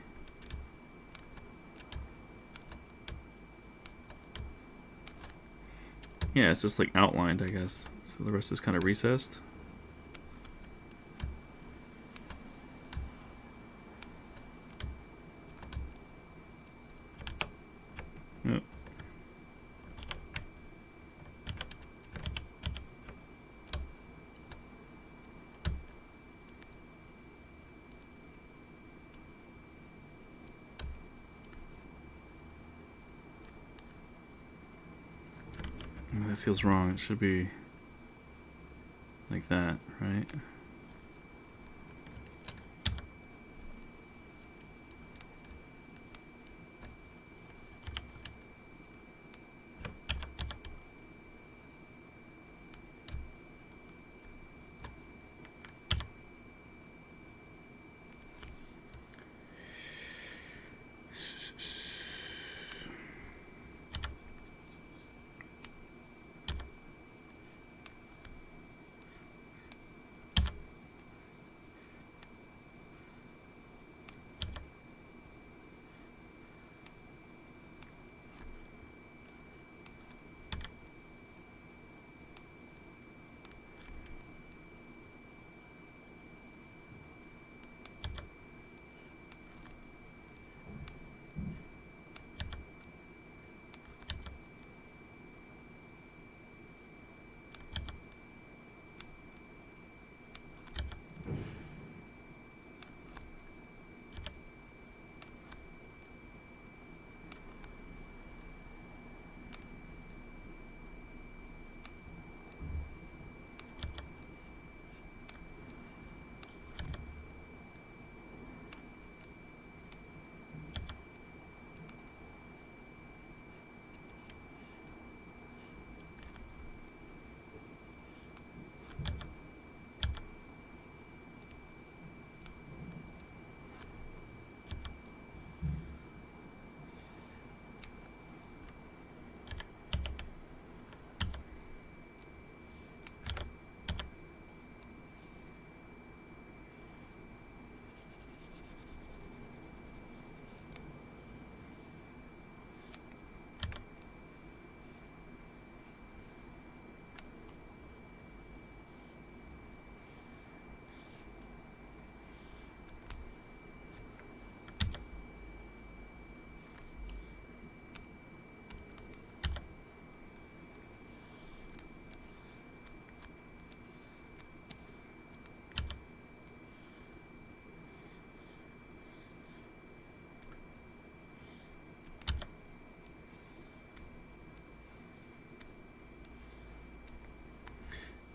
yeah, it's just like outlined, I guess. So the rest is kind of recessed. Yep. That feels wrong. It should be like that, right?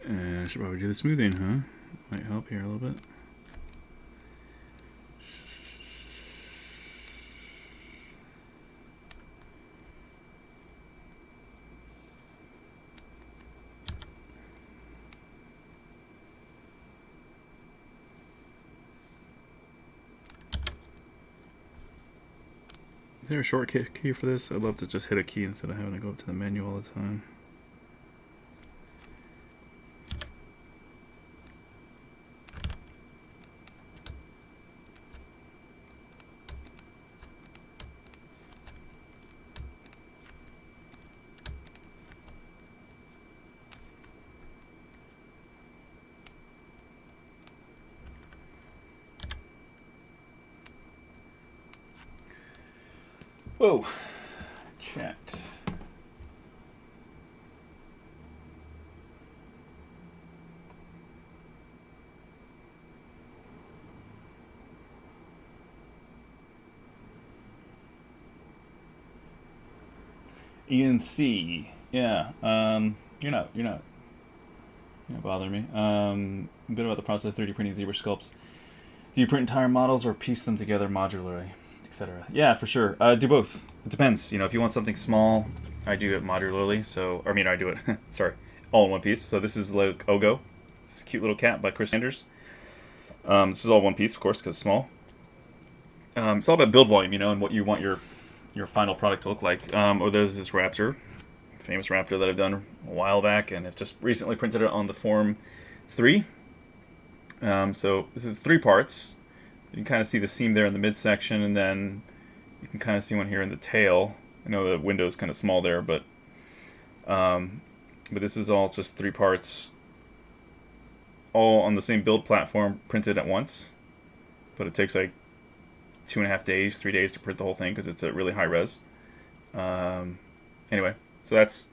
I should probably do the smoothing, huh? Might help here a little bit. Is there a shortcut key for this? I'd love to just hit a key instead of having to go up to the menu all the time. Whoa, chat. Ian C. Yeah, you're not bothering me. A bit about the process of 3D printing ZBrush sculpts. Do you print entire models or piece them together modularly, etc.? Yeah, for sure. Do both. It depends. You know, if you want something small, I do it modularly. So, I mean, I do it. Sorry, all in one piece. So this is like Ogo. This is a cute little cat by Chris Sanders. This is all one piece, of course, because it's small. It's all about build volume, you know, and what you want your final product to look like. Or there's this raptor, famous raptor that I've done a while back, and I've just recently printed it on the Form 3. So this is 3 parts. You can kind of see the seam there in the midsection, and then you can kind of see one here in the tail. I know the window is kind of small there, but this is all just 3 parts, all on the same build platform, printed at once. But it takes like 2.5 days, 3 days to print the whole thing because it's a really high res. Anyway, so that's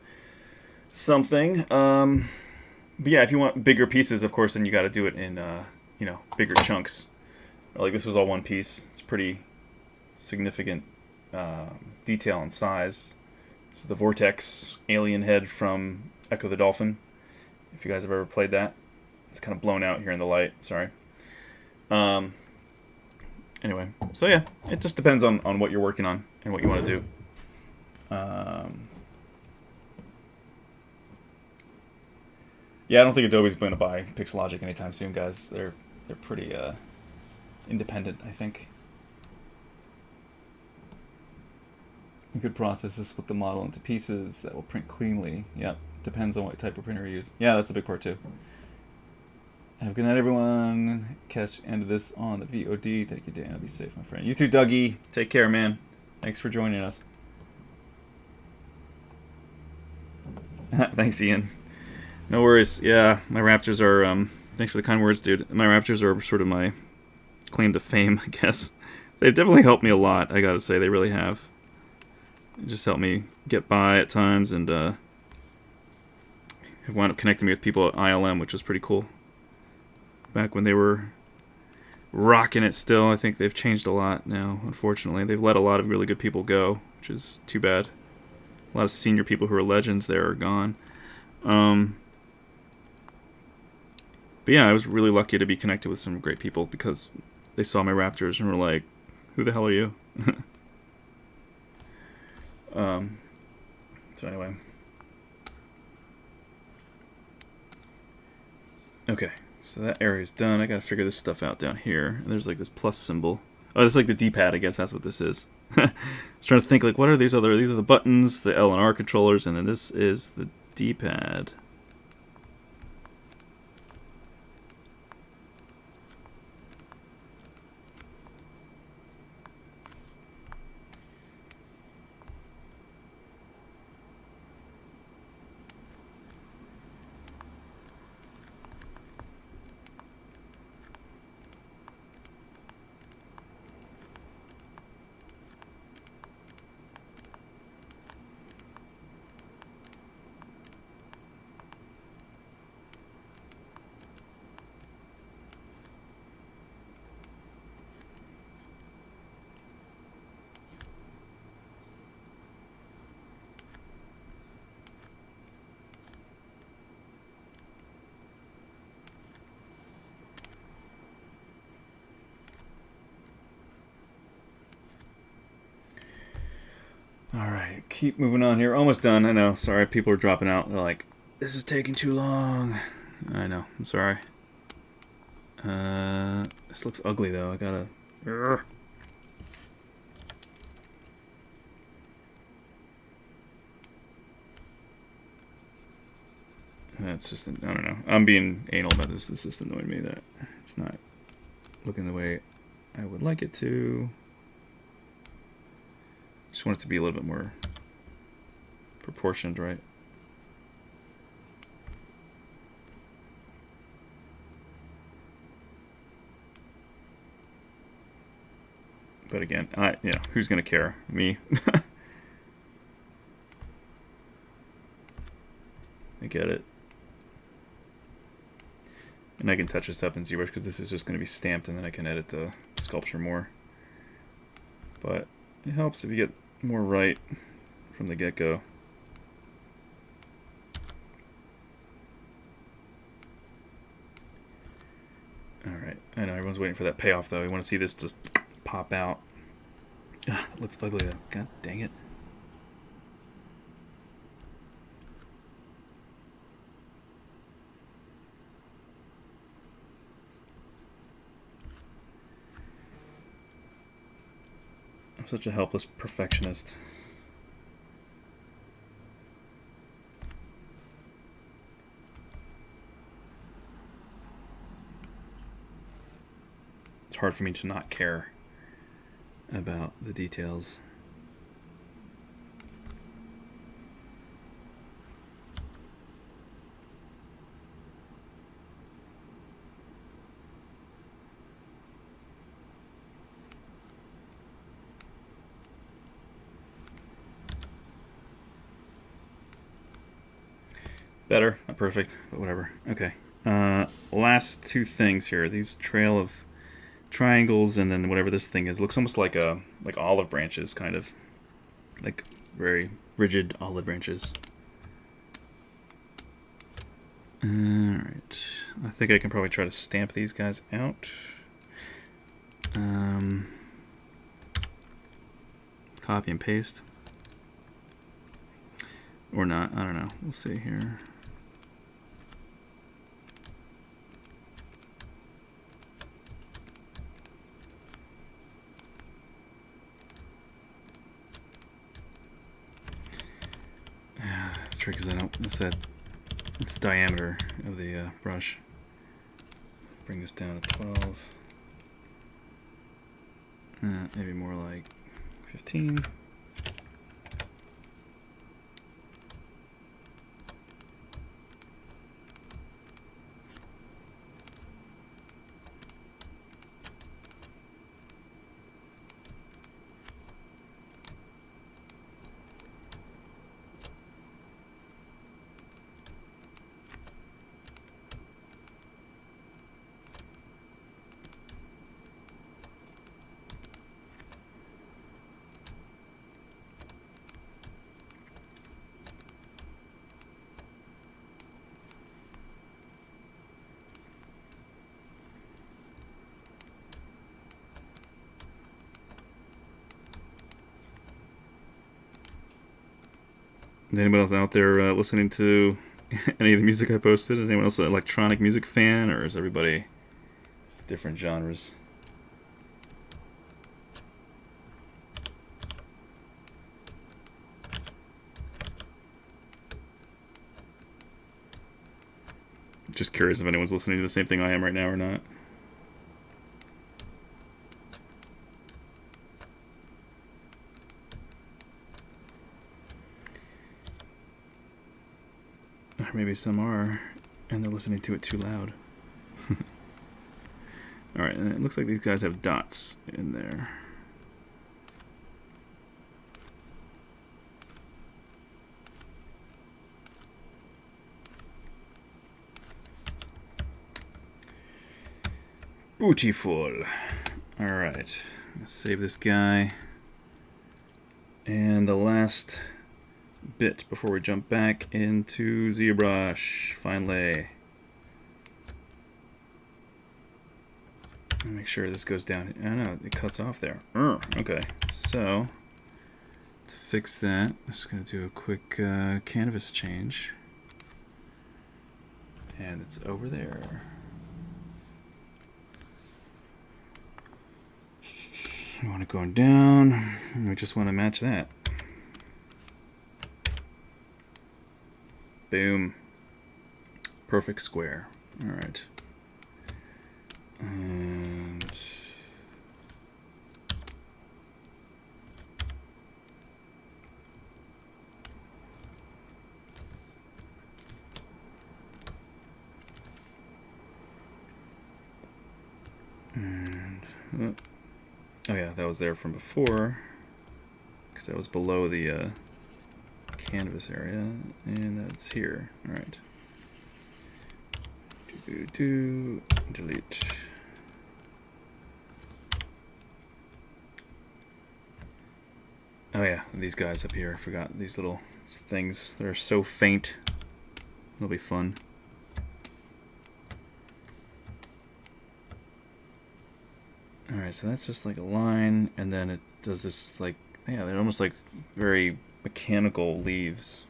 something. But yeah, if you want bigger pieces, of course, then you got to do it in you know, bigger chunks. Like this was all one piece. It's pretty significant detail and size. This is the Vortex alien head from Echo the Dolphin. If you guys have ever played that, it's kind of blown out here in the light. Sorry. Anyway, so yeah, it just depends on what you're working on and what you want to do. Yeah, I don't think Adobe's going to buy Pixologic anytime soon, guys. They're pretty independent, I think. A good process is split the model into pieces that will print cleanly. Yep, depends on what type of printer you use. Yeah, that's a big part too. Have a good night, everyone. Catch end of this on the VOD. Thank you, Dan. Be safe, my friend. You too, Dougie. Take care, man. Thanks for joining us. Thanks, Ian. No worries. Yeah, my Raptors are, thanks for the kind words, dude. My Raptors are sort of my claim to fame, I guess. They've definitely helped me a lot, I gotta say. They really have. It just helped me get by at times, and have wound up connecting me with people at ILM, which was pretty cool. Back when they were rocking it still. I think they've changed a lot now, unfortunately. They've let a lot of really good people go, which is too bad. A lot of senior people who are legends there are gone. But yeah, I was really lucky to be connected with some great people because they saw my Raptors and were like, who the hell are you? So anyway. Okay, so that area's done. I gotta figure this stuff out down here. And there's like this plus symbol. Oh, this is like the D-pad, I guess that's what this is. I was trying to think, like, what are these other... These are the buttons, the L and R controllers, and then this is the D-pad. Alright, keep moving on here. Almost done, I know. Sorry, people are dropping out. They're like, this is taking too long. I know, I'm sorry. This looks ugly though, I gotta... Urgh. That's just, I don't know. I'm being anal about this. This just annoyed me that it's not looking the way I would like it to. Just want it to be a little bit more proportioned, right? But again, who's gonna care? Me. I get it. And I can touch this up in ZBrush because this is just going to be stamped, and then I can edit the sculpture more. But it helps if you get more right from the get-go. Alright, I know everyone's waiting for that payoff though. You want to see this just pop out. Ugh, that looks ugly though. God dang it. Such a helpless perfectionist. It's hard for me to not care about the details. Better, not perfect, but whatever. Okay. Last two things here. These trail of triangles, and then whatever this thing is, looks almost like olive branches, kind of, like very rigid olive branches. All right. I think I can probably try to stamp these guys out. Copy and paste, or not. I don't know. We'll see here. The trick is I don't. It's the diameter of the brush. Bring this down to 12. Maybe more like 15. Is anyone else out there listening to any of the music I posted? Is anyone else an electronic music fan, or is everybody different genres? Just curious if anyone's listening to the same thing I am right now or not. Or maybe some are, and they're listening to it too loud. Alright, and it looks like these guys have dots in there. Beautiful. Alright, save this guy. And the last bit before we jump back into ZBrush. Finally. Make sure this goes down. I know, it cuts off there. Okay, so to fix that. I'm just going to do a quick canvas change. And it's over there. I want it going down. We just want to match that. Boom. Perfect square. All right. And oh yeah, that was there from before because that was below the canvas area, and that's here. All right. Delete. Oh yeah, these guys up here. I forgot these little things. They're so faint. It'll be fun. Alright, so that's just like a line, and then it does this like, yeah, they're almost like very mechanical leaves.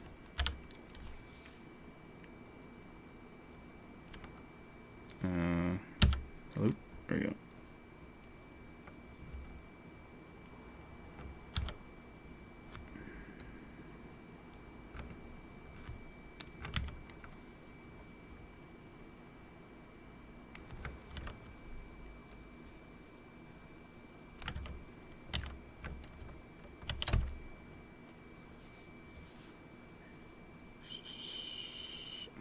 Hello? There we go.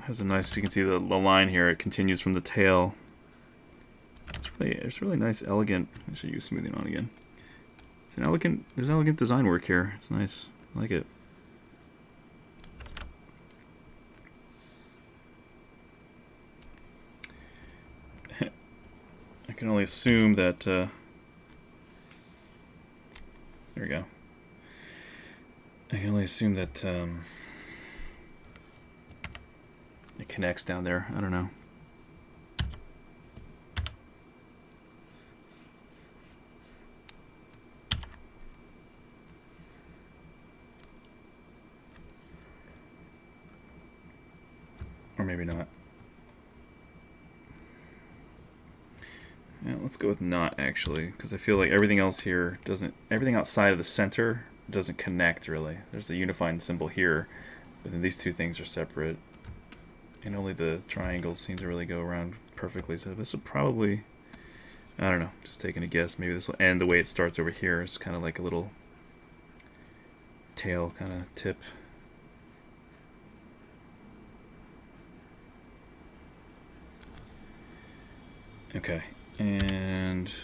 Has a nice, you can see the line here, it continues from the tail. It's really nice, elegant. I should use smoothing on again. It's an elegant, there's elegant design work here. It's nice. I like it. I can only assume that there we go. I can only assume that it connects down there. I don't know. Or maybe not. Yeah, let's go with not, actually, because I feel like everything else here doesn't, everything outside of the center doesn't connect really. There's a unifying symbol here, but then these two things are separate. And only the triangles seem to really go around perfectly, so this will probably, I don't know, just taking a guess, maybe this will end the way it starts over here. It's kind of like a little tail kind of tip. Okay, and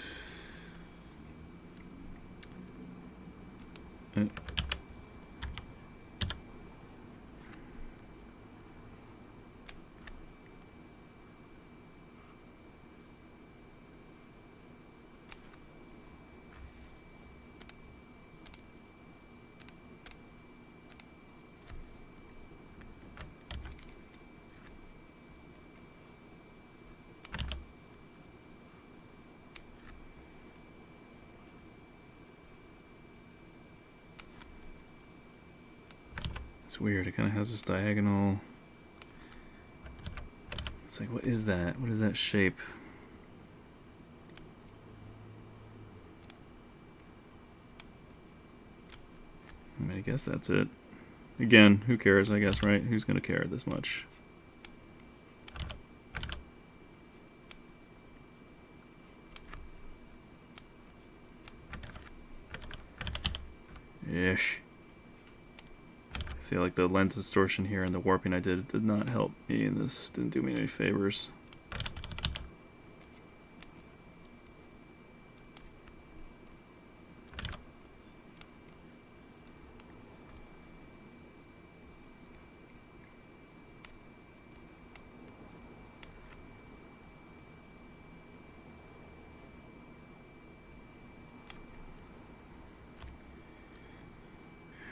it's weird, it kind of has this diagonal. It's like, what is that? What is that shape? I mean, I guess that's it. Again, who cares, I guess, right? Who's going to care this much? Ish. I feel like the lens distortion here and the warping I did not help me, and this didn't do me any favors.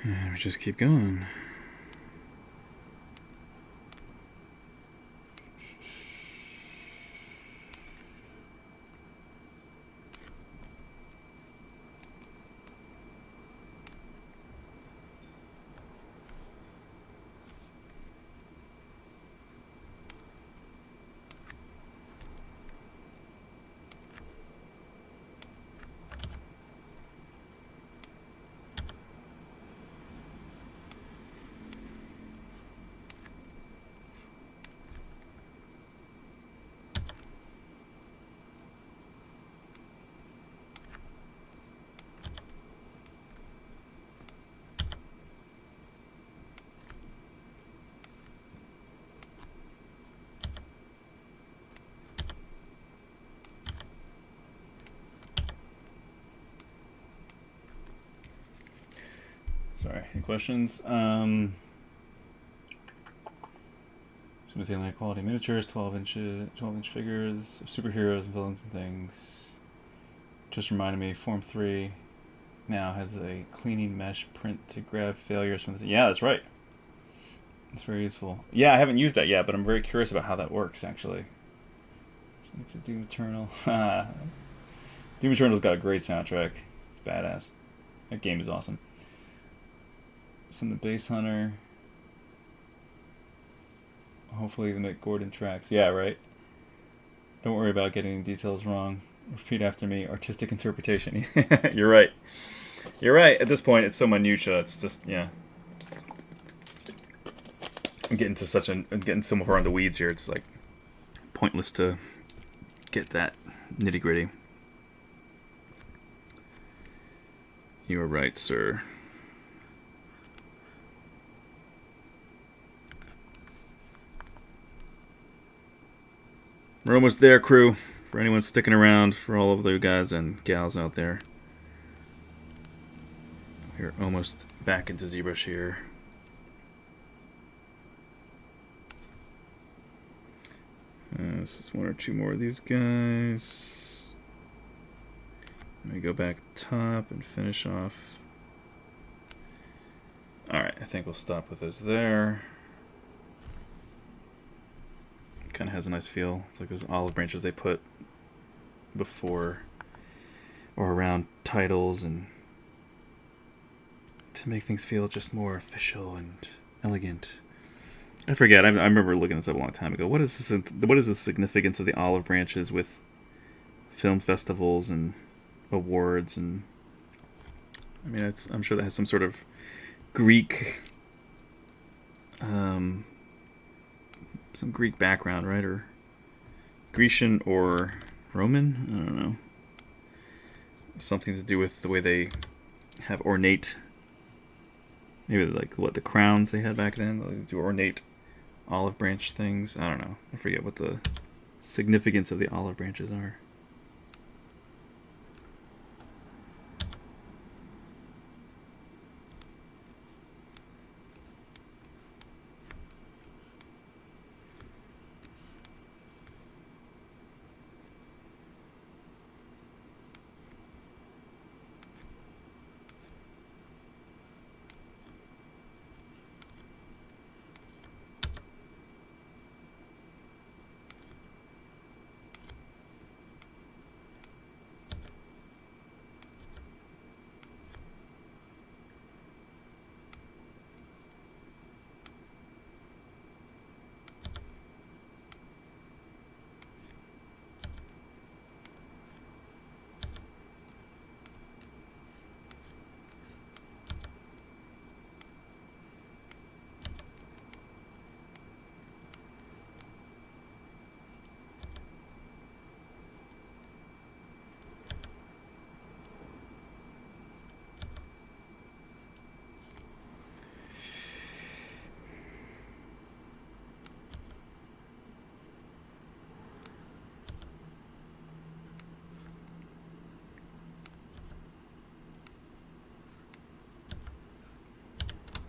And we just keep going. Sorry, any questions? Some high quality miniatures, 12-inch figures of superheroes and villains and things. Just reminded me, Form 3 now has a cleaning mesh print to grab failures from the... Yeah, that's right. It's very useful. Yeah, I haven't used that yet, but I'm very curious about how that works, actually. It's a Doom Eternal. Doom Eternal's got a great soundtrack. It's badass. That game is awesome. Some of the Base Hunter. Hopefully the Mick Gordon tracks. Yeah, right? Don't worry about getting the details wrong. Repeat after me. Artistic interpretation. You're right. You're right. At this point, it's so minutia. It's just, yeah. I'm getting so far in the weeds here. It's like pointless to get that nitty gritty. You are right, sir. We're almost there, crew. For anyone sticking around, for all of the guys and gals out there. We're almost back into ZBrush here. This is one or two more of these guys. Let me go back top and finish off. Alright, I think we'll stop with those there. Kind of has a nice feel. It's like those olive branches they put before or around titles and to make things feel just more official and elegant. I forget. I remember looking this up a long time ago. What is the significance of the olive branches with film festivals and awards? And I mean, I'm sure that has some sort of Greek, some Greek background, right? Or Grecian or Roman? I don't know. Something to do with the way they have ornate. Maybe like what the crowns they had back then. They do ornate olive branch things. I don't know. I forget what the significance of the olive branches are.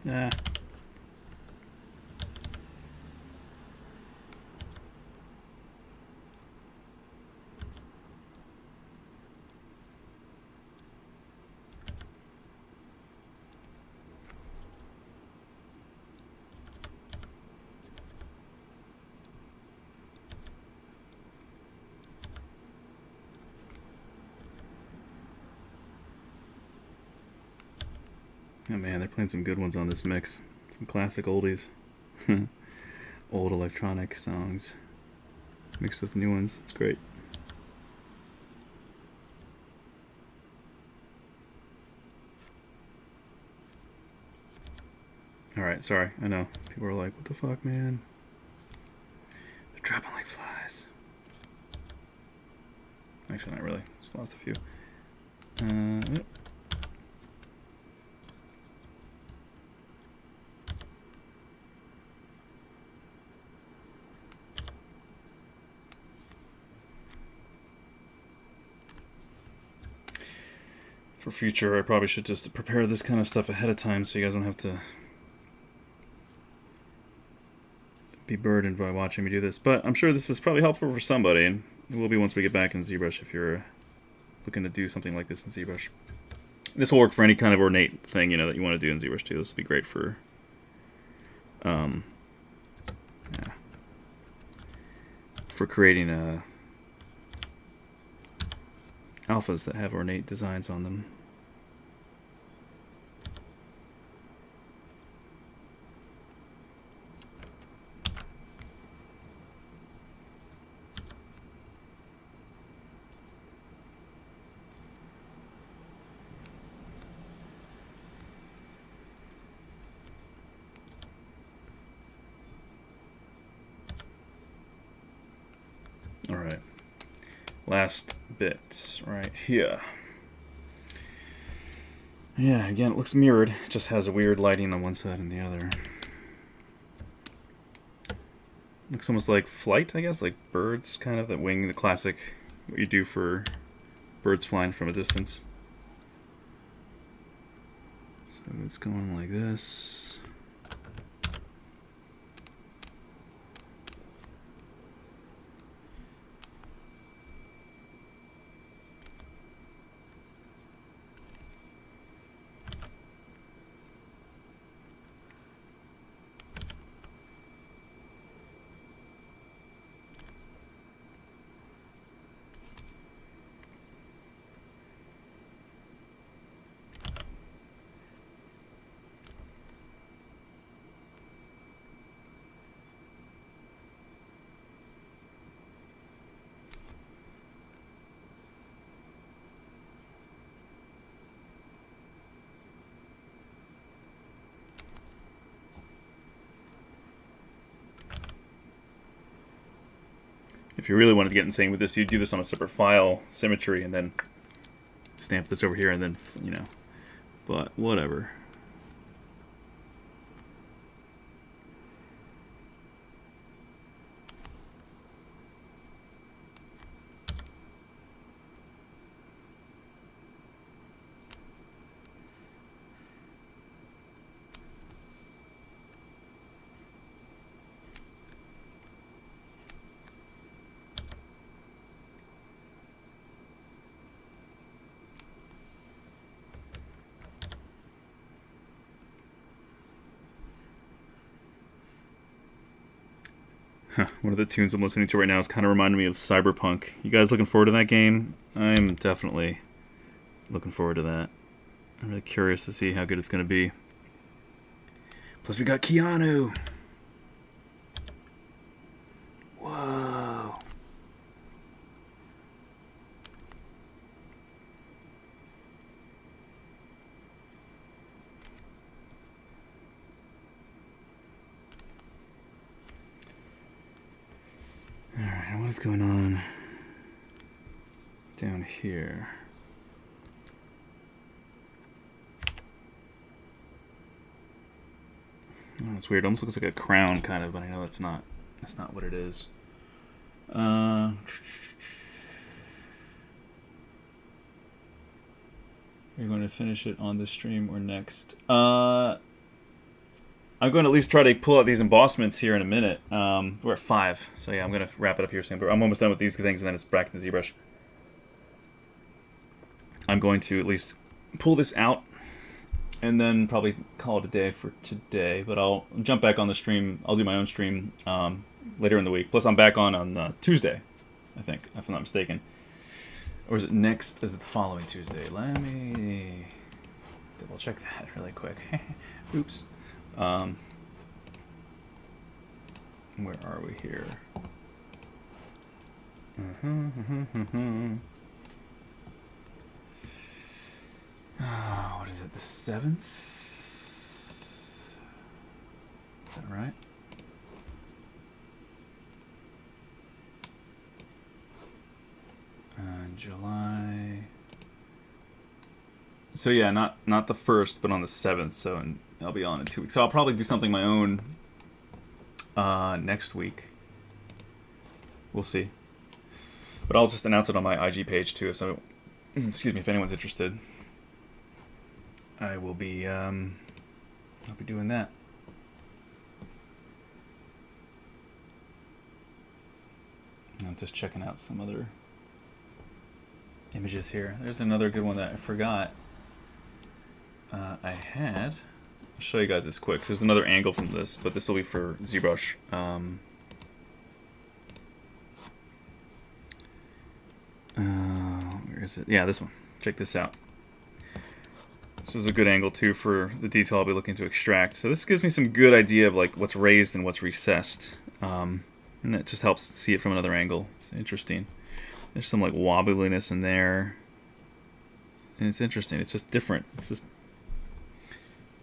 Yeah. Oh man, they're playing some good ones on this mix. Some classic oldies. Old electronic songs mixed with new ones. It's great. Alright, sorry. I know. People are like, what the fuck, man? They're dropping like flies. Actually, not really. Just lost a few. for future, I probably should just prepare this kind of stuff ahead of time so you guys don't have to be burdened by watching me do this. But I'm sure this is probably helpful for somebody, and it will be once we get back in ZBrush if you're looking to do something like this in ZBrush. This will work for any kind of ornate thing, you know, that you want to do in ZBrush too. This will be great for for creating alphas that have ornate designs on them. All right, last bit right here. Yeah, again, it looks mirrored. It just has a weird lighting on one side and the other. Looks almost like flight, I guess, like birds, kind of, that wing, the classic, what you do for birds flying from a distance. So it's going like this. If you really wanted to get insane with this, you'd do this on a separate file, symmetry, and then stamp this over here, and then, you know, but whatever. One of the tunes I'm listening to right now is kind of reminding me of Cyberpunk. You guys looking forward to that game? I'm definitely looking forward to that. I'm really curious to see how good it's going to be. Plus we got Keanu! Whoa! Alright, what is going on down here? Oh, it's weird. It almost looks like a crown, kind of, but I know that's not what it is. You're going to finish it on the stream or next? I'm going to at least try to pull out these embossments here in a minute. We're at 5, so yeah, I'm going to wrap it up here soon. But I'm almost done with these things, and then it's back to ZBrush. I'm going to at least pull this out, and then probably call it a day for today. But I'll jump back on the stream. I'll do my own stream later in the week. Plus, I'm back on Tuesday, I think, if I'm not mistaken. Or is it next? Is it the following Tuesday? Let me double check that really quick. Oops. Where are we here? What is it? The 7th? Is that right? July. So yeah, not the 1st, but on the 7th. So and I'll be on in 2 weeks. So I'll probably do something my own next week. We'll see. But I'll just announce it on my IG page too. So, excuse me, if anyone's interested. I will be I'll be doing that. I'm just checking out some other images here. There's another good one that I forgot. I'll show you guys this quick. There's another angle from this, but this will be for ZBrush. Where is it? Yeah, this one. Check this out. This is a good angle too for the detail I'll be looking to extract. So this gives me some good idea of like what's raised and what's recessed. And that just helps see it from another angle. It's interesting. There's some like wobbliness in there. And it's interesting. It's just different. It's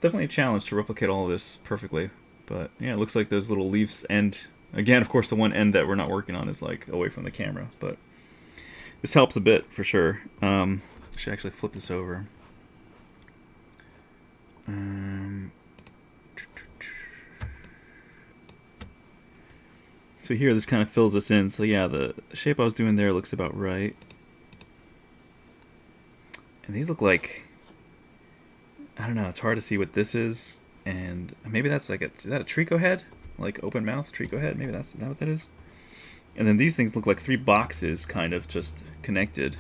definitely a challenge to replicate all of this perfectly. But yeah, it looks like those little leaves end. Again, of course, the one end that we're not working on is like away from the camera. But this helps a bit for sure. I should actually flip this over. So here, this kind of fills this in. So yeah, the shape I was doing there looks about right. And these look like, I don't know, it's hard to see what this is. And maybe that's like is that a trico head? Like open mouth trico head? Maybe is that what that is? And then these things look like 3 boxes kind of just connected.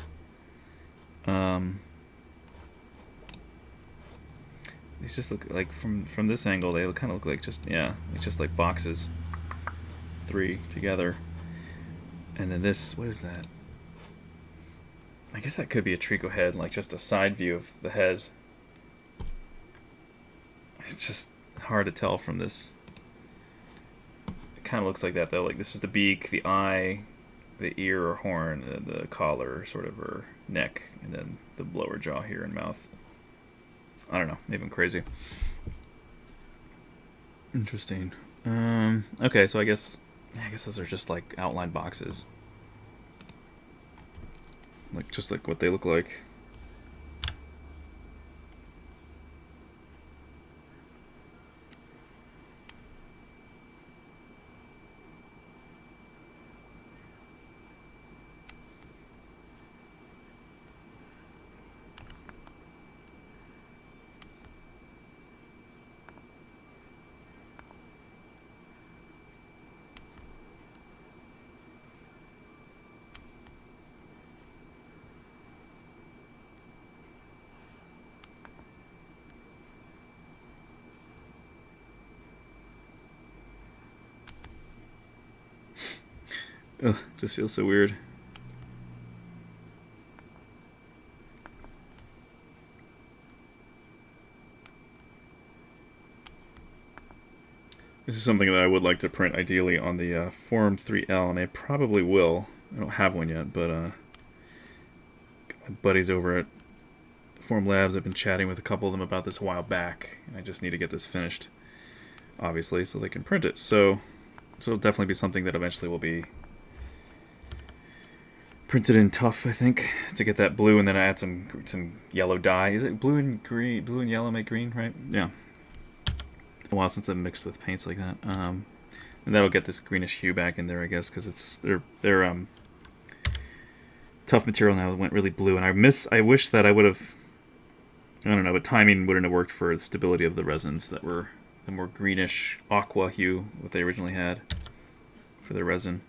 These just look like, from this angle, they kind of look like just, yeah, it's just like boxes. 3 together. And then this, what is that? I guess that could be a trico head, like just a side view of the head. It's just hard to tell from this. It kind of looks like that though, like this is the beak, the eye, the ear or horn, the collar sort of, or neck, and then the lower jaw here and mouth. I don't know, maybe I'm crazy. Interesting. Okay, so I guess those are just like outline boxes. Like just like what they look like. Ugh, it just feels so weird. This is something that I would like to print ideally on the Form 3L, and I probably will. I don't have one yet, but my buddies over at Form Labs, I've been chatting with a couple of them about this a while back, and I just need to get this finished, obviously, so they can print it. So it'll definitely be something that eventually will be printed in tough, I think, to get that blue, and then I add some yellow dye. Is it blue and green? Blue and yellow make green, right? Yeah. A while since I've mixed with paints like that, and that'll get this greenish hue back in there, I guess, because they're tough material now. It went really blue, and I wish that I would have. I don't know, but timing wouldn't have worked for the stability of the resins that were the more greenish aqua hue what they originally had for their resin.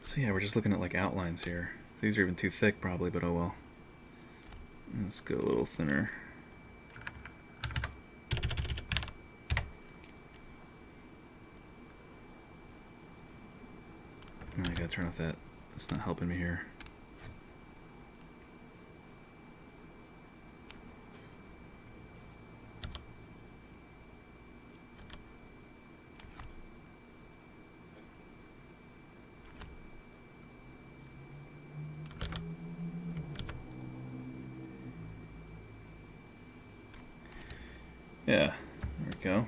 So yeah, we're just looking at like outlines here. These are even too thick probably, but oh well. Let's go a little thinner. I gotta turn off that. It's not helping me here. Yeah, there we go.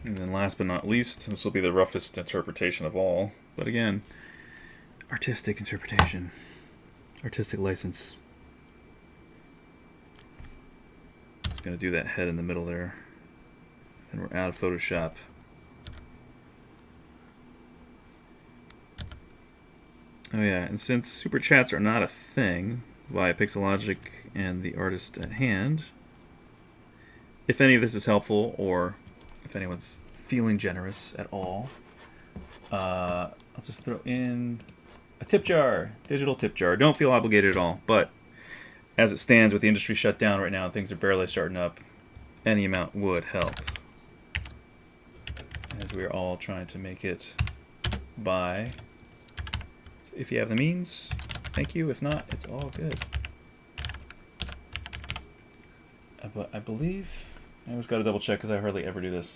And then last but not least, this will be the roughest interpretation of all. But again, artistic interpretation. Artistic license. Just going to do that head in the middle there. And we're out of Photoshop. Oh yeah, and since super chats are not a thing via Pixologic and the artist at hand, if any of this is helpful, or if anyone's feeling generous at all, I'll just throw in a tip jar, digital tip jar. Don't feel obligated at all, but as it stands with the industry shut down right now and things are barely starting up, any amount would help. As we're all trying to make it by. So if you have the means, thank you. If not, it's all good. But I believe, I always got to double check because I hardly ever do this.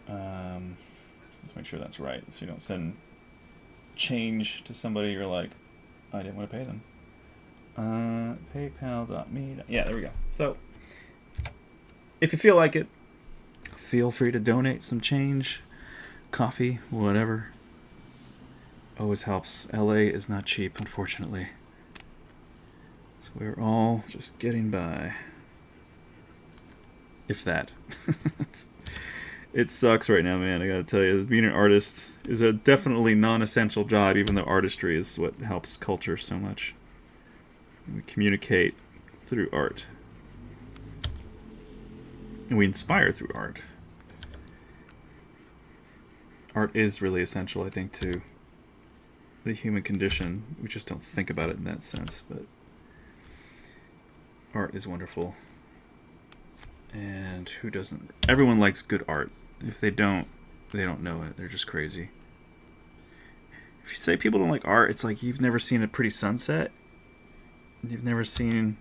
Let's make sure that's right, so you don't send change to somebody you're like, I didn't want to pay them. PayPal.me. Yeah, there we go. So, if you feel like it, feel free to donate some change, coffee, whatever. Always helps. LA is not cheap, unfortunately. So we're all just getting by. If that. It sucks right now, man. I gotta tell you, being an artist is a definitely non-essential job, even though artistry is what helps culture so much. We communicate through art. And we inspire through art. Art is really essential, I think, to the human condition. We just don't think about it in that sense, but art is wonderful. And who doesn't? Everyone likes good art. If they don't know it. They're just crazy. If you say people don't like art, it's like you've never seen a pretty sunset. You've never seen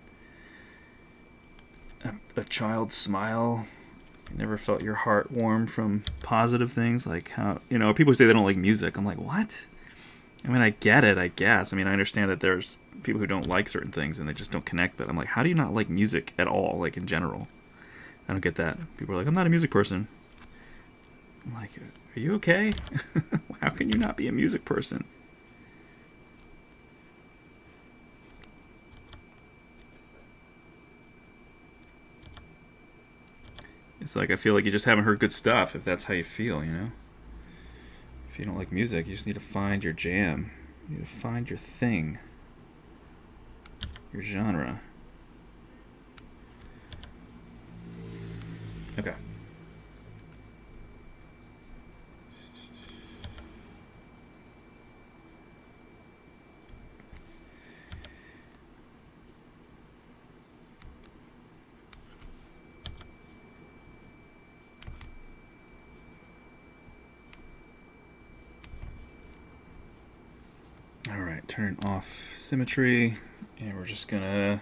a child smile. You never felt your heart warm from positive things. Like how, people say they don't like music. I'm like, what? I mean, I get it, I guess. I mean, I understand that there's people who don't like certain things and they just don't connect. But I'm like, how do you not like music at all, like in general? I don't get that. People are like, I'm not a music person. I'm like, are you okay? How can you not be a music person? It's like, I feel like you just haven't heard good stuff if that's how you feel, If you don't like music, you just need to find your jam. You need to find your thing. Your genre. Okay. Alright, turn off symmetry, and we're just gonna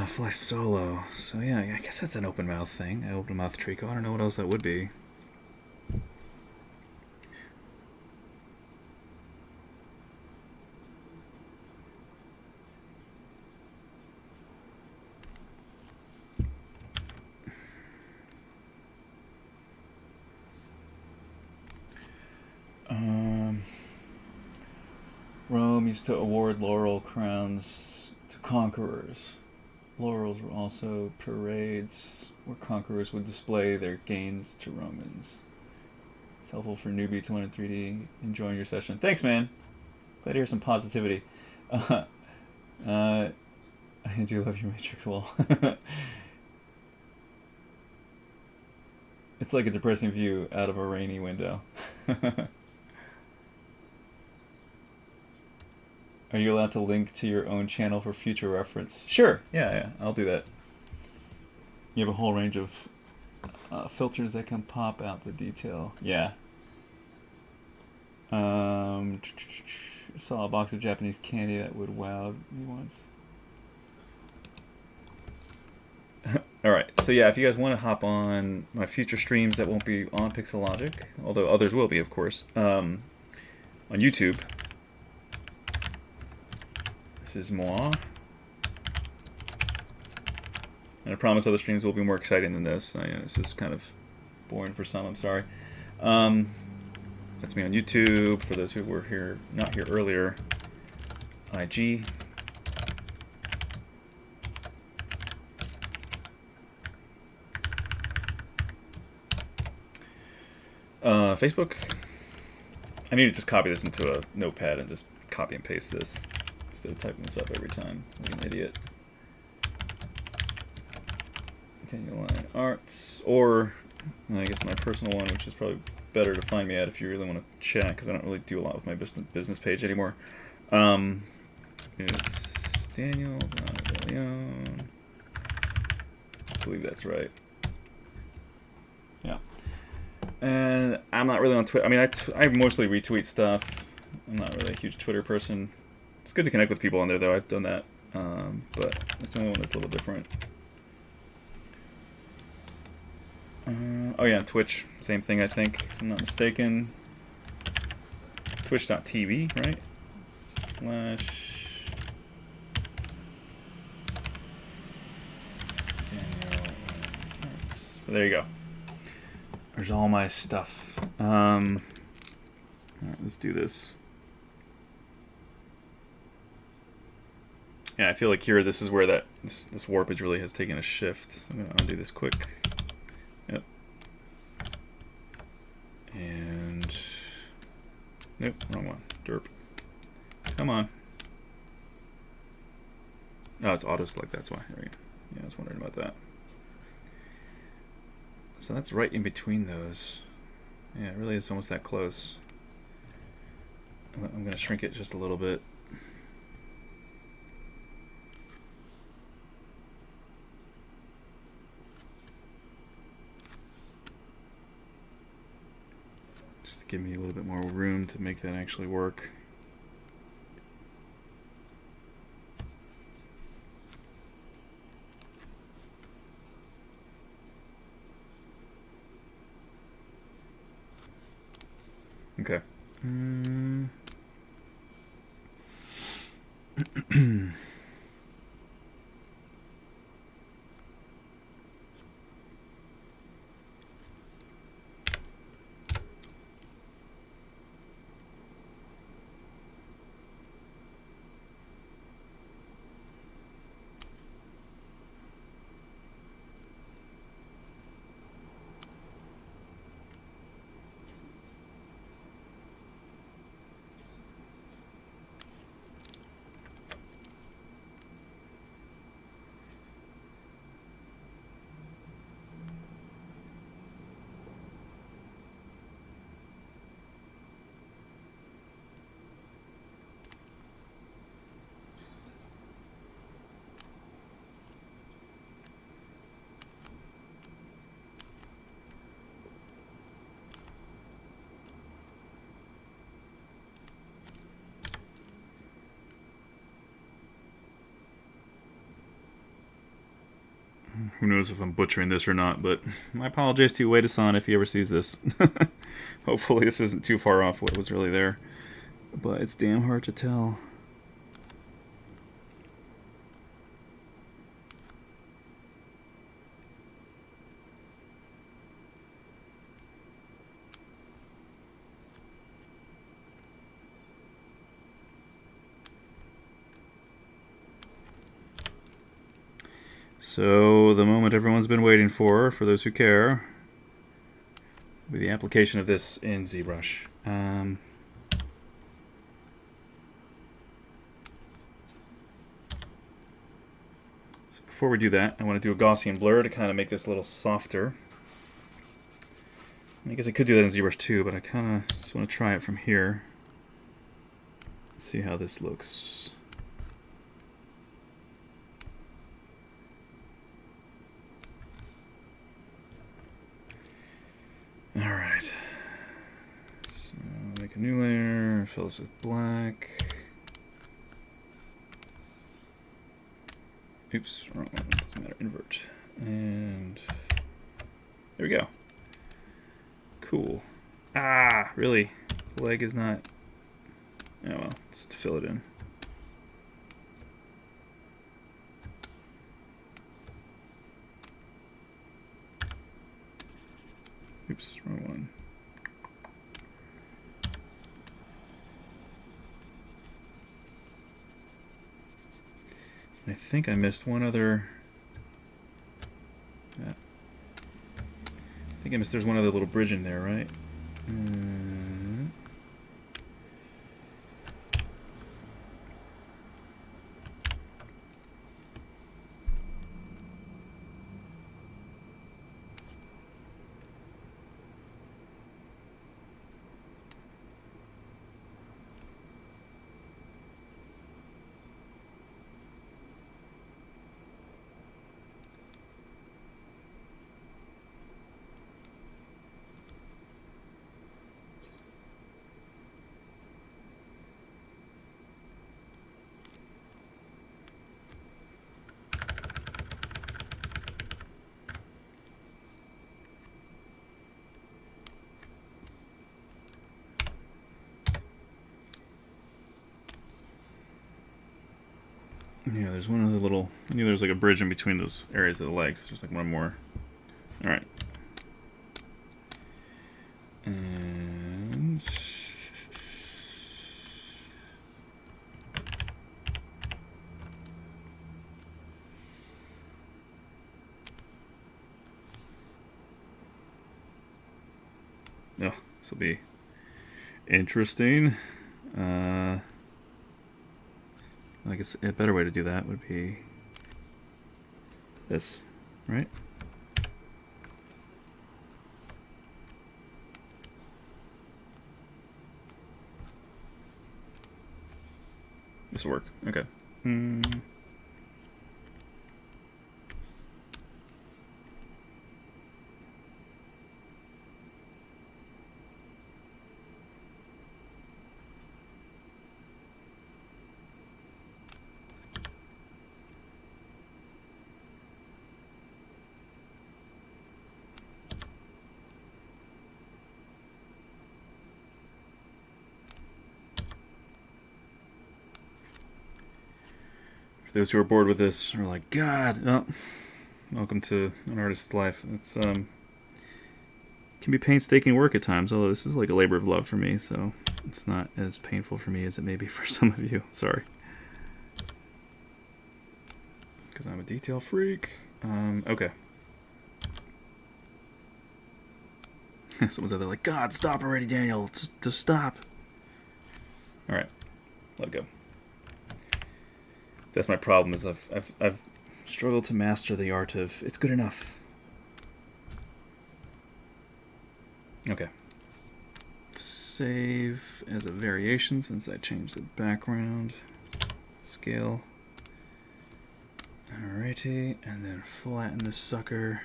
fly solo. So yeah, I guess that's an open mouth thing. An open mouth Trico. I don't know what else that would be. Rome used to award laurel crowns to conquerors. Laurels were also parades where conquerors would display their gains to Romans. It's helpful for newbie to learn 3D. Enjoying your session. Thanks, man. Glad to hear some positivity. I do love your matrix wall. It's like a depressing view out of a rainy window. Are you allowed to link to your own channel for future reference? Sure. Yeah, I'll do that. You have a whole range of filters that can pop out the detail. Yeah. Saw a box of Japanese candy that would wow me once. Alright, so yeah, if you guys want to hop on my future streams that won't be on Pixologic, although others will be, of course, on YouTube. This is moi. And I promise other streams will be more exciting than this. This is kind of boring for some, I'm sorry. That's me on YouTube. For those who were not here earlier, IG. Facebook. I need to just copy this into a notepad and just copy and paste this instead of typing this up every time like an idiot. Continue line arts, or I guess my personal one, which is probably better to find me at if you really want to chat, because I don't really do a lot with my business page anymore. It's Daniel León. I believe that's right. Yeah. And I'm not really on Twitter. I mean, I mostly retweet stuff. I'm not really a huge Twitter person. It's good to connect with people on there, though. I've done that. But that's the only one that's a little different. Oh yeah, Twitch, same thing I think, if I'm not mistaken. Twitch.tv, right? / So there you go. There's all my stuff. Alright, let's do this. Yeah, I feel like here, this is where this warpage really has taken a shift. I'm gonna undo this quick. Yep. And nope, wrong one. Derp. Come on. Oh, it's auto select. That's why. There we go. Yeah, I was wondering about that. So that's right in between those. Yeah, it really is almost that close. I'm going to shrink it just a little bit. Just to give me a little bit more room to make that actually work. Okay. Who knows if I'm butchering this or not, but my apologies to Ueda-san if he ever sees this. Hopefully this isn't too far off what was really there, but it's damn hard to tell. So the moment everyone's been waiting for those who care, will be the application of this in ZBrush. So before we do that, I want to do a Gaussian blur to kind of make this a little softer. I guess I could do that in ZBrush too, but I kind of just want to try it from here. See how this looks. Alright, so make a new layer, fill this with black. Oops, wrong one, doesn't matter, invert. And there we go. Cool. Ah, really? The leg is not... Oh well, let's fill it in. Oops, wrong one. I think I missed one other. Yeah. I think there's one other little bridge in there, right? Yeah, there's one other little... I knew there was like a bridge in between those areas of the legs. There's like one more. Alright. And... oh, this will be interesting. I guess a better way to do that would be this, right? This will work. Okay. For those who are bored with this, are like, God, oh, welcome to an artist's life. It's can be painstaking work at times, although this is like a labor of love for me, so it's not as painful for me as it may be for some of you. Sorry. Because I'm a detail freak. Okay. Someone's out there like, God, stop already, Daniel. Just stop. Alright. Let it go. That's my problem, is I've struggled to master the art of it's good enough. Okay. Save as a variation since I changed the background. Scale. Alrighty, and then flatten this sucker.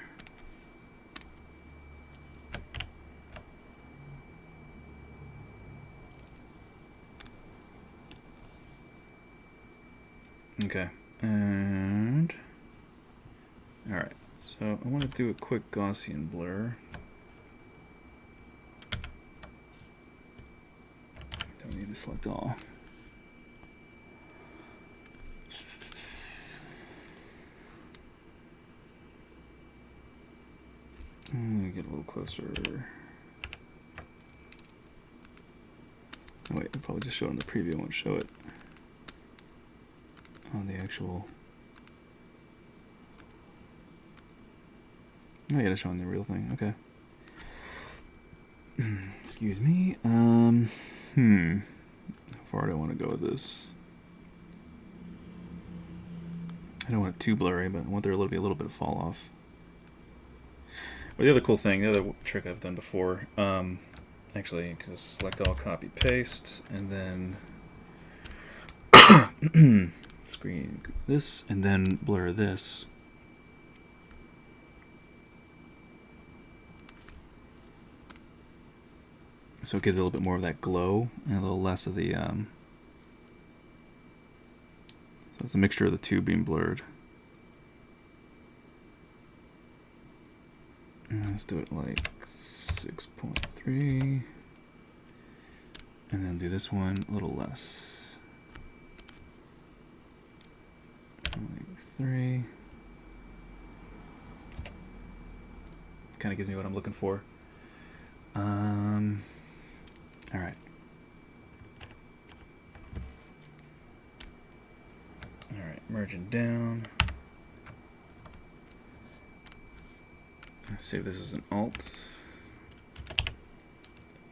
Okay, and alright, so I want to do a quick Gaussian blur. Don't need to select all. Let me get a little closer. Oh, wait, I'll probably just show it in the preview. I won't show it on the actual. Oh, yeah, to show on the real thing. Okay. Excuse me. How far do I want to go with this? I don't want it too blurry, but I want there to be a little bit of fall off. Well, the other cool thing, the other trick I've done before, actually, just select all, copy, paste, and then screen this, and then blur this. So it gives it a little bit more of that glow and a little less of the. So it's a mixture of the two being blurred. Let's do it like 6.3, and then do this one a little less. Like 3. Kind of gives me what I'm looking for. All right. All right, merging down. Save this as an alt.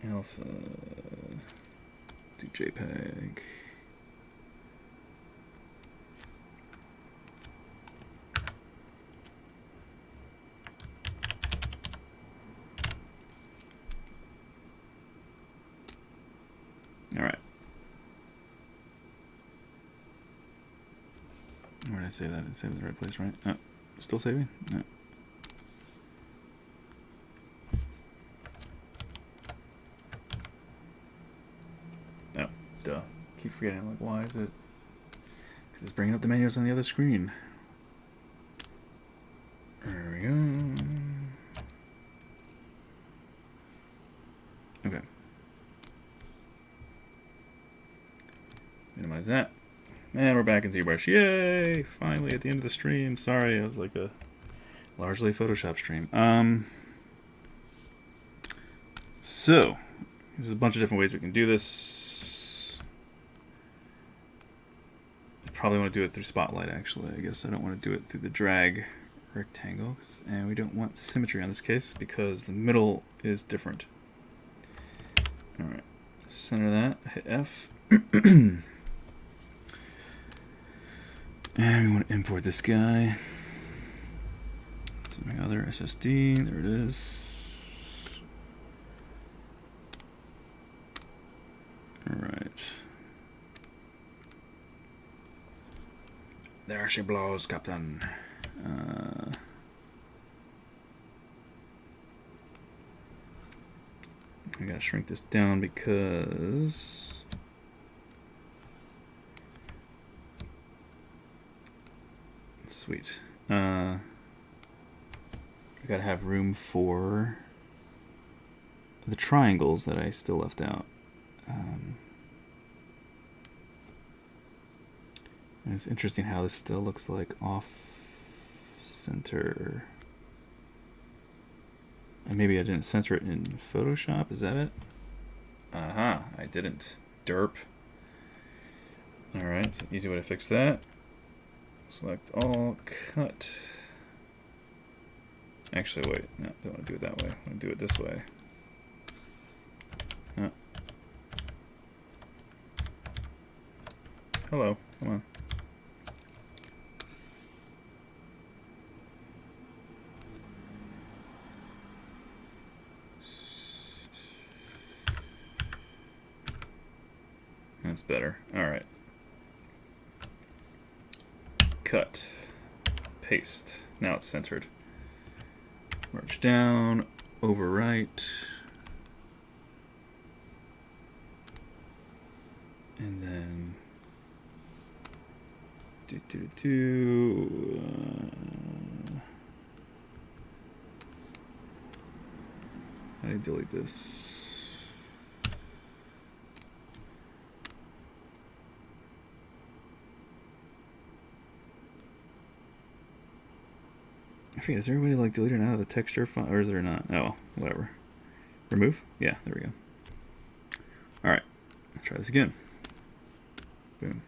Alpha. Do JPEG. All right. Where did I save that? I saved it in the right place, right? Oh, still saving? No. Duh. Keep forgetting. I'm like, why is it? Because it's bringing up the menus on the other screen. There we go. Okay. Minimize that. And we're back in ZBrush. Yay! Finally at the end of the stream. Sorry, it was like a largely Photoshop stream. So, there's a bunch of different ways we can do this. I probably want to do it through Spotlight, actually. I guess I don't want to do it through the drag rectangle. And we don't want symmetry on this case because the middle is different. Alright, center that, hit F. And we want to import this guy. So my other SSD, there it is. Alright. There she blows, Captain. I gotta shrink this down because sweet. I gotta have room for the triangles that I still left out. And it's interesting how this still looks like off center. And maybe I didn't center it in Photoshop, is that it? I didn't. Derp. Alright, so easy way to fix that. Select all, cut. Actually, wait, no, don't want to do it that way. I want to do it this way. Hello, come on. That's better. All right. Cut. Paste. Now it's centered. Merge down. Overwrite. And then how do you delete this? I forget, is there a way to like delete it out of the texture file, or is there not? Oh, well, whatever. Remove? Yeah, there we go. Alright, let's try this again. Boom.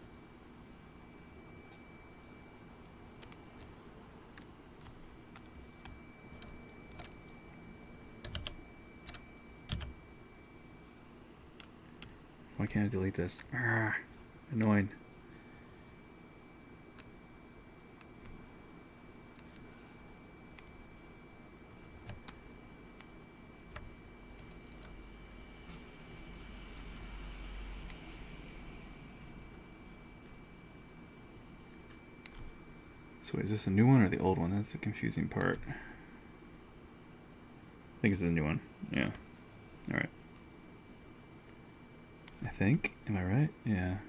Why can't I delete this? Arrgh, annoying. So wait, is this a new one or the old one? That's the confusing part. I think it's the new one. Yeah. Alright. I think. Am I right? Yeah.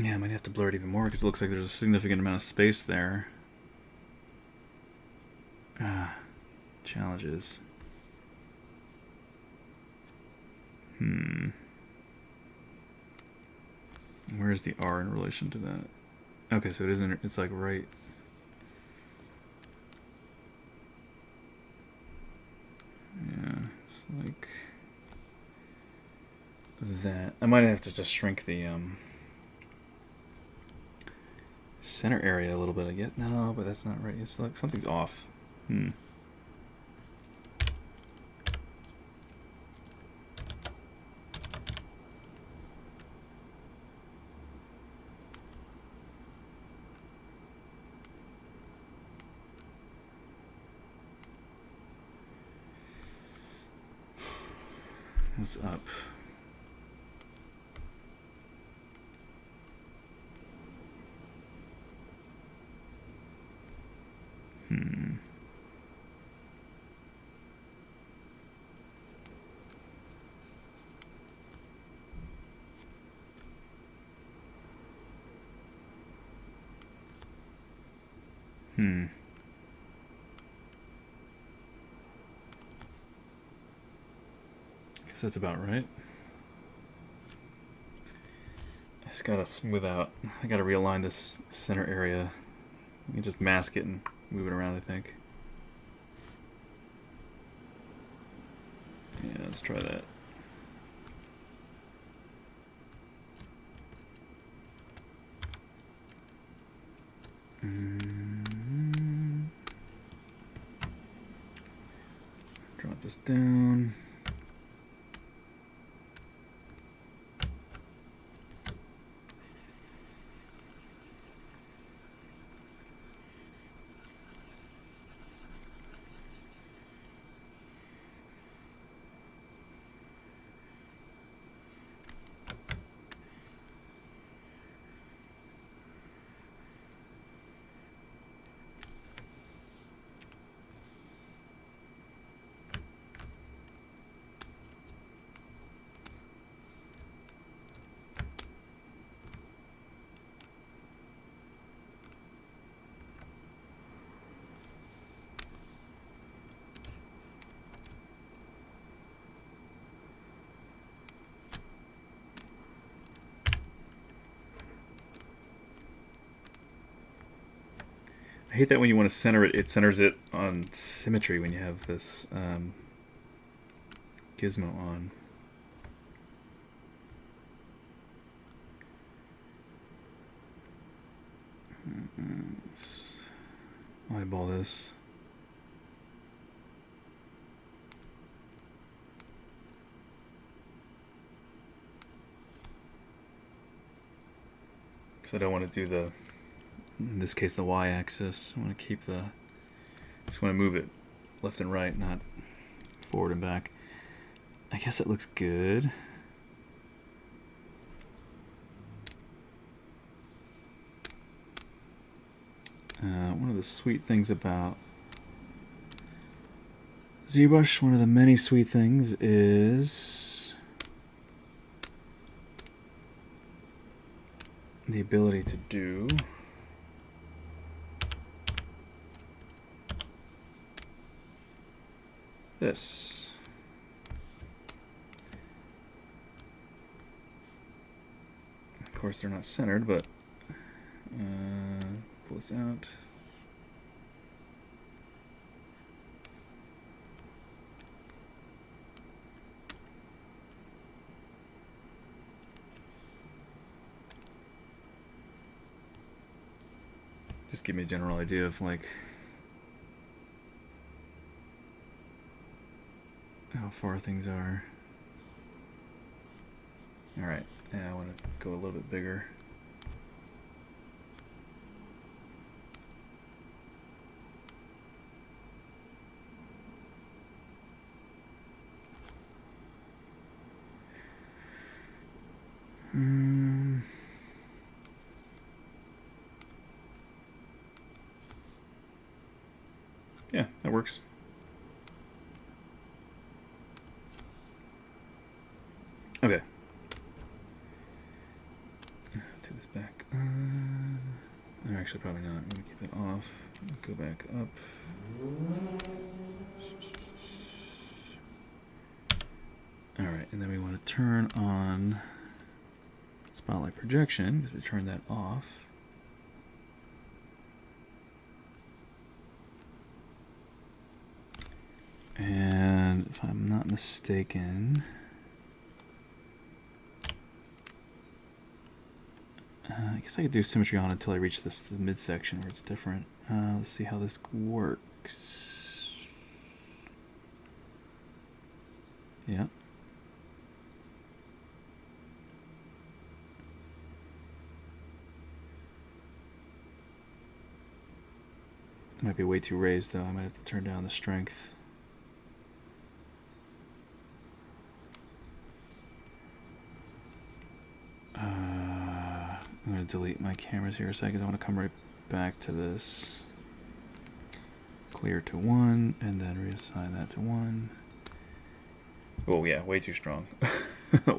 Yeah, I might have to blur it even more because it looks like there's a significant amount of space there. Challenges. Where's the R in relation to that? Okay, so it isn't, it's like right. Yeah, it's like that. I might have to just shrink the center area a little bit, I guess. No, but that's not right. It's like something's off. What's up? Guess that's about right. I just gotta smooth out. I gotta realign this center area. You can just mask it and move it around, I think. Yeah, let's try that. Drop this down. I hate that when you want to center it, it centers it on symmetry when you have this gizmo on. Let's eyeball this. Because I don't want to do the, in this case, the y-axis. I want to keep the, just want to move it left and right, not forward and back. I guess it looks good. One of the sweet things about ZBrush, one of the many sweet things is the ability to do this. Of course, they're not centered, but pull this out. Just give me a general idea of like how far things are. All right, yeah, I want to go a little bit bigger. Yeah, that works. Okay. Do this back. Actually, probably not. I'm going to keep it off. Go back up. Alright, and then we want to turn on spotlight projection, because we turn that off. And if I'm not mistaken, I guess I could do symmetry on until I reach the midsection where it's different. Let's see how this works. Yeah. It might be way too raised though. I might have to turn down the strength. I'm going to delete my cameras here a second. I want to come right back to this. Clear to 1, and then reassign that to 1. Oh yeah, way too strong.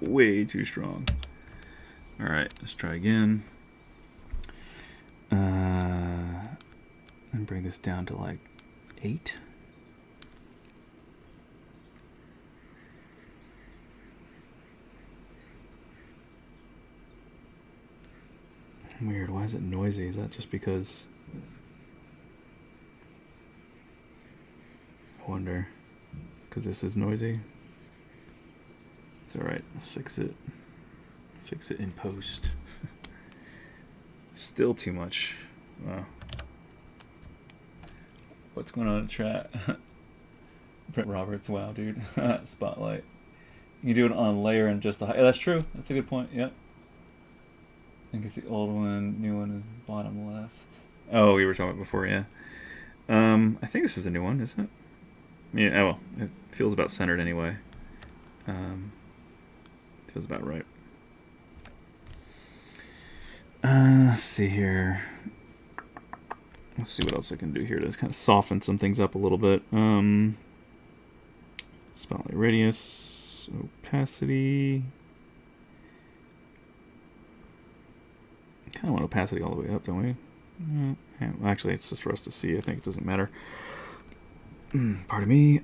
Way too strong. Alright, let's try again. Let And bring this down to like 8. Weird, why is it noisy? Is that just because... I wonder. Because this is noisy? It's alright, I'll fix it. Fix it in post. Still too much. Wow. What's going on in chat? Brent Roberts, wow, dude. Spotlight. You can do it on layer and just the height. Yeah, that's true. That's a good point. Yep. I think it's the old one. New one is bottom left. Oh, we were talking about before, yeah. I think this is the new one, isn't it? Yeah, oh well. It feels about centered anyway. Feels about right. Let's see here. Let's see what else I can do here to kind of soften some things up a little bit. Spotlight radius, opacity. Kind of want opacity all the way up, don't we? Yeah, actually, it's just for us to see. I think it doesn't matter. Pardon me.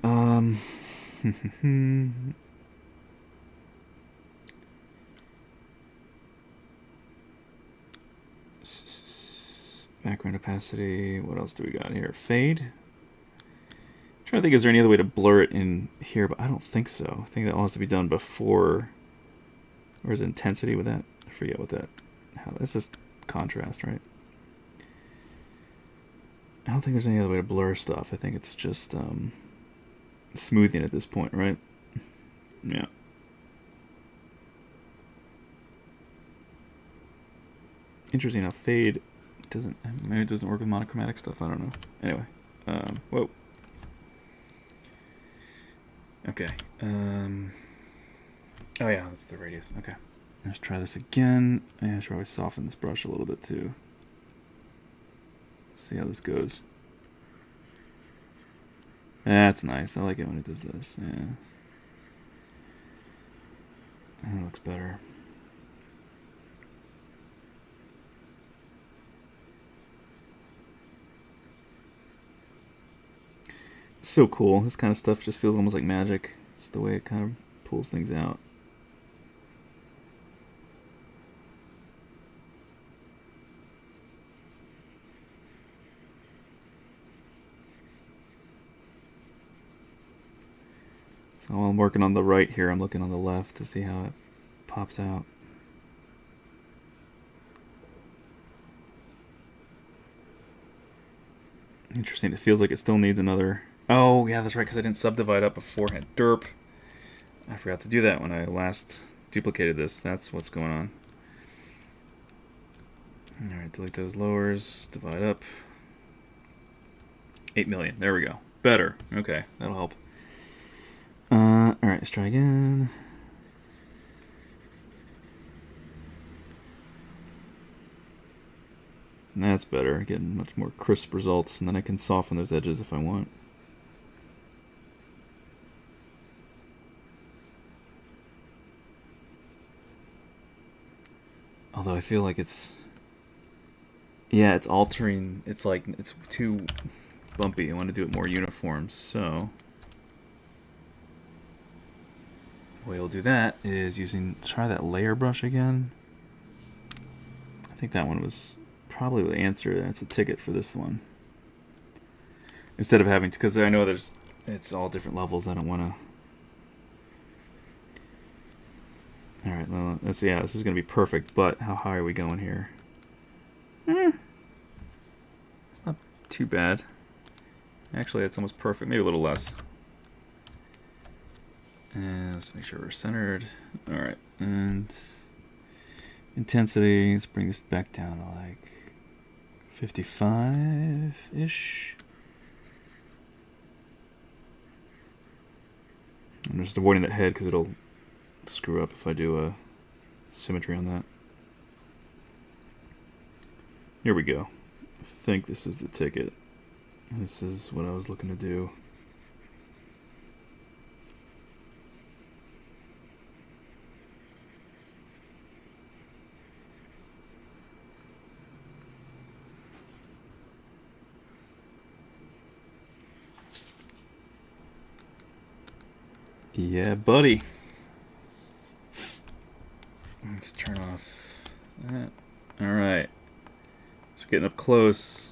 Background opacity. What else do we got here? Fade. I'm trying to think, is there any other way to blur it in here? But I don't think so. I think that all has to be done before. Or is it intensity with that? I forget what that. That's just contrast, right? I don't think there's any other way to blur stuff. I think it's just smoothing at this point, right? Yeah. Interesting how fade doesn't. Maybe it doesn't work with monochromatic stuff. I don't know. Anyway, whoa. Okay. Oh yeah, that's the radius. Okay. Let's try this again. I should probably soften this brush a little bit too. See how this goes. That's nice. I like it when it does this. Yeah. That looks better. So cool. This kind of stuff just feels almost like magic. It's the way it kind of pulls things out. So while I'm working on the right here, I'm looking on the left to see how it pops out. Interesting. It feels like it still needs another... Oh, yeah, that's right, because I didn't subdivide up beforehand. Derp. I forgot to do that when I last duplicated this. That's what's going on. Alright, delete those lowers. Divide up. 8 million. There we go. Better. Okay, that'll help. Alright, let's try again. That's better. Getting much more crisp results, and then I can soften those edges if I want. Although I feel like it's... Yeah, it's altering... It's like, it's too bumpy. I want to do it more uniform, so... The way I'll do that is using... Try that layer brush again. I think that one was probably the answer. That's a ticket for this one. Instead of having to... Because I know there's... It's all different levels. I don't want to... Alright, well, let's see. Yeah, this is going to be perfect, but how high are we going here? It's not too bad. Actually, it's almost perfect. Maybe a little less. And let's make sure we're centered. Alright, and intensity, let's bring this back down to like 55-ish. I'm just avoiding that head because it'll screw up if I do a symmetry on that. Here we go. I think this is the ticket. This is what I was looking to do. Yeah, buddy. Let's turn off that. Alright. So getting up close.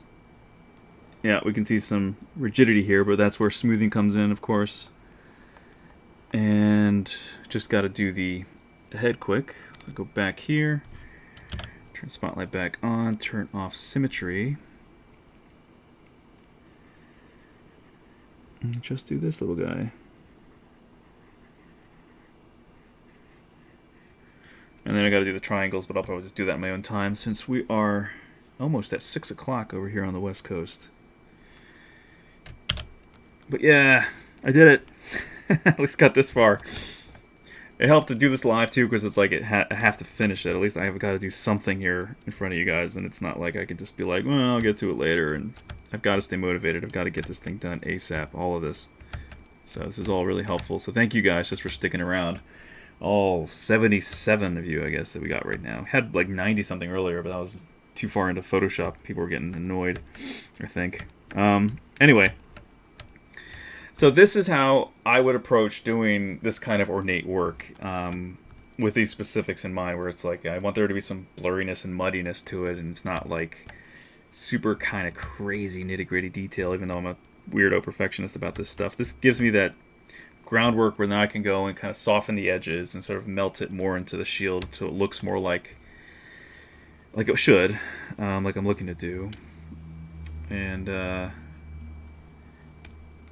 Yeah, we can see some rigidity here, but that's where smoothing comes in, of course. And just got to do the head quick. So go back here. Turn spotlight back on. Turn off symmetry. And just do this little guy. And then I got to do the triangles, but I'll probably just do that in my own time since we are almost at 6 o'clock over here on the West Coast. But yeah, I did it. At least got this far. It helped to do this live too because it's like I have to finish it. At least I've got to do something here in front of you guys, and it's not like I could just be like, well, I'll get to it later. And I've got to stay motivated. I've got to get this thing done ASAP. All of this. So this is all really helpful. So thank you guys just for sticking around. All 77 of you, I guess, that we got right now. Had like 90 something earlier, but that was too far into Photoshop. People were getting annoyed, I think. Anyway, so this is how I would approach doing this kind of ornate work with these specifics in mind, where it's like I want there to be some blurriness and muddiness to it, and it's not like super kind of crazy nitty-gritty detail, even though I'm a weirdo perfectionist about this stuff. This gives me that groundwork where now I can go and kind of soften the edges and sort of melt it more into the shield so it looks more like it should, like I'm looking to do. And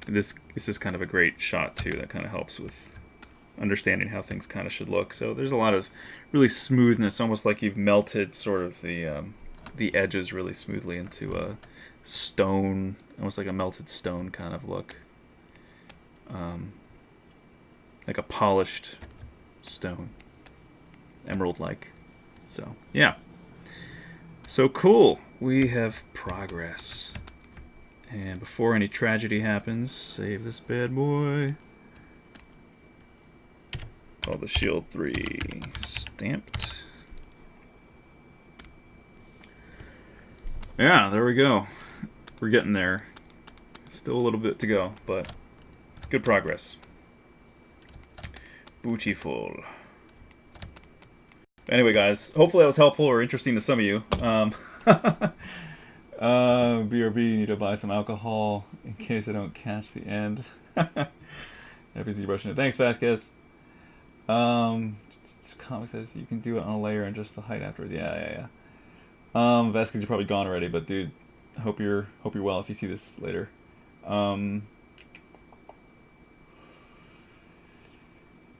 this is kind of a great shot too that kind of helps with understanding how things kind of should look. So there's a lot of really smoothness, almost like you've melted sort of the edges really smoothly into a stone, almost like a melted stone kind of look. Like a polished stone, emerald-like. So yeah, so cool. We have progress, and before any tragedy happens, save this bad boy. Oh, the shield 3 stamped. Yeah, there we go. We're getting there. Still a little bit to go, but it's good progress. Beautiful. Anyway, guys, hopefully that was helpful or interesting to some of you. BRB, you need to buy some alcohol in case I don't catch the end. Happy ZBrush. Thanks, Vasquez. Comic says you can do it on a layer and just the height afterwards. Yeah. Vasquez, you're probably gone already, but dude, hope you're well if you see this later.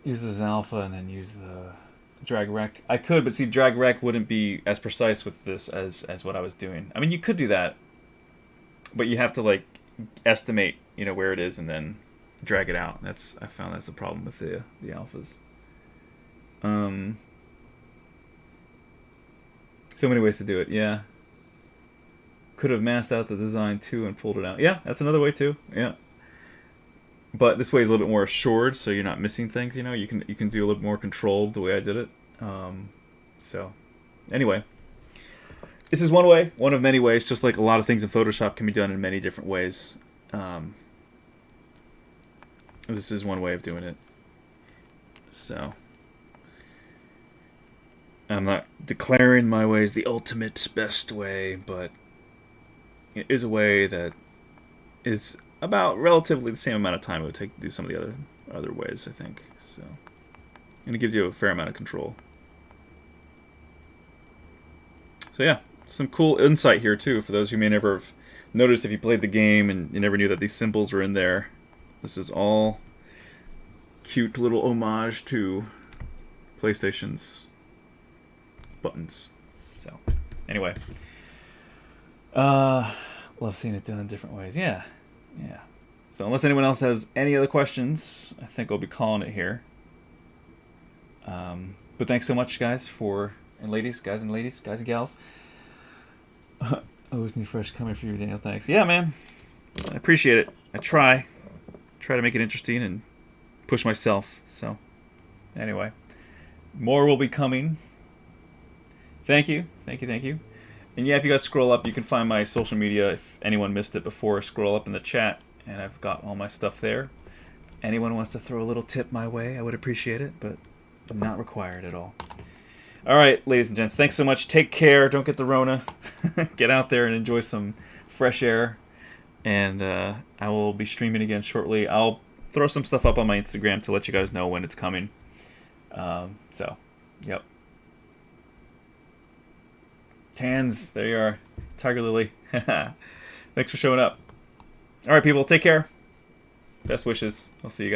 Use this alpha and then use the drag rec. I could, but see, drag rec wouldn't be as precise with this as what I was doing. I mean, you could do that, but you have to like estimate, where it is and then drag it out. I found that's the problem with the alphas. So many ways to do it. Yeah. Could have masked out the design too and pulled it out. Yeah, that's another way too. Yeah. But this way is a little bit more assured, so you're not missing things. You can do a little more controlled the way I did it. So, anyway, this is one way, one of many ways. Just like a lot of things in Photoshop can be done in many different ways. This is one way of doing it. So, I'm not declaring my way as the ultimate best way, but it is a way that is about relatively the same amount of time it would take to do some of the other ways, I think. So, and it gives you a fair amount of control. So yeah, some cool insight here too for those who may never have noticed if you played the game and you never knew that these symbols were in there. This is all cute little homage to PlayStation's buttons. So anyway, love seeing it done in different ways. Yeah. So unless anyone else has any other questions, I think I'll be calling it here. But thanks so much, guys, and ladies, guys and gals. Always new fresh coming for you, Daniel. Thanks. Yeah, man. I appreciate it. I try to make it interesting and push myself. So anyway, more will be coming. Thank you. And yeah, if you guys scroll up, you can find my social media. If anyone missed it before, scroll up in the chat, and I've got all my stuff there. anyone wants to throw a little tip my way, I would appreciate it, but not required at all. All right, ladies and gents, thanks so much. Take care. Don't get the Rona. Get out there and enjoy some fresh air. And I will be streaming again shortly. I'll throw some stuff up on my Instagram to let you guys know when it's coming. So, yep. Tans, there you are. Tiger Lily. Thanks for showing up. All right, people, take care. Best wishes. I'll see you guys.